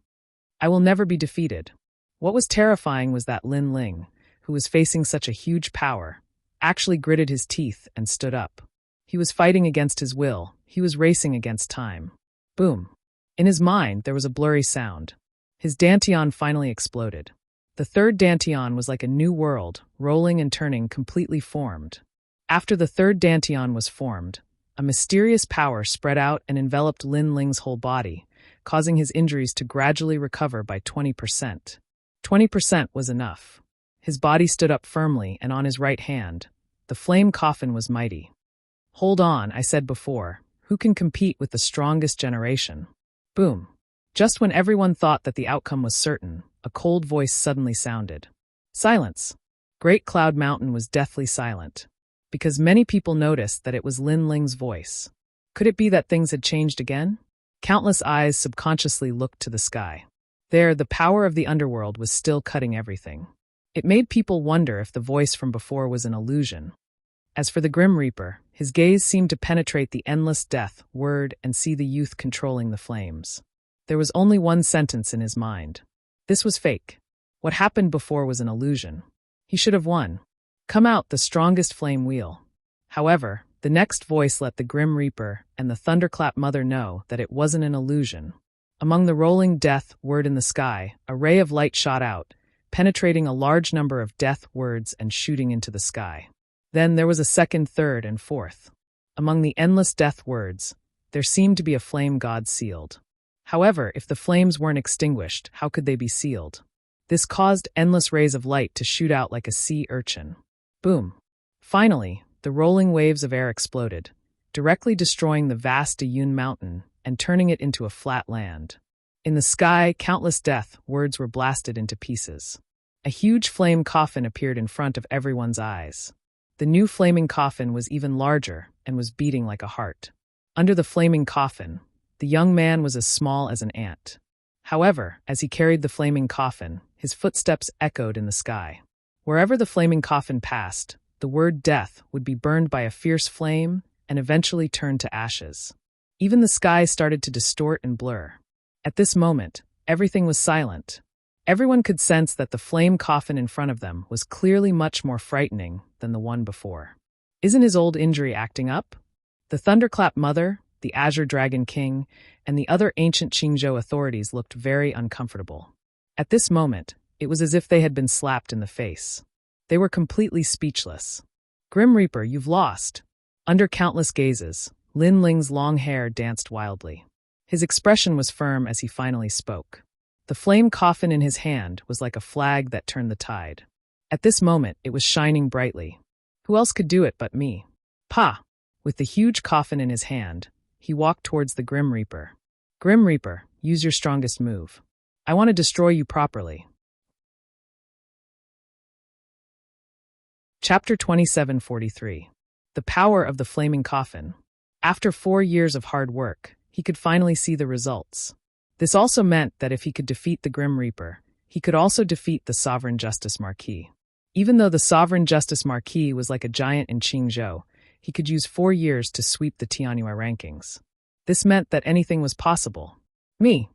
I will never be defeated. What was terrifying was that Lin Ling, who was facing such a huge power, actually gritted his teeth and stood up. He was fighting against his will. He was racing against time. Boom. In his mind, there was a blurry sound. His Dantian finally exploded. The third Dantian was like a new world, rolling and turning, completely formed. After the third Dantian was formed, a mysterious power spread out and enveloped Lin Ling's whole body, causing his injuries to gradually recover by 20%. 20% was enough. His body stood up firmly, and on his right hand, the flame coffin was mighty. Hold on, I said before, who can compete with the strongest generation? Boom. Just when everyone thought that the outcome was certain, a cold voice suddenly sounded. Silence. Great Cloud Mountain was deathly silent, because many people noticed that it was Lin Ling's voice. Could it be that things had changed again? Countless eyes subconsciously looked to the sky. There, the power of the underworld was still cutting everything. It made people wonder if the voice from before was an illusion. As for the Grim Reaper, his gaze seemed to penetrate the endless death word and see the youth controlling the flames. There was only one sentence in his mind. This was fake. What happened before was an illusion. He should have won. Come out, the strongest flame wheel. However, the next voice let the Grim Reaper and the Thunderclap Mother know that it wasn't an illusion. Among the rolling death word in the sky, a ray of light shot out, penetrating a large number of death words and shooting into the sky. Then there was a second, third, and fourth. Among the endless death words, there seemed to be a flame god sealed. However, if the flames weren't extinguished, how could they be sealed? This caused endless rays of light to shoot out like a sea urchin. Boom. Finally, the rolling waves of air exploded, directly destroying the vast Dayun mountain and turning it into a flat land. In the sky, countless death words were blasted into pieces. A huge flame coffin appeared in front of everyone's eyes. The new flaming coffin was even larger and was beating like a heart. Under the flaming coffin, the young man was as small as an ant. However, as he carried the flaming coffin, his footsteps echoed in the sky. Wherever the flaming coffin passed, the word death would be burned by a fierce flame and eventually turn to ashes. Even the sky started to distort and blur. At this moment, everything was silent. Everyone could sense that the flame coffin in front of them was clearly much more frightening than the one before. Isn't his old injury acting up? The Thunderclap Mother, the Azure Dragon King, and the other ancient Qingzhou authorities looked very uncomfortable. At this moment, it was as if they had been slapped in the face. They were completely speechless. Grim Reaper, you've lost. Under countless gazes, Lin Ling's long hair danced wildly. His expression was firm as he finally spoke. The flame coffin in his hand was like a flag that turned the tide. At this moment, it was shining brightly. Who else could do it but me? Pa! With the huge coffin in his hand, he walked towards the Grim Reaper. Grim Reaper, use your strongest move. I want to destroy you properly. Chapter 2743. The Power of the Flaming Coffin. After 4 years of hard work, he could finally see the results. This also meant that if he could defeat the Grim Reaper, he could also defeat the Sovereign Justice Marquis. Even though the Sovereign Justice Marquis was like a giant in Qingzhou, he could use 4 years to sweep the Tianhui rankings. This meant that anything was possible. Me.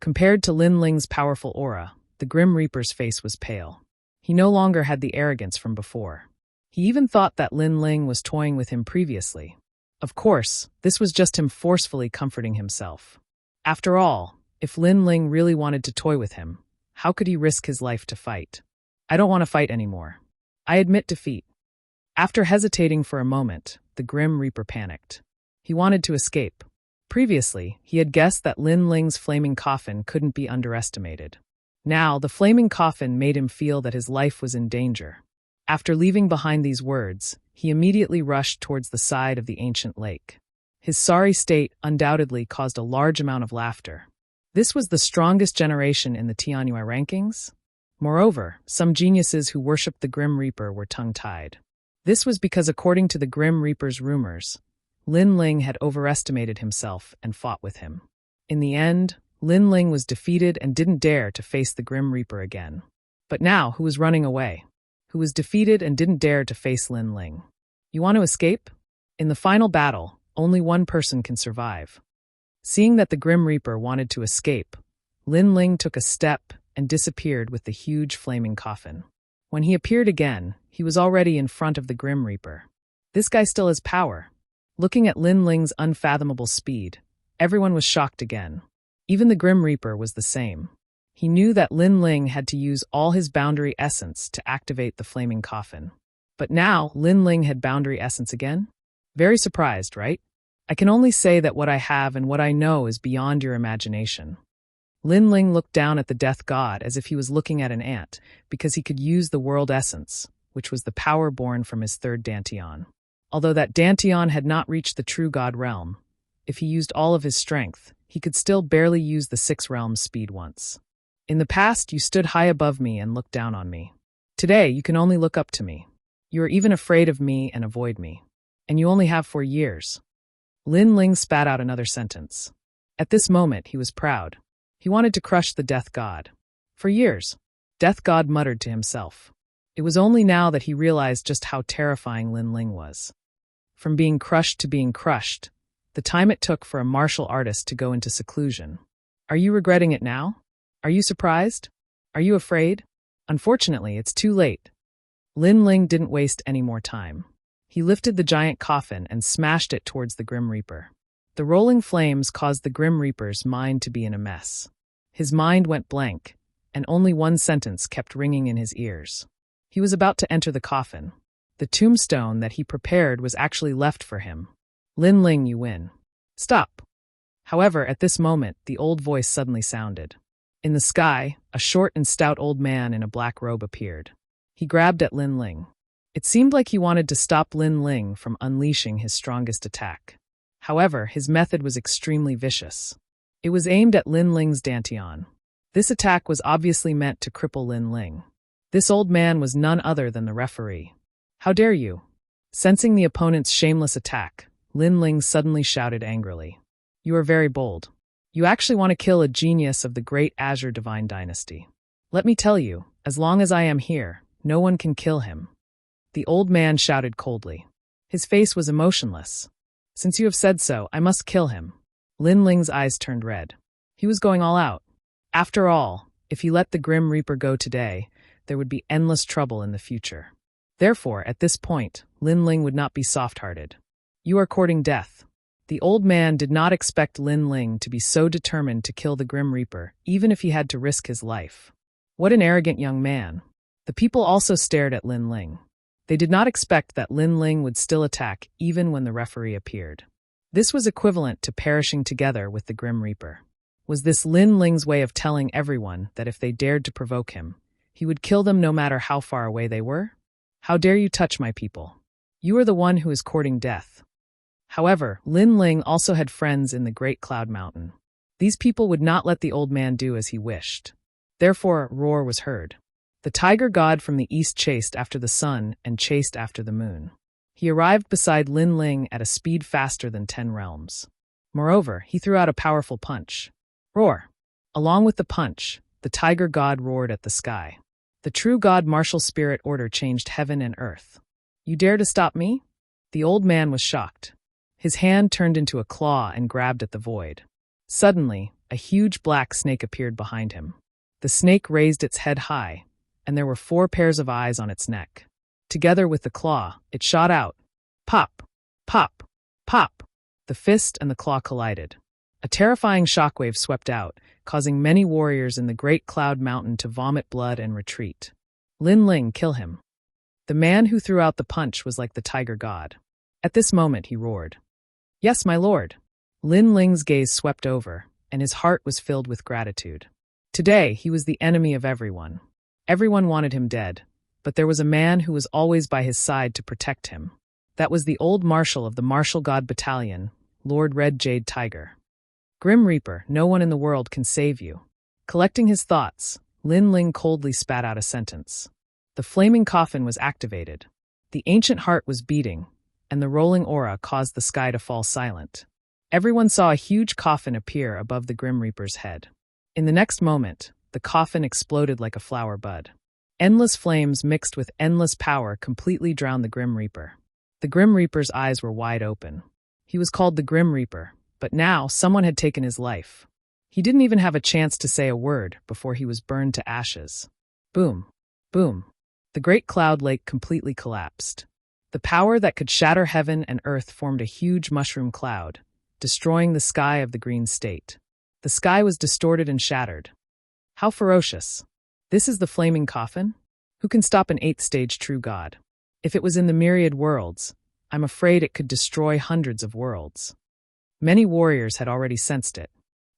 Compared to Lin Ling's powerful aura, the Grim Reaper's face was pale. He no longer had the arrogance from before. He even thought that Lin Ling was toying with him previously. Of course, this was just him forcefully comforting himself. After all, if Lin Ling really wanted to toy with him, how could he risk his life to fight? I don't want to fight anymore. I admit defeat. After hesitating for a moment, the Grim Reaper panicked. He wanted to escape. Previously, he had guessed that Lin Ling's flaming coffin couldn't be underestimated. Now, the flaming coffin made him feel that his life was in danger. After leaving behind these words, he immediately rushed towards the side of the ancient lake. His sorry state undoubtedly caused a large amount of laughter. This was the strongest generation in the Tianhui rankings. Moreover, some geniuses who worshipped the Grim Reaper were tongue-tied. This was because, according to the Grim Reaper's rumors, Lin Ling had overestimated himself and fought with him. In the end, Lin Ling was defeated and didn't dare to face the Grim Reaper again. But now, who was running away? Who was defeated and didn't dare to face Lin Ling? You want to escape? In the final battle, only one person can survive. Seeing that the Grim Reaper wanted to escape, Lin Ling took a step and disappeared with the huge flaming coffin. When he appeared again, he was already in front of the Grim Reaper. This guy still has power. Looking at Lin Ling's unfathomable speed, everyone was shocked again. Even the Grim Reaper was the same. He knew that Lin Ling had to use all his boundary essence to activate the flaming coffin. But now, Lin Ling had boundary essence again? Very surprised, right? I can only say that what I have and what I know is beyond your imagination. Lin Ling looked down at the death god as if he was looking at an ant, because he could use the world essence, which was the power born from his third Dantian. Although that Dantian had not reached the true god realm, if he used all of his strength, he could still barely use the 6 realms speed once. In the past, you stood high above me and looked down on me. Today, you can only look up to me. You are even afraid of me and avoid me. And you only have 4 years. Lin Ling spat out another sentence. At this moment, he was proud. He wanted to crush the death god. For years, death god muttered to himself. It was only now that he realized just how terrifying Lin Ling was. From being crushed to being crushed, the time it took for a martial artist to go into seclusion. Are you regretting it now? Are you surprised? Are you afraid? Unfortunately, it's too late. Lin Ling didn't waste any more time. He lifted the giant coffin and smashed it towards the Grim Reaper. The rolling flames caused the Grim Reaper's mind to be in a mess. His mind went blank, and only one sentence kept ringing in his ears. He was about to enter the coffin. The tombstone that he prepared was actually left for him. Lin Ling, you win. Stop. However, at this moment, the old voice suddenly sounded. In the sky, a short and stout old man in a black robe appeared. He grabbed at Lin Ling. It seemed like he wanted to stop Lin Ling from unleashing his strongest attack. However, his method was extremely vicious. It was aimed at Lin Ling's dantian. This attack was obviously meant to cripple Lin Ling. This old man was none other than the referee. How dare you? Sensing the opponent's shameless attack, Lin Ling suddenly shouted angrily. You are very bold. You actually want to kill a genius of the great Azure Divine Dynasty. Let me tell you, as long as I am here, no one can kill him. The old man shouted coldly. His face was emotionless. Since you have said so, I must kill him. Lin Ling's eyes turned red. He was going all out. After all, if he let the Grim Reaper go today, there would be endless trouble in the future. Therefore, at this point, Lin Ling would not be soft-hearted. You are courting death. The old man did not expect Lin Ling to be so determined to kill the Grim Reaper, even if he had to risk his life. What an arrogant young man. The people also stared at Lin Ling. They did not expect that Lin Ling would still attack even when the referee appeared. This was equivalent to perishing together with the Grim Reaper. Was this Lin Ling's way of telling everyone that if they dared to provoke him, he would kill them no matter how far away they were? How dare you touch my people? You are the one who is courting death. However, Lin Ling also had friends in the Great Cloud Mountain. These people would not let the old man do as he wished. Therefore, a roar was heard. The tiger god from the east chased after the sun and chased after the moon. He arrived beside Lin Ling at a speed faster than 10 realms. Moreover, he threw out a powerful punch. Roar! Along with the punch, the tiger god roared at the sky. The true god martial spirit order changed heaven and earth. You dare to stop me? The old man was shocked. His hand turned into a claw and grabbed at the void. Suddenly, a huge black snake appeared behind him. The snake raised its head high, and there were 4 pairs of eyes on its neck. Together with the claw, it shot out. Pop! Pop! Pop! The fist and the claw collided. A terrifying shockwave swept out, causing many warriors in the Great Cloud Mountain to vomit blood and retreat. Lin Ling, kill him. The man who threw out the punch was like the tiger god. At this moment, he roared. Yes, my lord. Lin Ling's gaze swept over, and his heart was filled with gratitude. Today, he was the enemy of everyone. Everyone wanted him dead, but there was a man who was always by his side to protect him. That was the old marshal of the Martial God Battalion, Lord Red Jade Tiger. Grim Reaper, no one in the world can save you. Collecting his thoughts, Lin Ling coldly spat out a sentence. The flaming coffin was activated. The ancient heart was beating, and the rolling aura caused the sky to fall silent. Everyone saw a huge coffin appear above the Grim Reaper's head. In the next moment, the coffin exploded like a flower bud. Endless flames mixed with endless power completely drowned the Grim Reaper. The Grim Reaper's eyes were wide open. He was called the Grim Reaper, but now someone had taken his life. He didn't even have a chance to say a word before he was burned to ashes. Boom. Boom. The Great Cloud Lake completely collapsed. The power that could shatter heaven and earth formed a huge mushroom cloud, destroying the sky of the Green State. The sky was distorted and shattered. How ferocious. This is the flaming coffin? Who can stop an 8th-stage true god? If it was in the myriad worlds, I'm afraid it could destroy hundreds of worlds. Many warriors had already sensed it.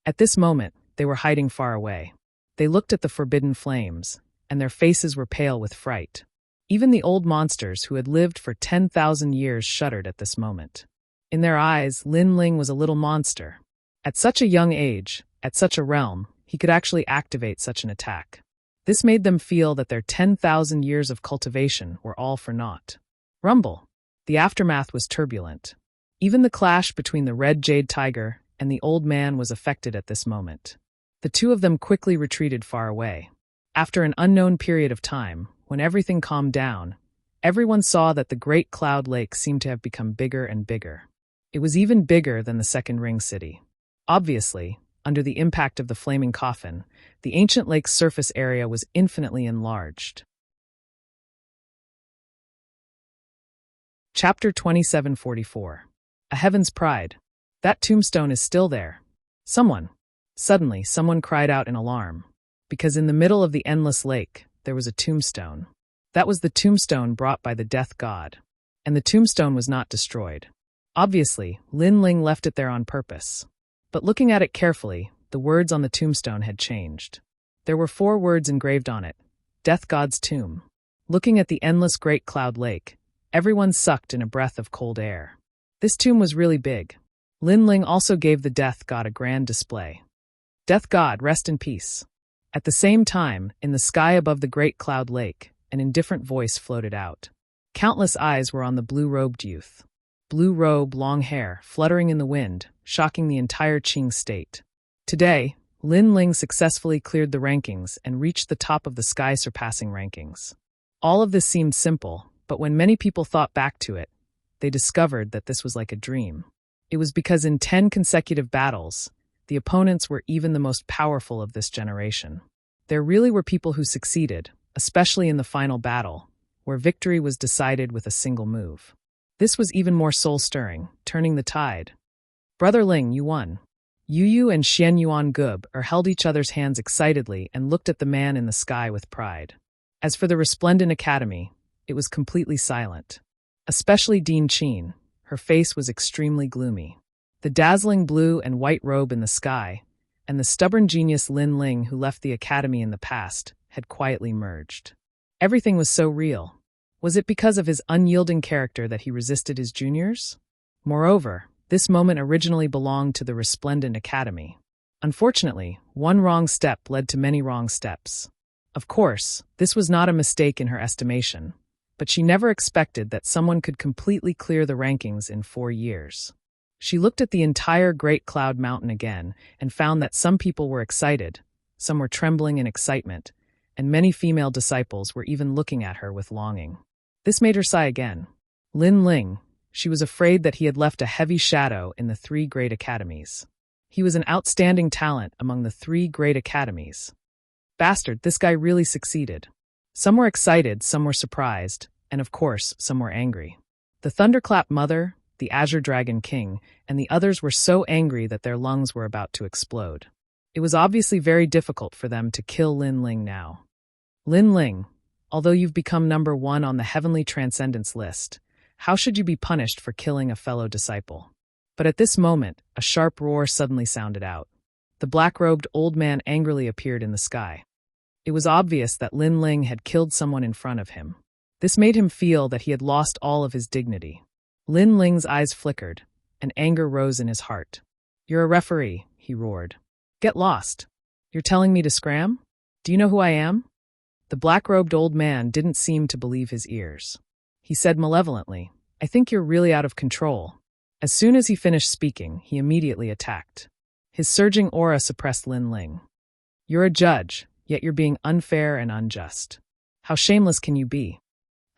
At this moment, they were hiding far away. They looked at the forbidden flames, and their faces were pale with fright. Even the old monsters who had lived for 10,000 years shuddered at this moment. In their eyes, Lin Ling was a little monster. At such a young age, at such a realm, he could actually activate such an attack. This made them feel that their 10,000 years of cultivation were all for naught. Rumble. The aftermath was turbulent. Even the clash between the Red Jade Tiger and the old man was affected at this moment. The two of them quickly retreated far away. After an unknown period of time, when everything calmed down, everyone saw that the Great Cloud Lake seemed to have become bigger and bigger. It was even bigger than the Second Ring City. Obviously, under the impact of the flaming coffin, the ancient lake's surface area was infinitely enlarged. Chapter 2744. A Heaven's Pride. That tombstone is still there. Suddenly, someone cried out in alarm. because in the middle of the endless lake, there was a tombstone. That was the tombstone brought by the death god. And the tombstone was not destroyed. Obviously, Lin Ling left it there on purpose. But looking at it carefully, the words on the tombstone had changed. There were 4 words engraved on it: Death God's Tomb. Looking at the endless Great Cloud Lake, everyone sucked in a breath of cold air. This tomb was really big. Lin Ling also gave the Death God a grand display. Death God, rest in peace. At the same time, in the sky above the Great Cloud Lake, an indifferent voice floated out. Countless eyes were on the blue-robed youth. Blue robe, long hair, fluttering in the wind, shocking the entire Qing state. Today, Lin Ling successfully cleared the rankings and reached the top of the sky-surpassing rankings. All of this seemed simple, but when many people thought back to it, they discovered that this was like a dream. It was because in 10 consecutive battles, the opponents were even the most powerful of this generation. There really were people who succeeded, especially in the final battle, where victory was decided with a single move. This was even more soul-stirring, turning the tide. Brother Ling, you won. Yu and Xian Yuan Gub held each other's hands excitedly and looked at the man in the sky with pride. As for the resplendent academy, it was completely silent. Especially Dean Qin, her face was extremely gloomy. The dazzling blue and white robe in the sky, and the stubborn genius Lin Ling who left the academy in the past, had quietly merged. Everything was so real. Was it because of his unyielding character that he resisted his juniors? Moreover, this moment originally belonged to the resplendent academy. Unfortunately, one wrong step led to many wrong steps. Of course, this was not a mistake in her estimation, but she never expected that someone could completely clear the rankings in 4 years. She looked at the entire Great Cloud Mountain again and found that some people were excited, some were trembling in excitement, and many female disciples were even looking at her with longing. This made her sigh again. Lin Ling, she was afraid that he had left a heavy shadow in the 3 great academies. He was an outstanding talent among the 3 great academies. Bastard, this guy really succeeded. Some were excited, some were surprised, and of course, some were angry. The Thunderclap Mother, the Azure Dragon King, and the others were so angry that their lungs were about to explode. It was obviously very difficult for them to kill Lin Ling now. Lin Ling, although you've become number 1 on the Heavenly Transcendence list, how should you be punished for killing a fellow disciple? But at this moment, a sharp roar suddenly sounded out. The black-robed old man angrily appeared in the sky. It was obvious that Lin Ling had killed someone in front of him. This made him feel that he had lost all of his dignity. Lin Ling's eyes flickered, and anger rose in his heart. "You're a referee," he roared. "Get lost. You're telling me to scram? Do you know who I am?" The black-robed old man didn't seem to believe his ears. He said malevolently, "I think you're really out of control." As soon as he finished speaking, he immediately attacked. His surging aura suppressed Lin Ling. "You're a judge, yet you're being unfair and unjust. How shameless can you be?"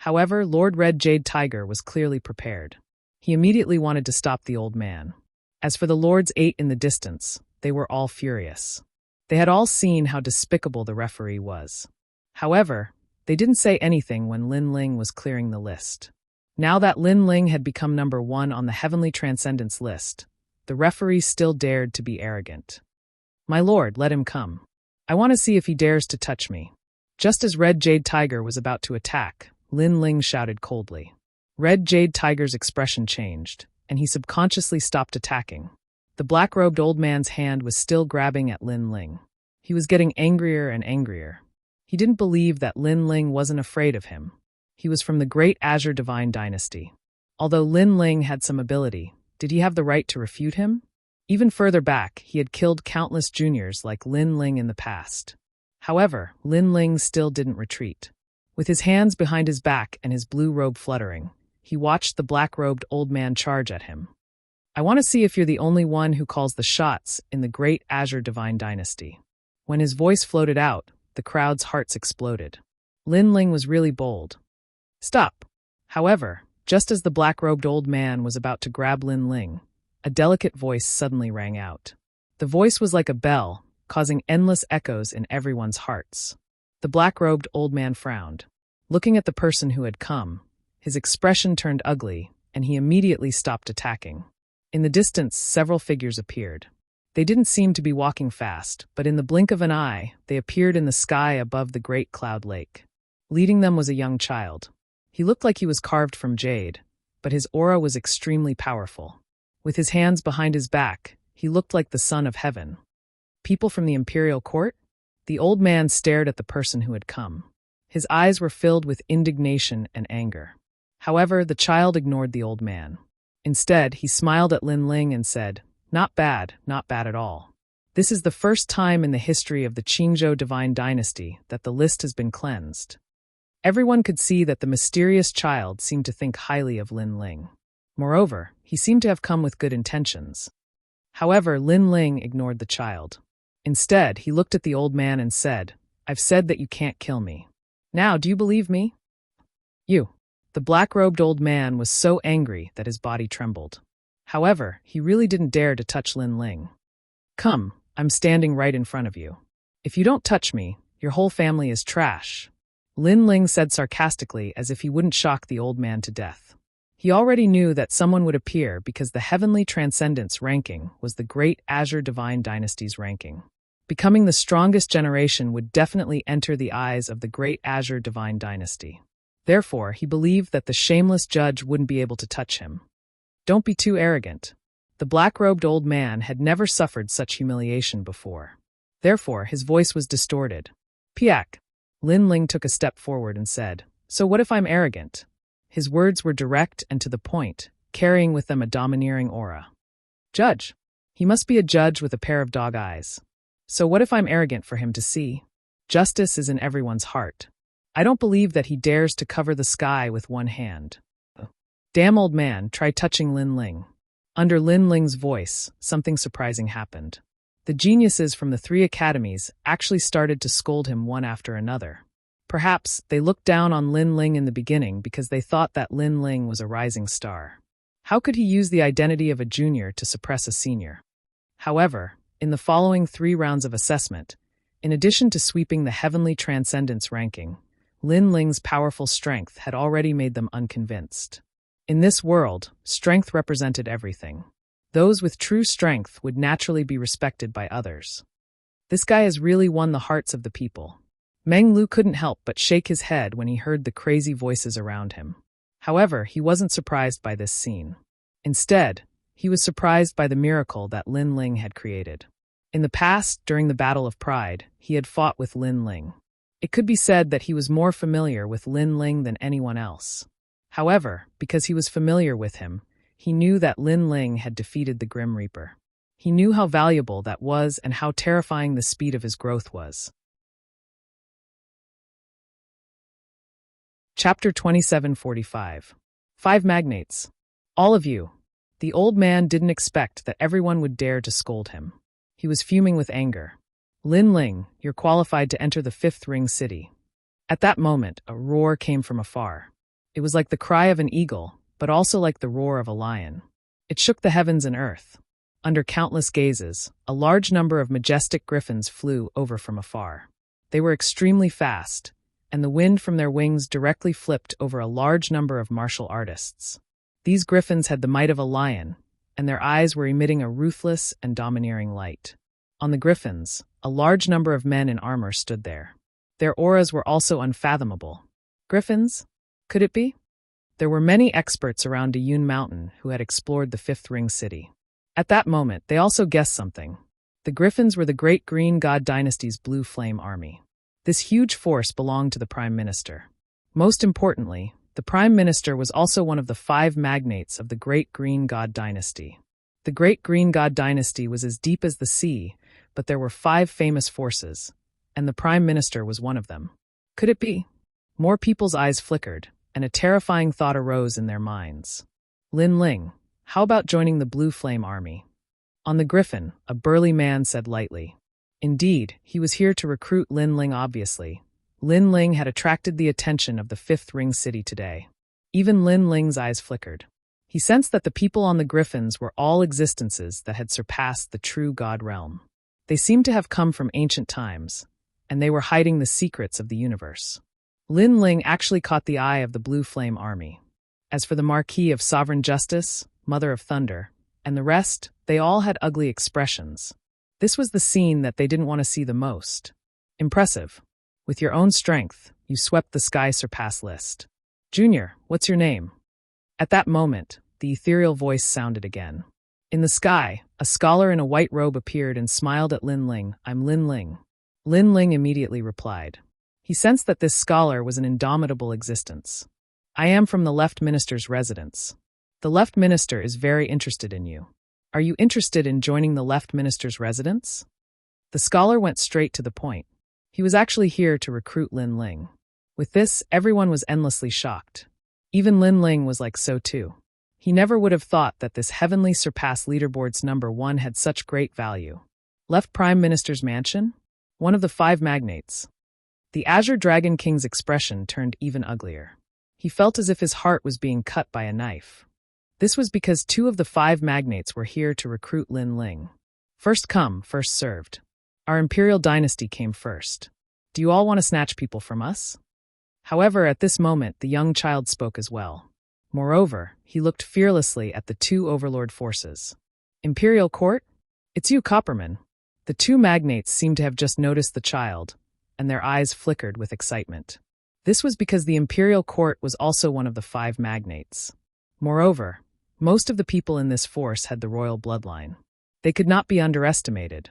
However, Lord Red Jade Tiger was clearly prepared. He immediately wanted to stop the old man. As for the Lords 8 in the distance, they were all furious. They had all seen how despicable the referee was. However, they didn't say anything when Lin Ling was clearing the list. Now that Lin Ling had become number 1 on the Heavenly Transcendence list, the referee still dared to be arrogant. "My lord, let him come. I want to see if he dares to touch me." Just as Red Jade Tiger was about to attack, Lin Ling shouted coldly. Red Jade Tiger's expression changed, and he subconsciously stopped attacking. The black-robed old man's hand was still grabbing at Lin Ling. He was getting angrier and angrier. He didn't believe that Lin Ling wasn't afraid of him. He was from the great Azure Divine Dynasty. Although Lin Ling had some ability, did he have the right to refute him? Even further back, he had killed countless juniors like Lin Ling in the past. However, Lin Ling still didn't retreat. With his hands behind his back and his blue robe fluttering, he watched the black-robed old man charge at him. "I want to see if you're the only one who calls the shots in the great Azure Divine Dynasty." When his voice floated out, the crowd's hearts exploded. Lin Ling was really bold. "Stop." However, just as the black-robed old man was about to grab Lin Ling, a delicate voice suddenly rang out. The voice was like a bell, causing endless echoes in everyone's hearts. The black-robed old man frowned. Looking at the person who had come, his expression turned ugly, and he immediately stopped attacking. In the distance, several figures appeared. They didn't seem to be walking fast, but in the blink of an eye, they appeared in the sky above the great cloud lake. Leading them was a young child. He looked like he was carved from jade, but his aura was extremely powerful. With his hands behind his back, he looked like the son of heaven. People from the imperial court? The old man stared at the person who had come. His eyes were filled with indignation and anger. However, the child ignored the old man. Instead, he smiled at Lin Ling and said, not bad at all. This is the first time in the history of the Qingzhou divine dynasty that the list has been cleansed. Everyone could see that the mysterious child seemed to think highly of Lin Ling. Moreover, he seemed to have come with good intentions. However, Lin Ling ignored the child. Instead, he looked at the old man and said, I've said that you can't kill me. Now, do you believe me? You. The black-robed old man was so angry that his body trembled. However, he really didn't dare to touch Lin Ling. Come, I'm standing right in front of you. If you don't touch me, your whole family is trash. Lin Ling said sarcastically as if he wouldn't shock the old man to death. He already knew that someone would appear because the Heavenly Transcendence ranking was the Great Azure Divine Dynasty's ranking. Becoming the strongest generation would definitely enter the eyes of the Great Azure Divine Dynasty. Therefore, he believed that the shameless judge wouldn't be able to touch him. Don't be too arrogant. The black-robed old man had never suffered such humiliation before. Therefore, his voice was distorted. Piak. Lin Ling took a step forward and said, So what if I'm arrogant? His words were direct and to the point, carrying with them a domineering aura. Judge. He must be a judge with a pair of dog eyes. So what if I'm arrogant for him to see? Justice is in everyone's heart. I don't believe that he dares to cover the sky with one hand. Damn old man, try touching Lin Ling. Under Lin Ling's voice, something surprising happened. The geniuses from the 3 academies actually started to scold him one after another. Perhaps they looked down on Lin Ling in the beginning because they thought that Lin Ling was a rising star. How could he use the identity of a junior to suppress a senior? However, in the following 3 rounds of assessment, in addition to sweeping the Heavenly Transcendence ranking, Lin Ling's powerful strength had already made them unconvinced. In this world, strength represented everything. Those with true strength would naturally be respected by others. This guy has really won the hearts of the people. Meng Lu couldn't help but shake his head when he heard the crazy voices around him. However, he wasn't surprised by this scene. Instead, he was surprised by the miracle that Lin Ling had created. In the past, during the Battle of Pride, he had fought with Lin Ling. It could be said that he was more familiar with Lin Ling than anyone else. However, because he was familiar with him, he knew that Lin Ling had defeated the Grim Reaper. He knew how valuable that was and how terrifying the speed of his growth was. Chapter 2745. 5 Magnates. All of you. The old man didn't expect that everyone would dare to scold him. He was fuming with anger. Lin Ling, you're qualified to enter the 5th Ring City. At that moment, a roar came from afar. It was like the cry of an eagle, but also like the roar of a lion. It shook the heavens and earth. Under countless gazes, a large number of majestic griffins flew over from afar. They were extremely fast, and the wind from their wings directly flipped over a large number of martial artists. These griffins had the might of a lion, and their eyes were emitting a ruthless and domineering light. On the griffins, a large number of men in armor stood there. Their auras were also unfathomable. Griffins? Could it be? There were many experts around Dayun Mountain who had explored the 5th Ring City. At that moment, they also guessed something. The Griffins were the Great Green God Dynasty's Blue Flame Army. This huge force belonged to the Prime Minister. Most importantly, the Prime Minister was also one of the 5 magnates of the Great Green God Dynasty. The Great Green God Dynasty was as deep as the sea, but there were 5 famous forces, and the Prime Minister was one of them. Could it be? More people's eyes flickered, and a terrifying thought arose in their minds. Lin Ling, how about joining the Blue Flame Army? On the Griffin, a burly man said lightly. Indeed, he was here to recruit Lin Ling obviously. Lin Ling had attracted the attention of the 5th Ring City today. Even Lin Ling's eyes flickered. He sensed that the people on the Griffins were all existences that had surpassed the true God realm. They seemed to have come from ancient times, and they were hiding the secrets of the universe. Lin Ling actually caught the eye of the Blue Flame Army. As for the Marquis of Sovereign Justice, Mother of Thunder, and the rest, they all had ugly expressions. This was the scene that they didn't want to see the most. Impressive. With your own strength, you swept the sky surpass list. Junior, what's your name? At that moment, the ethereal voice sounded again. In the sky, a scholar in a white robe appeared and smiled at Lin Ling. I'm Lin Ling. Lin Ling immediately replied. He sensed that this scholar was an indomitable existence. I am from the Left Minister's residence. The Left Minister is very interested in you. Are you interested in joining the Left Minister's residence? The scholar went straight to the point. He was actually here to recruit Lin Ling. With this, everyone was endlessly shocked. Even Lin Ling was like so too. He never would have thought that this heavenly surpass leaderboard's #1 had such great value. Left Prime Minister's mansion? One of the 5 magnates. The Azure Dragon King's expression turned even uglier. He felt as if his heart was being cut by a knife. This was because 2 of the 5 magnates were here to recruit Lin Ling. First come, first served. Our imperial dynasty came first. Do you all want to snatch people from us? However, at this moment, the young child spoke as well. Moreover, he looked fearlessly at the 2 overlord forces. Imperial court? It's you, Copperman. The 2 magnates seemed to have just noticed the child, and their eyes flickered with excitement. This was because the imperial court was also one of the 5 magnates. Moreover, most of the people in this force had the royal bloodline. They could not be underestimated.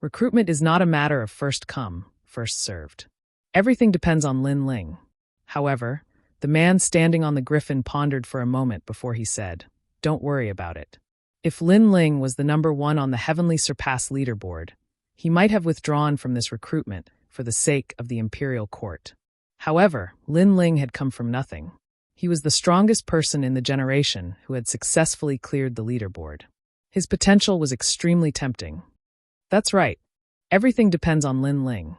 Recruitment is not a matter of first come, first served. Everything depends on Lin Ling. However, the man standing on the griffin pondered for a moment before he said, Don't worry about it. If Lin Ling was the #1 on the Heavenly Surpass leaderboard, he might have withdrawn from this recruitment for the sake of the imperial court. However, Lin Ling had come from nothing. He was the strongest person in the generation who had successfully cleared the leaderboard. His potential was extremely tempting. That's right. Everything depends on Lin Ling.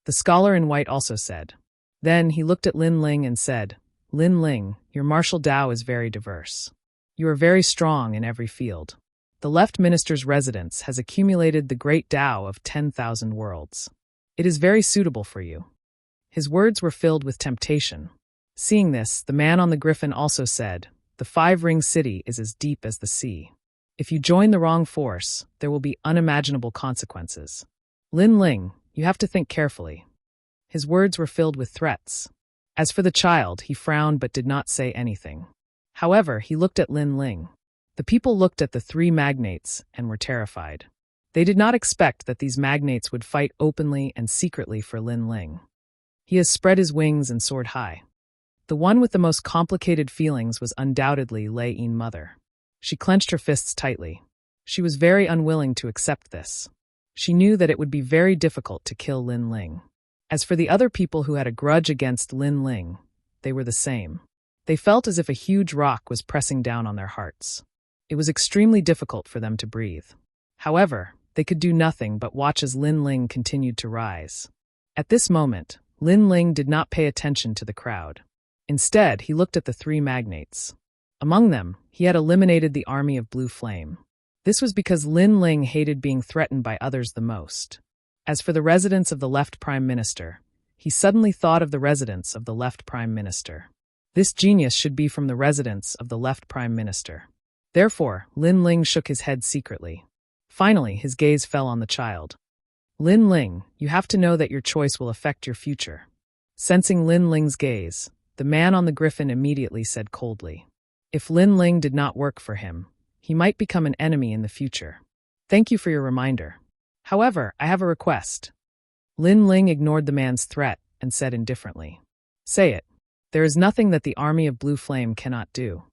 The scholar in white also said. Then he looked at Lin Ling and said, Lin Ling, your martial Tao is very diverse. You are very strong in every field. The Left Minister's residence has accumulated the great Tao of 10,000 worlds. It is very suitable for you. His words were filled with temptation. Seeing this, the man on the griffin also said, The 5-ring city is as deep as the sea. If you join the wrong force, there will be unimaginable consequences. Lin Ling, you have to think carefully. His words were filled with threats. As for the child, he frowned but did not say anything. However, he looked at Lin Ling. The people looked at the 3 magnates and were terrified. They did not expect that these magnates would fight openly and secretly for Lin Ling. He has spread his wings and soared high. The one with the most complicated feelings was undoubtedly Lei Yin Mother. She clenched her fists tightly. She was very unwilling to accept this. She knew that it would be very difficult to kill Lin Ling. As for the other people who had a grudge against Lin Ling, they were the same. They felt as if a huge rock was pressing down on their hearts. It was extremely difficult for them to breathe. However, they could do nothing but watch as Lin Ling continued to rise. At this moment, Lin Ling did not pay attention to the crowd. Instead, he looked at the 3 magnates. Among them, he had eliminated the army of Blue Flame. This was because Lin Ling hated being threatened by others the most. As for the residence of the Left Prime Minister, he suddenly thought of the residence of the Left Prime Minister. This genius should be from the residence of the Left Prime Minister. Therefore, Lin Ling shook his head secretly. Finally, his gaze fell on the child. Lin Ling, you have to know that your choice will affect your future. Sensing Lin Ling's gaze, the man on the griffin immediately said coldly. If Lin Ling did not work for him, he might become an enemy in the future. Thank you for your reminder. However, I have a request. Lin Ling ignored the man's threat and said indifferently. Say it. There is nothing that the army of Blue Flame cannot do.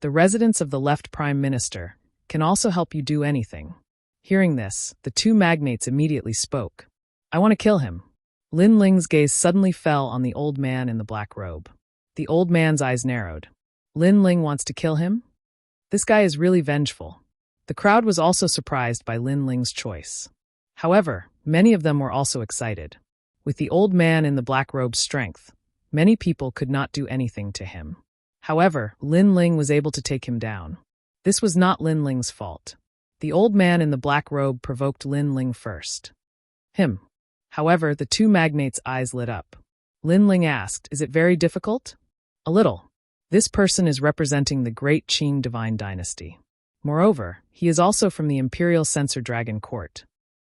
The residence of the Left Prime Minister can also help you do anything. Hearing this, the 2 magnates immediately spoke. I want to kill him. Lin Ling's gaze suddenly fell on the old man in the black robe. The old man's eyes narrowed. Lin Ling wants to kill him? This guy is really vengeful. The crowd was also surprised by Lin Ling's choice. However, many of them were also excited. With the old man in the black robe's strength, many people could not do anything to him. However, Lin Ling was able to take him down. This was not Lin Ling's fault. The old man in the black robe provoked Lin Ling first. Him. However, the 2 magnates' eyes lit up. Lin Ling asked, Is it very difficult? A little. This person is representing the great Qing divine dynasty. Moreover, he is also from the Imperial Censor Dragon Court.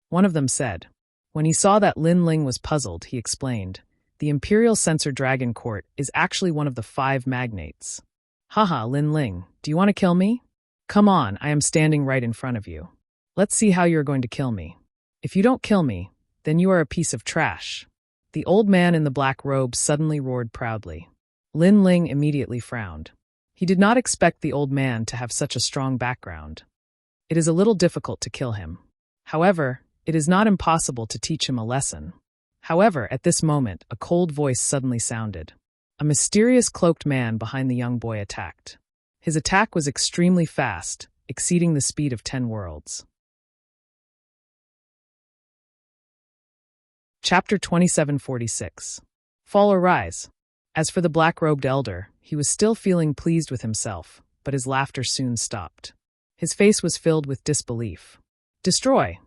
One of them said. When he saw that Lin Ling was puzzled, he explained, the Imperial Censor Dragon Court is actually one of the 5 magnates. Haha, Lin Ling, do you want to kill me? Come on, I am standing right in front of you. Let's see how you are going to kill me. If you don't kill me, then you are a piece of trash. The old man in the black robe suddenly roared proudly. Lin Ling immediately frowned. He did not expect the old man to have such a strong background. It is a little difficult to kill him. However, it is not impossible to teach him a lesson. However, at this moment, a cold voice suddenly sounded. A mysterious cloaked man behind the young boy attacked. His attack was extremely fast, exceeding the speed of 10 worlds. Chapter 2746. Fall or Rise. As for the black-robed elder, he was still feeling pleased with himself, but his laughter soon stopped. His face was filled with disbelief. Destroy!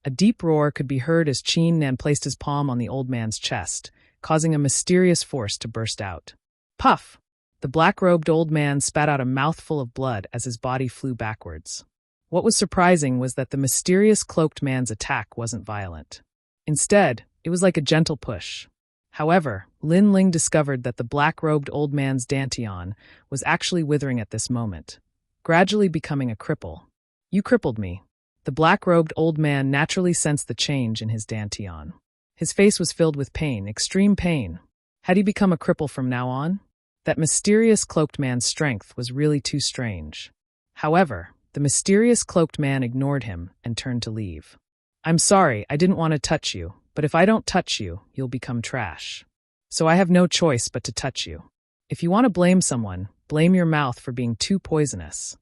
A deep roar could be heard as Qin Nan placed his palm on the old man's chest, causing a mysterious force to burst out. Puff! The black-robed old man spat out a mouthful of blood as his body flew backwards. What was surprising was that the mysterious cloaked man's attack wasn't violent. Instead, it was like a gentle push. However, Lin Ling discovered that the black-robed old man's dantian was actually withering at this moment, gradually becoming a cripple. You crippled me. The black-robed old man naturally sensed the change in his dantian. His face was filled with pain, extreme pain. Had he become a cripple from now on? That mysterious cloaked man's strength was really too strange. However, the mysterious cloaked man ignored him and turned to leave. I'm sorry, I didn't want to touch you, but if I don't touch you, you'll become trash. So I have no choice but to touch you. If you want to blame someone, blame your mouth for being too poisonous.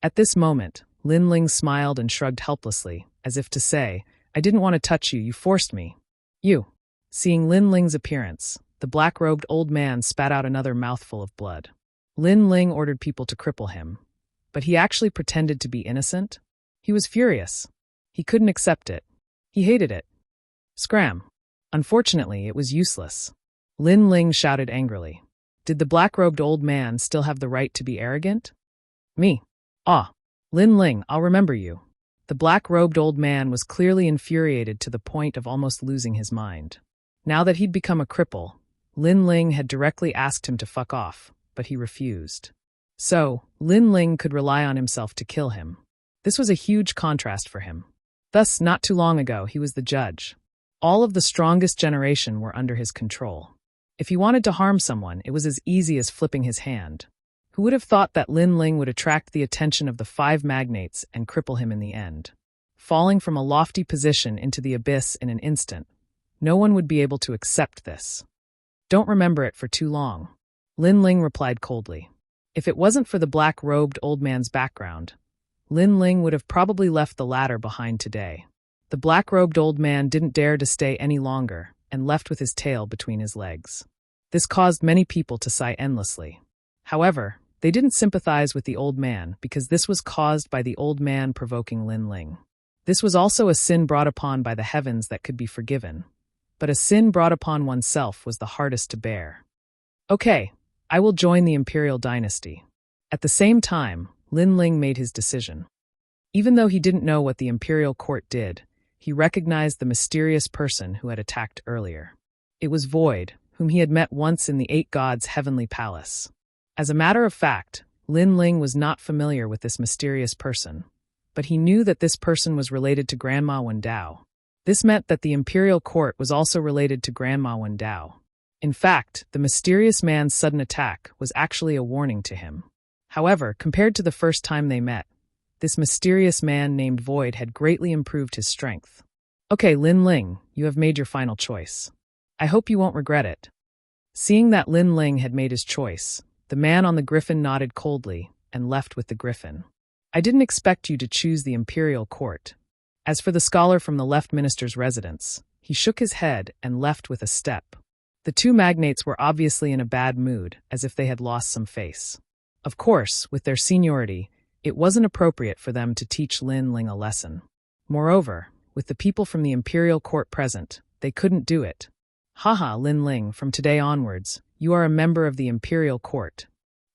At this moment, Lin Ling smiled and shrugged helplessly, as if to say, I didn't want to touch you, you forced me. You. Seeing Lin Ling's appearance, the black-robed old man spat out another mouthful of blood. Lin Ling ordered people to cripple him, but he actually pretended to be innocent. He was furious. He couldn't accept it. He hated it. Scram. Unfortunately, it was useless. Lin Ling shouted angrily. Did the black-robed old man still have the right to be arrogant? Me. Ah. Lin Ling, I'll remember you. The black-robed old man was clearly infuriated to the point of almost losing his mind. Now that he'd become a cripple, Lin Ling had directly asked him to fuck off, but he refused. So, Lin Ling could rely on himself to kill him. This was a huge contrast for him. Thus, not too long ago, he was the judge. All of the strongest generation were under his control. If he wanted to harm someone, it was as easy as flipping his hand. Who would have thought that Lin Ling would attract the attention of the 5 magnates and cripple him in the end? Falling from a lofty position into the abyss in an instant, no one would be able to accept this. Don't remember it for too long. Lin Ling replied coldly. If it wasn't for the black-robed old man's background, Lin Ling would have probably left the ladder behind today. The black-robed old man didn't dare to stay any longer and left with his tail between his legs. This caused many people to sigh endlessly. However, they didn't sympathize with the old man because this was caused by the old man provoking Lin Ling. This was also a sin brought upon by the heavens that could be forgiven. But a sin brought upon oneself was the hardest to bear. Okay, I will join the imperial dynasty. At the same time, Lin Ling made his decision. Even though he didn't know what the imperial court did, he recognized the mysterious person who had attacked earlier. It was Void, whom he had met once in the 8 gods' heavenly palace. As a matter of fact, Lin Ling was not familiar with this mysterious person, but he knew that this person was related to Grandma Wendao. This meant that the imperial court was also related to Grandma Wendao. In fact, the mysterious man's sudden attack was actually a warning to him. However, compared to the first time they met, this mysterious man named Void had greatly improved his strength. Okay, Lin Ling, you have made your final choice. I hope you won't regret it. Seeing that Lin Ling had made his choice, the man on the griffin nodded coldly and left with the griffin. I didn't expect you to choose the imperial court. As for the scholar from the left minister's residence, he shook his head and left with a step. The 2 magnates were obviously in a bad mood, as if they had lost some face. Of course, with their seniority, it wasn't appropriate for them to teach Lin Ling a lesson. Moreover, with the people from the imperial court present, they couldn't do it. Haha, Lin Ling, from today onwards, you are a member of the imperial court.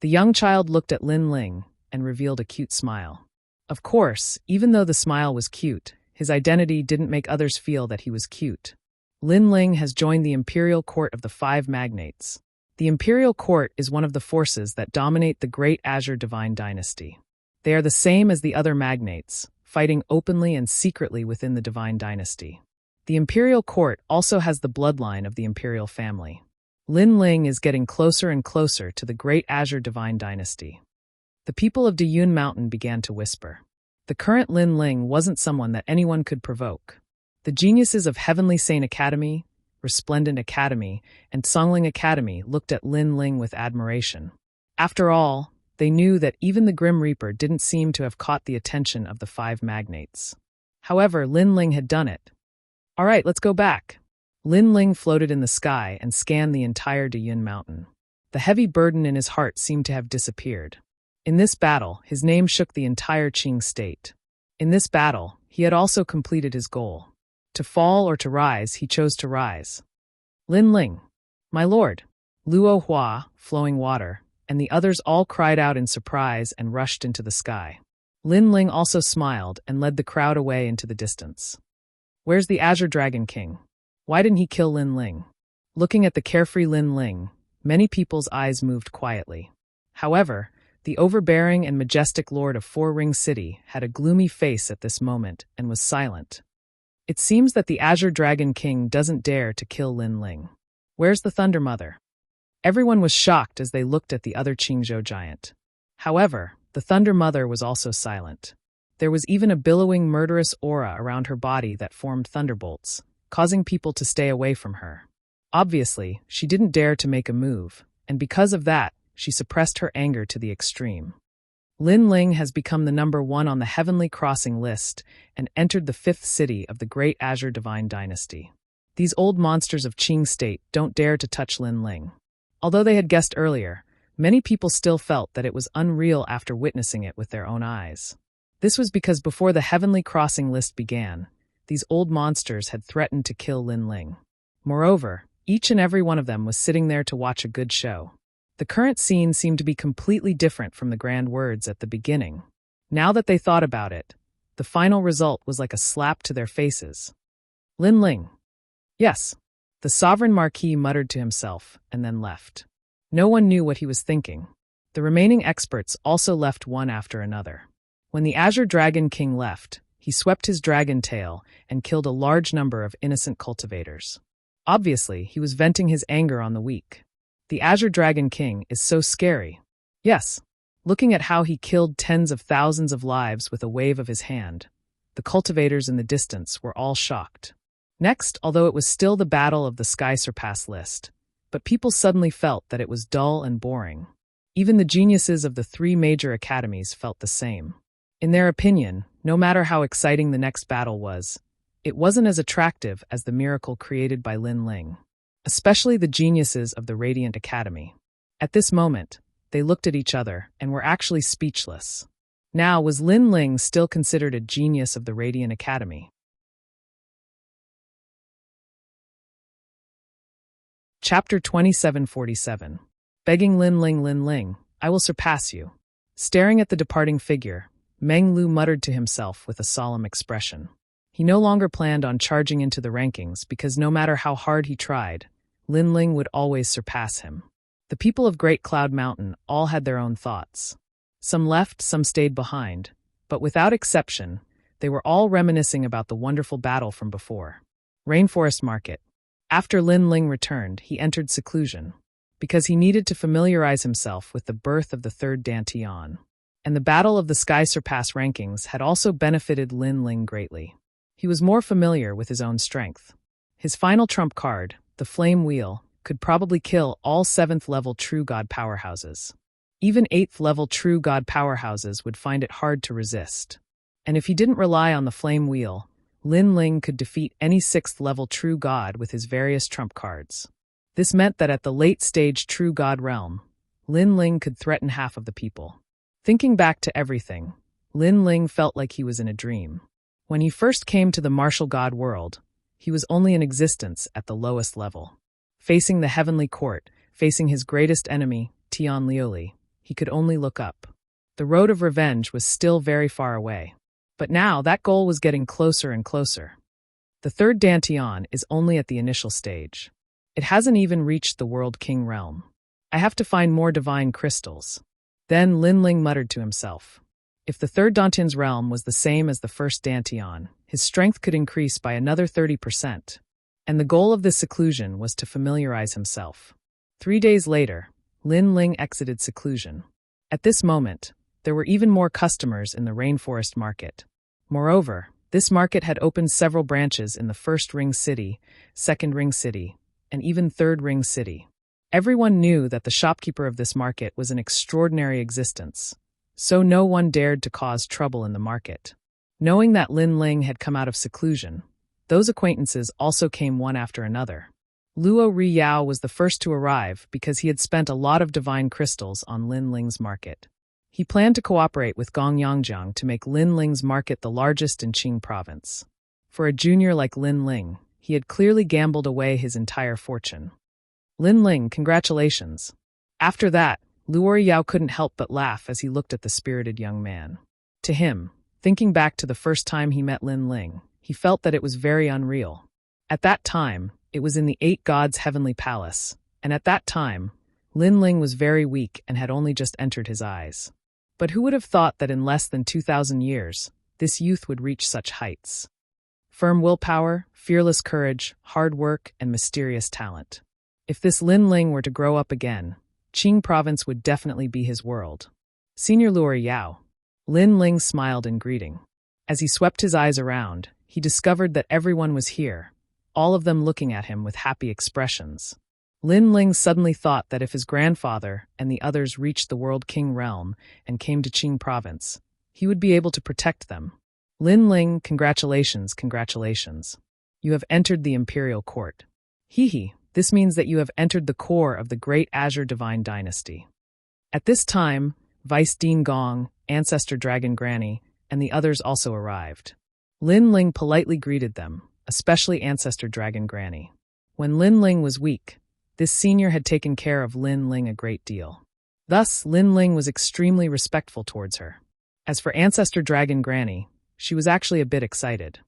The young child looked at Lin Ling and revealed a cute smile. Of course, even though the smile was cute, his identity didn't make others feel that he was cute. Lin Ling has joined the imperial court of the Five Magnates. The imperial court is one of the forces that dominate the Great Azure Divine Dynasty. They are the same as the other magnates, fighting openly and secretly within the Divine Dynasty. The imperial court also has the bloodline of the imperial family. Lin Ling is getting closer and closer to the Great Azure Divine Dynasty. The people of Dayun Mountain began to whisper. The current Lin Ling wasn't someone that anyone could provoke. The geniuses of Heavenly Saint Academy, Resplendent Academy, and Songling Academy looked at Lin Ling with admiration. After all, they knew that even the Grim Reaper didn't seem to have caught the attention of the Five Magnates. However, Lin Ling had done it. All right, let's go back. Lin Ling floated in the sky and scanned the entire Dayun Mountain. The heavy burden in his heart seemed to have disappeared. In this battle, his name shook the entire Qing state. In this battle, he had also completed his goal. To fall or to rise, he chose to rise. Lin Ling, my lord, Luo Hua, flowing water, and the others all cried out in surprise and rushed into the sky. Lin Ling also smiled and led the crowd away into the distance. Where's the Azure Dragon King? Why didn't he kill Lin Ling? Looking at the carefree Lin Ling, many people's eyes moved quietly. However, the overbearing and majestic lord of Four Ring City had a gloomy face at this moment and was silent. It seems that the Azure Dragon King doesn't dare to kill Lin Ling. Where's the Thunder Mother? Everyone was shocked as they looked at the other Qingzhou giant. However, the Thunder Mother was also silent. There was even a billowing murderous aura around her body that formed thunderbolts, causing people to stay away from her. Obviously, she didn't dare to make a move, and because of that, she suppressed her anger to the extreme. Lin Ling has become the #1 on the Heavenly Crossing list and entered the 5th city of the Great Azure Divine Dynasty. These old monsters of Qing State don't dare to touch Lin Ling. Although they had guessed earlier, many people still felt that it was unreal after witnessing it with their own eyes. This was because before the Heavenly Crossing list began, these old monsters had threatened to kill Lin Ling. Moreover, each and every one of them was sitting there to watch a good show. The current scene seemed to be completely different from the grand words at the beginning. Now that they thought about it, the final result was like a slap to their faces. Lin Ling. Yes, the Sovereign Marquis muttered to himself and then left. No one knew what he was thinking. The remaining experts also left one after another. When the Azure Dragon King left, he swept his dragon tail and killed a large number of innocent cultivators. Obviously, he was venting his anger on the weak. The Azure Dragon King is so scary. Yes, looking at how he killed tens of thousands of lives with a wave of his hand, the cultivators in the distance were all shocked. Next, although it was still the battle of the Sky Surpass list, but people suddenly felt that it was dull and boring. Even the geniuses of the 3 major academies felt the same. In their opinion, no matter how exciting the next battle was, it wasn't as attractive as the miracle created by Lin Ling. Especially the geniuses of the Radiant Academy. At this moment, they looked at each other and were actually speechless. Now, was Lin Ling still considered a genius of the Radiant Academy? Chapter 2747. Begging Lin Ling, I will surpass you. Staring at the departing figure, Meng Lu muttered to himself with a solemn expression. He no longer planned on charging into the rankings because no matter how hard he tried, Lin Ling would always surpass him. The people of Great Cloud Mountain all had their own thoughts. Some left, some stayed behind, but without exception, they were all reminiscing about the wonderful battle from before. Rainforest Market. After Lin Ling returned, he entered seclusion, because he needed to familiarize himself with the birth of the 3rd Dantian. And the Battle of the Sky Surpass rankings had also benefited Lin Ling greatly. He was more familiar with his own strength. His final trump card, the Flame Wheel, could probably kill all 7th-level True God powerhouses. Even 8th-level True God powerhouses would find it hard to resist. And if he didn't rely on the Flame Wheel, Lin Ling could defeat any 6th-level True God with his various trump cards. This meant that at the late-stage True God realm, Lin Ling could threaten half of the people. Thinking back to everything, Lin Ling felt like he was in a dream. When he first came to the martial god world, he was only in existence at the lowest level. Facing the heavenly court, facing his greatest enemy, Tian Liuli, he could only look up. The road of revenge was still very far away. But now that goal was getting closer and closer. The third Dantian is only at the initial stage. It hasn't even reached the World King realm. I have to find more divine crystals. Then Lin Ling muttered to himself. If the third Dantian's realm was the same as the first Dantian, his strength could increase by another 30%. And the goal of this seclusion was to familiarize himself. 3 days later, Lin Ling exited seclusion. At this moment, there were even more customers in the rainforest market. Moreover, this market had opened several branches in the first ring city, second ring city, and even third ring city. Everyone knew that the shopkeeper of this market was an extraordinary existence, so no one dared to cause trouble in the market. Knowing that Lin Ling had come out of seclusion, those acquaintances also came one after another. Luo Riyao was the first to arrive because he had spent a lot of divine crystals on Lin Ling's market. He planned to cooperate with Gong Yangjiang to make Lin Ling's market the largest in Qing province. For a junior like Lin Ling, he had clearly gambled away his entire fortune. Lin Ling, congratulations. After that, Luo Riyao couldn't help but laugh as he looked at the spirited young man. To him, thinking back to the first time he met Lin Ling, he felt that it was very unreal. At that time, it was in the 8 Gods' heavenly palace, and at that time, Lin Ling was very weak and had only just entered his eyes. But who would have thought that in less than 2,000 years, this youth would reach such heights? Firm willpower, fearless courage, hard work, and mysterious talent. If this Lin Ling were to grow up again, Qing province would definitely be his world. Senior Luo Riyao. Lin Ling smiled in greeting. As he swept his eyes around, he discovered that everyone was here, all of them looking at him with happy expressions. Lin Ling suddenly thought that if his grandfather and the others reached the World King realm and came to Qing province, he would be able to protect them. Lin Ling, congratulations, congratulations. You have entered the imperial court. Hee, this means that you have entered the core of the great Azure Divine Dynasty. At this time, Vice Dean Gong, Ancestor Dragon Granny, and the others also arrived. Lin Ling politely greeted them, especially Ancestor Dragon Granny. When Lin Ling was weak, this senior had taken care of Lin Ling a great deal. Thus, Lin Ling was extremely respectful towards her. As for Ancestor Dragon Granny, she was actually a bit excited.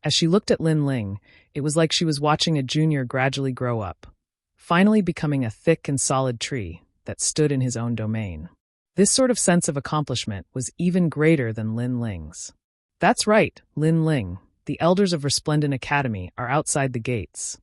As she looked at Lin Ling, it was like she was watching a junior gradually grow up, finally becoming a thick and solid tree that stood in his own domain. This sort of sense of accomplishment was even greater than Lin Ling's. That's right, Lin Ling, the elders of Resplendent Academy are outside the gates.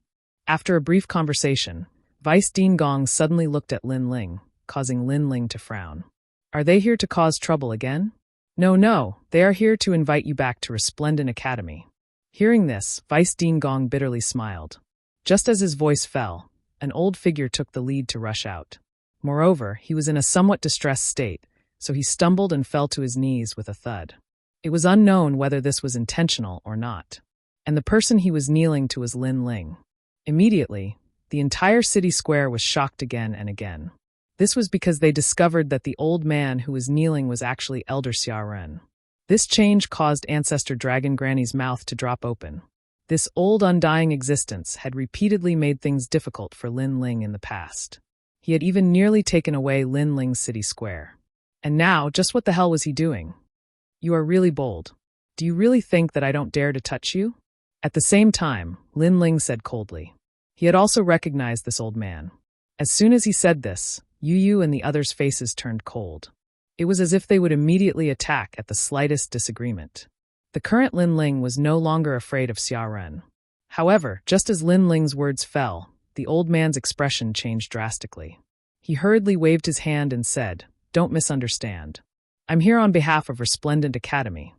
After a brief conversation, Vice Dean Gong suddenly looked at Lin Ling, causing Lin Ling to frown. Are they here to cause trouble again? No, they are here to invite you back to Resplendent Academy. Hearing this, Vice Dean Gong bitterly smiled. Just as his voice fell, an old figure took the lead to rush out. Moreover, he was in a somewhat distressed state, so he stumbled and fell to his knees with a thud. It was unknown whether this was intentional or not. And the person he was kneeling to was Lin Ling. Immediately, the entire city square was shocked again and again. This was because they discovered that the old man who was kneeling was actually Elder Xia Ren. This change caused Ancestor Dragon Granny's mouth to drop open. This old undying existence had repeatedly made things difficult for Lin Ling in the past. He had even nearly taken away Lin Ling's city square. And now, just what the hell was he doing? You are really bold. Do you really think that I don't dare to touch you? At the same time, Lin Ling said coldly. He had also recognized this old man. As soon as he said this, Yu and the others' faces turned cold. It was as if they would immediately attack at the slightest disagreement. The current Lin Ling was no longer afraid of Xia Ren. However, just as Lin Ling's words fell, the old man's expression changed drastically. He hurriedly waved his hand and said, "Don't misunderstand. I'm here on behalf of Resplendent Academy."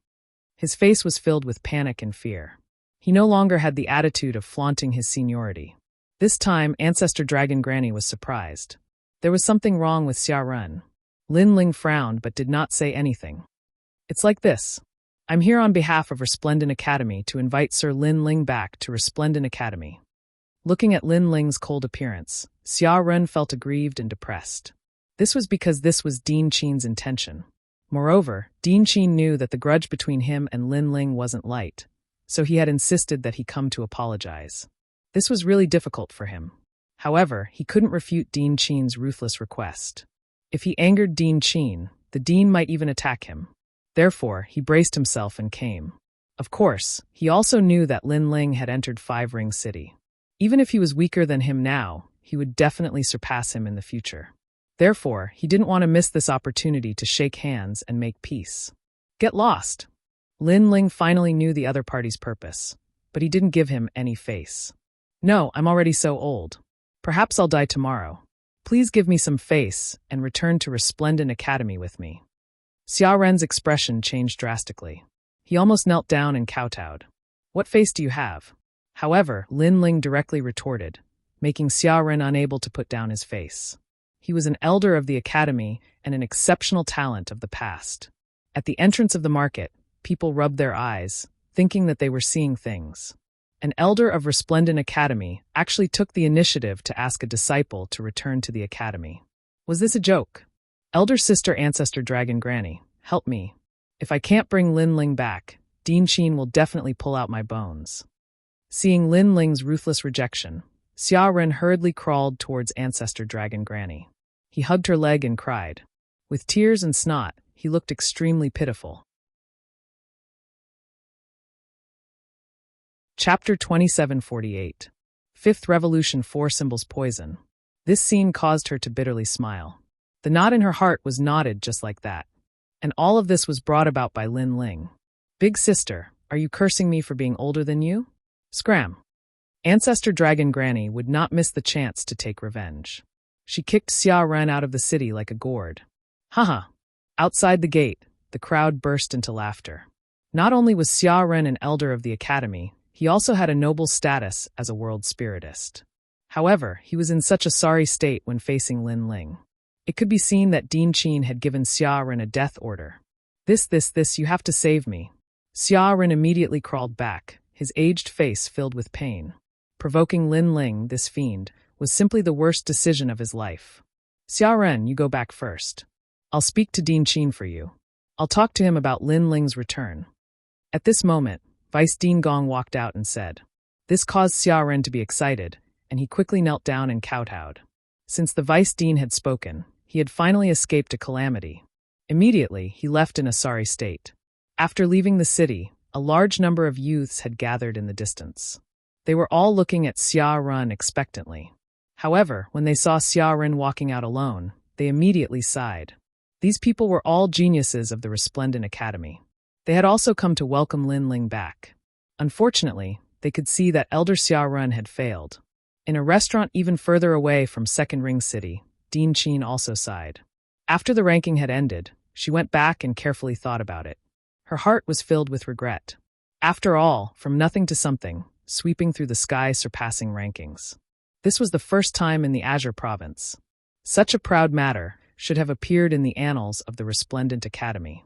His face was filled with panic and fear. He no longer had the attitude of flaunting his seniority. This time, Ancestor Dragon Granny was surprised. There was something wrong with Xia Ren. Lin Ling frowned but did not say anything. It's like this. I'm here on behalf of Resplendent Academy to invite Sir Lin Ling back to Resplendent Academy. Looking at Lin Ling's cold appearance, Xia Ren felt aggrieved and depressed. This was because this was Dean Qin's intention. Moreover, Dean Qin knew that the grudge between him and Lin Ling wasn't light, so he had insisted that he come to apologize. This was really difficult for him. However, he couldn't refute Dean Qin's ruthless request. If he angered Dean Qin, The dean might even attack him. Therefore, he braced himself and came. Of course, he also knew that Lin Ling had entered Five Ring City. Even if he was weaker than him now, he would definitely surpass him in the future. Therefore, he didn't want to miss this opportunity to shake hands and make peace. Get lost. Lin Ling finally knew the other party's purpose, but he didn't give him any face. No, I'm already so old. Perhaps I'll die tomorrow. Please give me some face and return to Resplendent Academy with me. Xia Ren's expression changed drastically. He almost knelt down and kowtowed. What face do you have? However, Lin Ling directly retorted, making Xia Ren unable to put down his face. He was an elder of the academy and an exceptional talent of the past. At the entrance of the market, people rubbed their eyes, thinking that they were seeing things. An elder of Resplendent Academy actually took the initiative to ask a disciple to return to the academy. Was this a joke? Elder Sister Ancestor Dragon Granny, help me. If I can't bring Lin Ling back, Dean Qin will definitely pull out my bones. Seeing Lin Ling's ruthless rejection, Xia Ren hurriedly crawled towards Ancestor Dragon Granny. He hugged her leg and cried. With tears and snot, he looked extremely pitiful. Chapter 2748. Fifth Revolution 4 Symbols Poison. This scene caused her to bitterly smile. The knot in her heart was knotted just like that. And all of this was brought about by Lin Ling. Big sister, are you cursing me for being older than you? Scram. Ancestor Dragon Granny would not miss the chance to take revenge. She kicked Xia Ren out of the city like a gourd. Haha. Outside the gate, the crowd burst into laughter. Not only was Xia Ren an elder of the academy, he also had a noble status as a world spiritist. However, he was in such a sorry state when facing Lin Ling. It could be seen that Dean Qin had given Xia Ren a death order. This, you have to save me. Xia Ren immediately crawled back, his aged face filled with pain. Provoking Lin Ling, this fiend, was simply the worst decision of his life. Xia Ren, you go back first. I'll speak to Dean Qin for you. I'll talk to him about Lin Ling's return. At this moment, Vice Dean Gong walked out and said. This caused Xia Ren to be excited, and he quickly knelt down and kowtowed. Since the Vice Dean had spoken, he had finally escaped a calamity. Immediately, he left in a sorry state. After leaving the city, a large number of youths had gathered in the distance. They were all looking at Xia Ren expectantly. However, when they saw Xia Ren walking out alone, they immediately sighed. These people were all geniuses of the Resplendent Academy. They had also come to welcome Lin Ling back. Unfortunately, they could see that Elder Xia Ren had failed. In a restaurant even further away from Second Ring City, Dean Qin also sighed. After the ranking had ended, she went back and carefully thought about it. Her heart was filled with regret. After all, from nothing to something, sweeping through the sky surpassing rankings. This was the first time in the Azure Province. Such a proud matter should have appeared in the annals of the Resplendent Academy.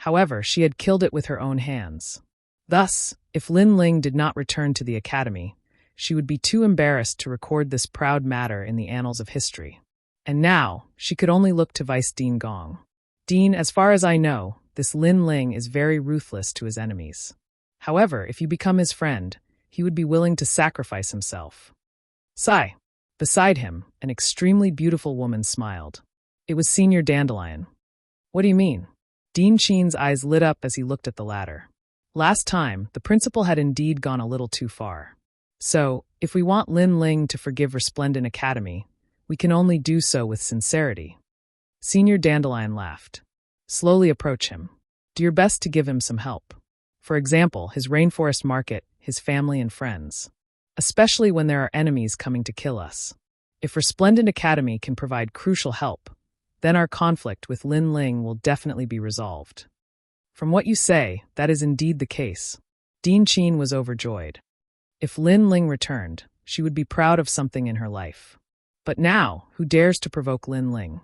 However, she had killed it with her own hands. Thus, if Lin Ling did not return to the academy, she would be too embarrassed to record this proud matter in the annals of history. And now, she could only look to Vice Dean Gong. Dean, as far as I know, this Lin Ling is very ruthless to his enemies. However, if you become his friend, he would be willing to sacrifice himself. Sigh. Beside him, an extremely beautiful woman smiled. It was Senior Dandelion. What do you mean? Dean Qin's eyes lit up as he looked at the latter. Last time, the principal had indeed gone a little too far. So, if we want Lin Ling to forgive Resplendent Academy, we can only do so with sincerity. Senior Dandelion laughed. Slowly approach him. Do your best to give him some help. For example, his rainforest market, his family and friends. Especially when there are enemies coming to kill us. If Resplendent Academy can provide crucial help, then our conflict with Lin Ling will definitely be resolved. From what you say, that is indeed the case. Dean Qin was overjoyed. If Lin Ling returned, she would be proud of something in her life. But now, who dares to provoke Lin Ling?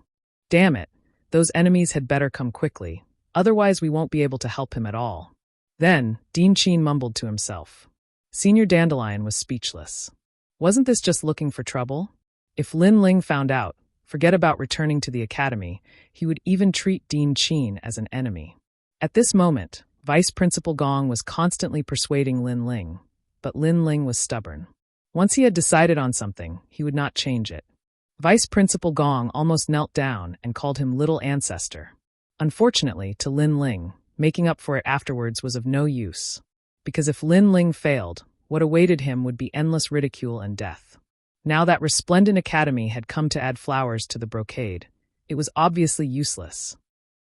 Damn it, those enemies had better come quickly, otherwise we won't be able to help him at all. Then, Dean Qin mumbled to himself. Senior Dandelion was speechless. Wasn't this just looking for trouble? If Lin Ling found out, forget about returning to the academy, he would even treat Dean Qin as an enemy. At this moment, Vice Principal Gong was constantly persuading Lin Ling, but Lin Ling was stubborn. Once he had decided on something, he would not change it. Vice Principal Gong almost knelt down and called him Little Ancestor. Unfortunately, to Lin Ling, making up for it afterwards was of no use. Because if Lin Ling failed, what awaited him would be endless ridicule and death. Now that resplendent academy had come to add flowers to the brocade, it was obviously useless.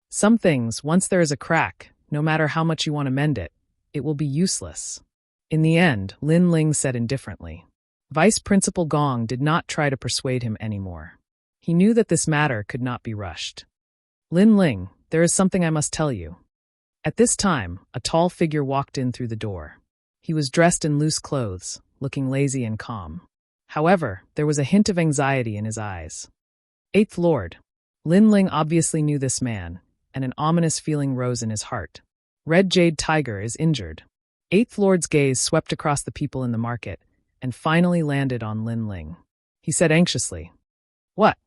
Some things, once there is a crack, no matter how much you want to mend it, it will be useless. In the end, Lin Ling said indifferently. Vice Principal Gong did not try to persuade him anymore. He knew that this matter could not be rushed. Lin Ling, there is something I must tell you. At this time, a tall figure walked in through the door. He was dressed in loose clothes, looking lazy and calm. However, there was a hint of anxiety in his eyes. Eighth Lord. Lin Ling obviously knew this man, and an ominous feeling rose in his heart. Red Jade Tiger is injured. Eighth Lord's gaze swept across the people in the market, and finally landed on Lin Ling. He said anxiously, "What?"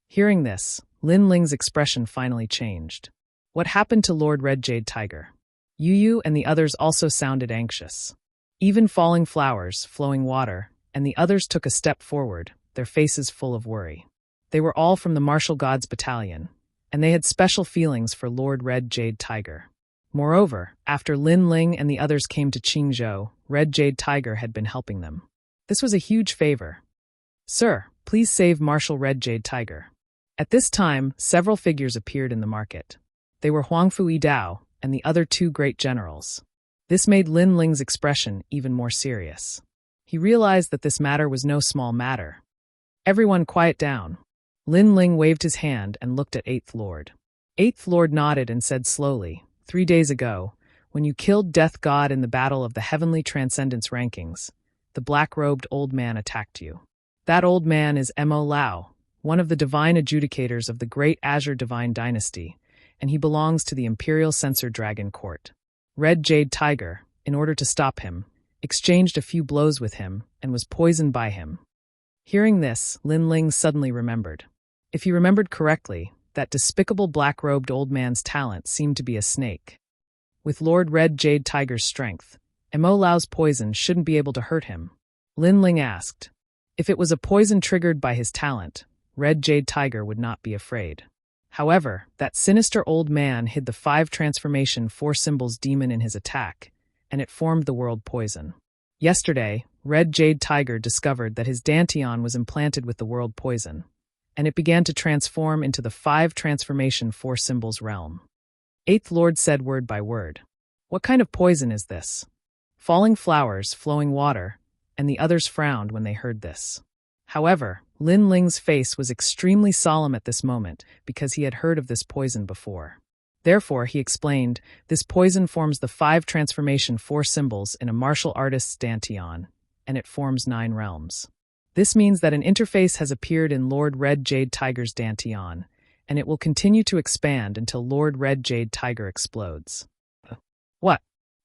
Hearing this, Lin Ling's expression finally changed. What happened to Lord Red Jade Tiger? Yu Yu and the others also sounded anxious. Even Falling Flowers, Flowing Water, and the others took a step forward, their faces full of worry. They were all from the Martial Gods Battalion, and they had special feelings for Lord Red Jade Tiger. Moreover, after Lin Ling and the others came to Qingzhou, Red Jade Tiger had been helping them. This was a huge favor. "Sir, please save Marshal Red Jade Tiger." At this time, several figures appeared in the market. They were Huangfu Yidao and the other two great generals. This made Lin Ling's expression even more serious. He realized that this matter was no small matter. "Everyone quiet down." Lin Ling waved his hand and looked at Eighth Lord. Eighth Lord nodded and said slowly, 3 days ago, when you killed Death God in the Battle of the Heavenly Transcendence Rankings, the black-robed old man attacked you. That old man is Mo Lao, one of the divine adjudicators of the Great Azure Divine Dynasty, and he belongs to the Imperial Censor Dragon Court. Red Jade Tiger, in order to stop him, exchanged a few blows with him and was poisoned by him. Hearing this, Lin Ling suddenly remembered. If he remembered correctly, that despicable black-robed old man's talent seemed to be a snake. With Lord Red Jade Tiger's strength, Mo Lao's poison shouldn't be able to hurt him. Lin Ling asked. If it was a poison triggered by his talent, Red Jade Tiger would not be afraid. However, that sinister old man hid the 5 transformation 4 symbols demon in his attack, and it formed the world poison. Yesterday, Red Jade Tiger discovered that his Dantian was implanted with the world poison, and it began to transform into the 5 transformation 4 symbols realm. Eighth Lord said word by word. What kind of poison is this? Falling Flowers, Flowing Water, and the others frowned when they heard this. However, Lin Ling's face was extremely solemn at this moment because he had heard of this poison before. Therefore, he explained, this poison forms the 5 transformation 4 symbols in a martial artist's Dantian, and it forms 9 realms. This means that an interface has appeared in Lord Red Jade Tiger's Dantian, and it will continue to expand until Lord Red Jade Tiger explodes. What?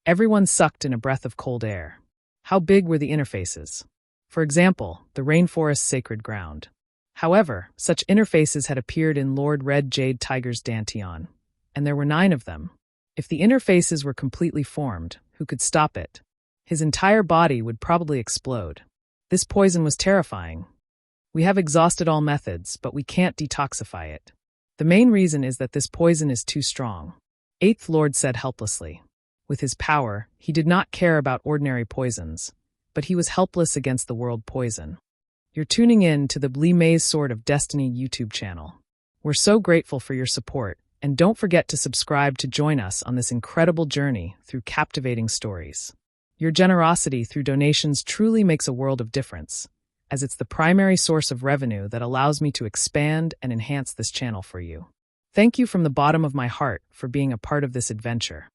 Everyone sucked in a breath of cold air. How big were the interfaces? For example, the rainforest's sacred ground. However, such interfaces had appeared in Lord Red Jade Tiger's Dantian, and there were 9 of them. If the interfaces were completely formed, who could stop it? His entire body would probably explode. This poison was terrifying. We have exhausted all methods, but we can't detoxify it. The main reason is that this poison is too strong. Eighth Lord said helplessly. With his power, he did not care about ordinary poisons, but he was helpless against the world poison. You're tuning in to the Li Mei's Sword of Destiny YouTube channel. We're so grateful for your support, and don't forget to subscribe to join us on this incredible journey through captivating stories. Your generosity through donations truly makes a world of difference, as it's the primary source of revenue that allows me to expand and enhance this channel for you. Thank you from the bottom of my heart for being a part of this adventure.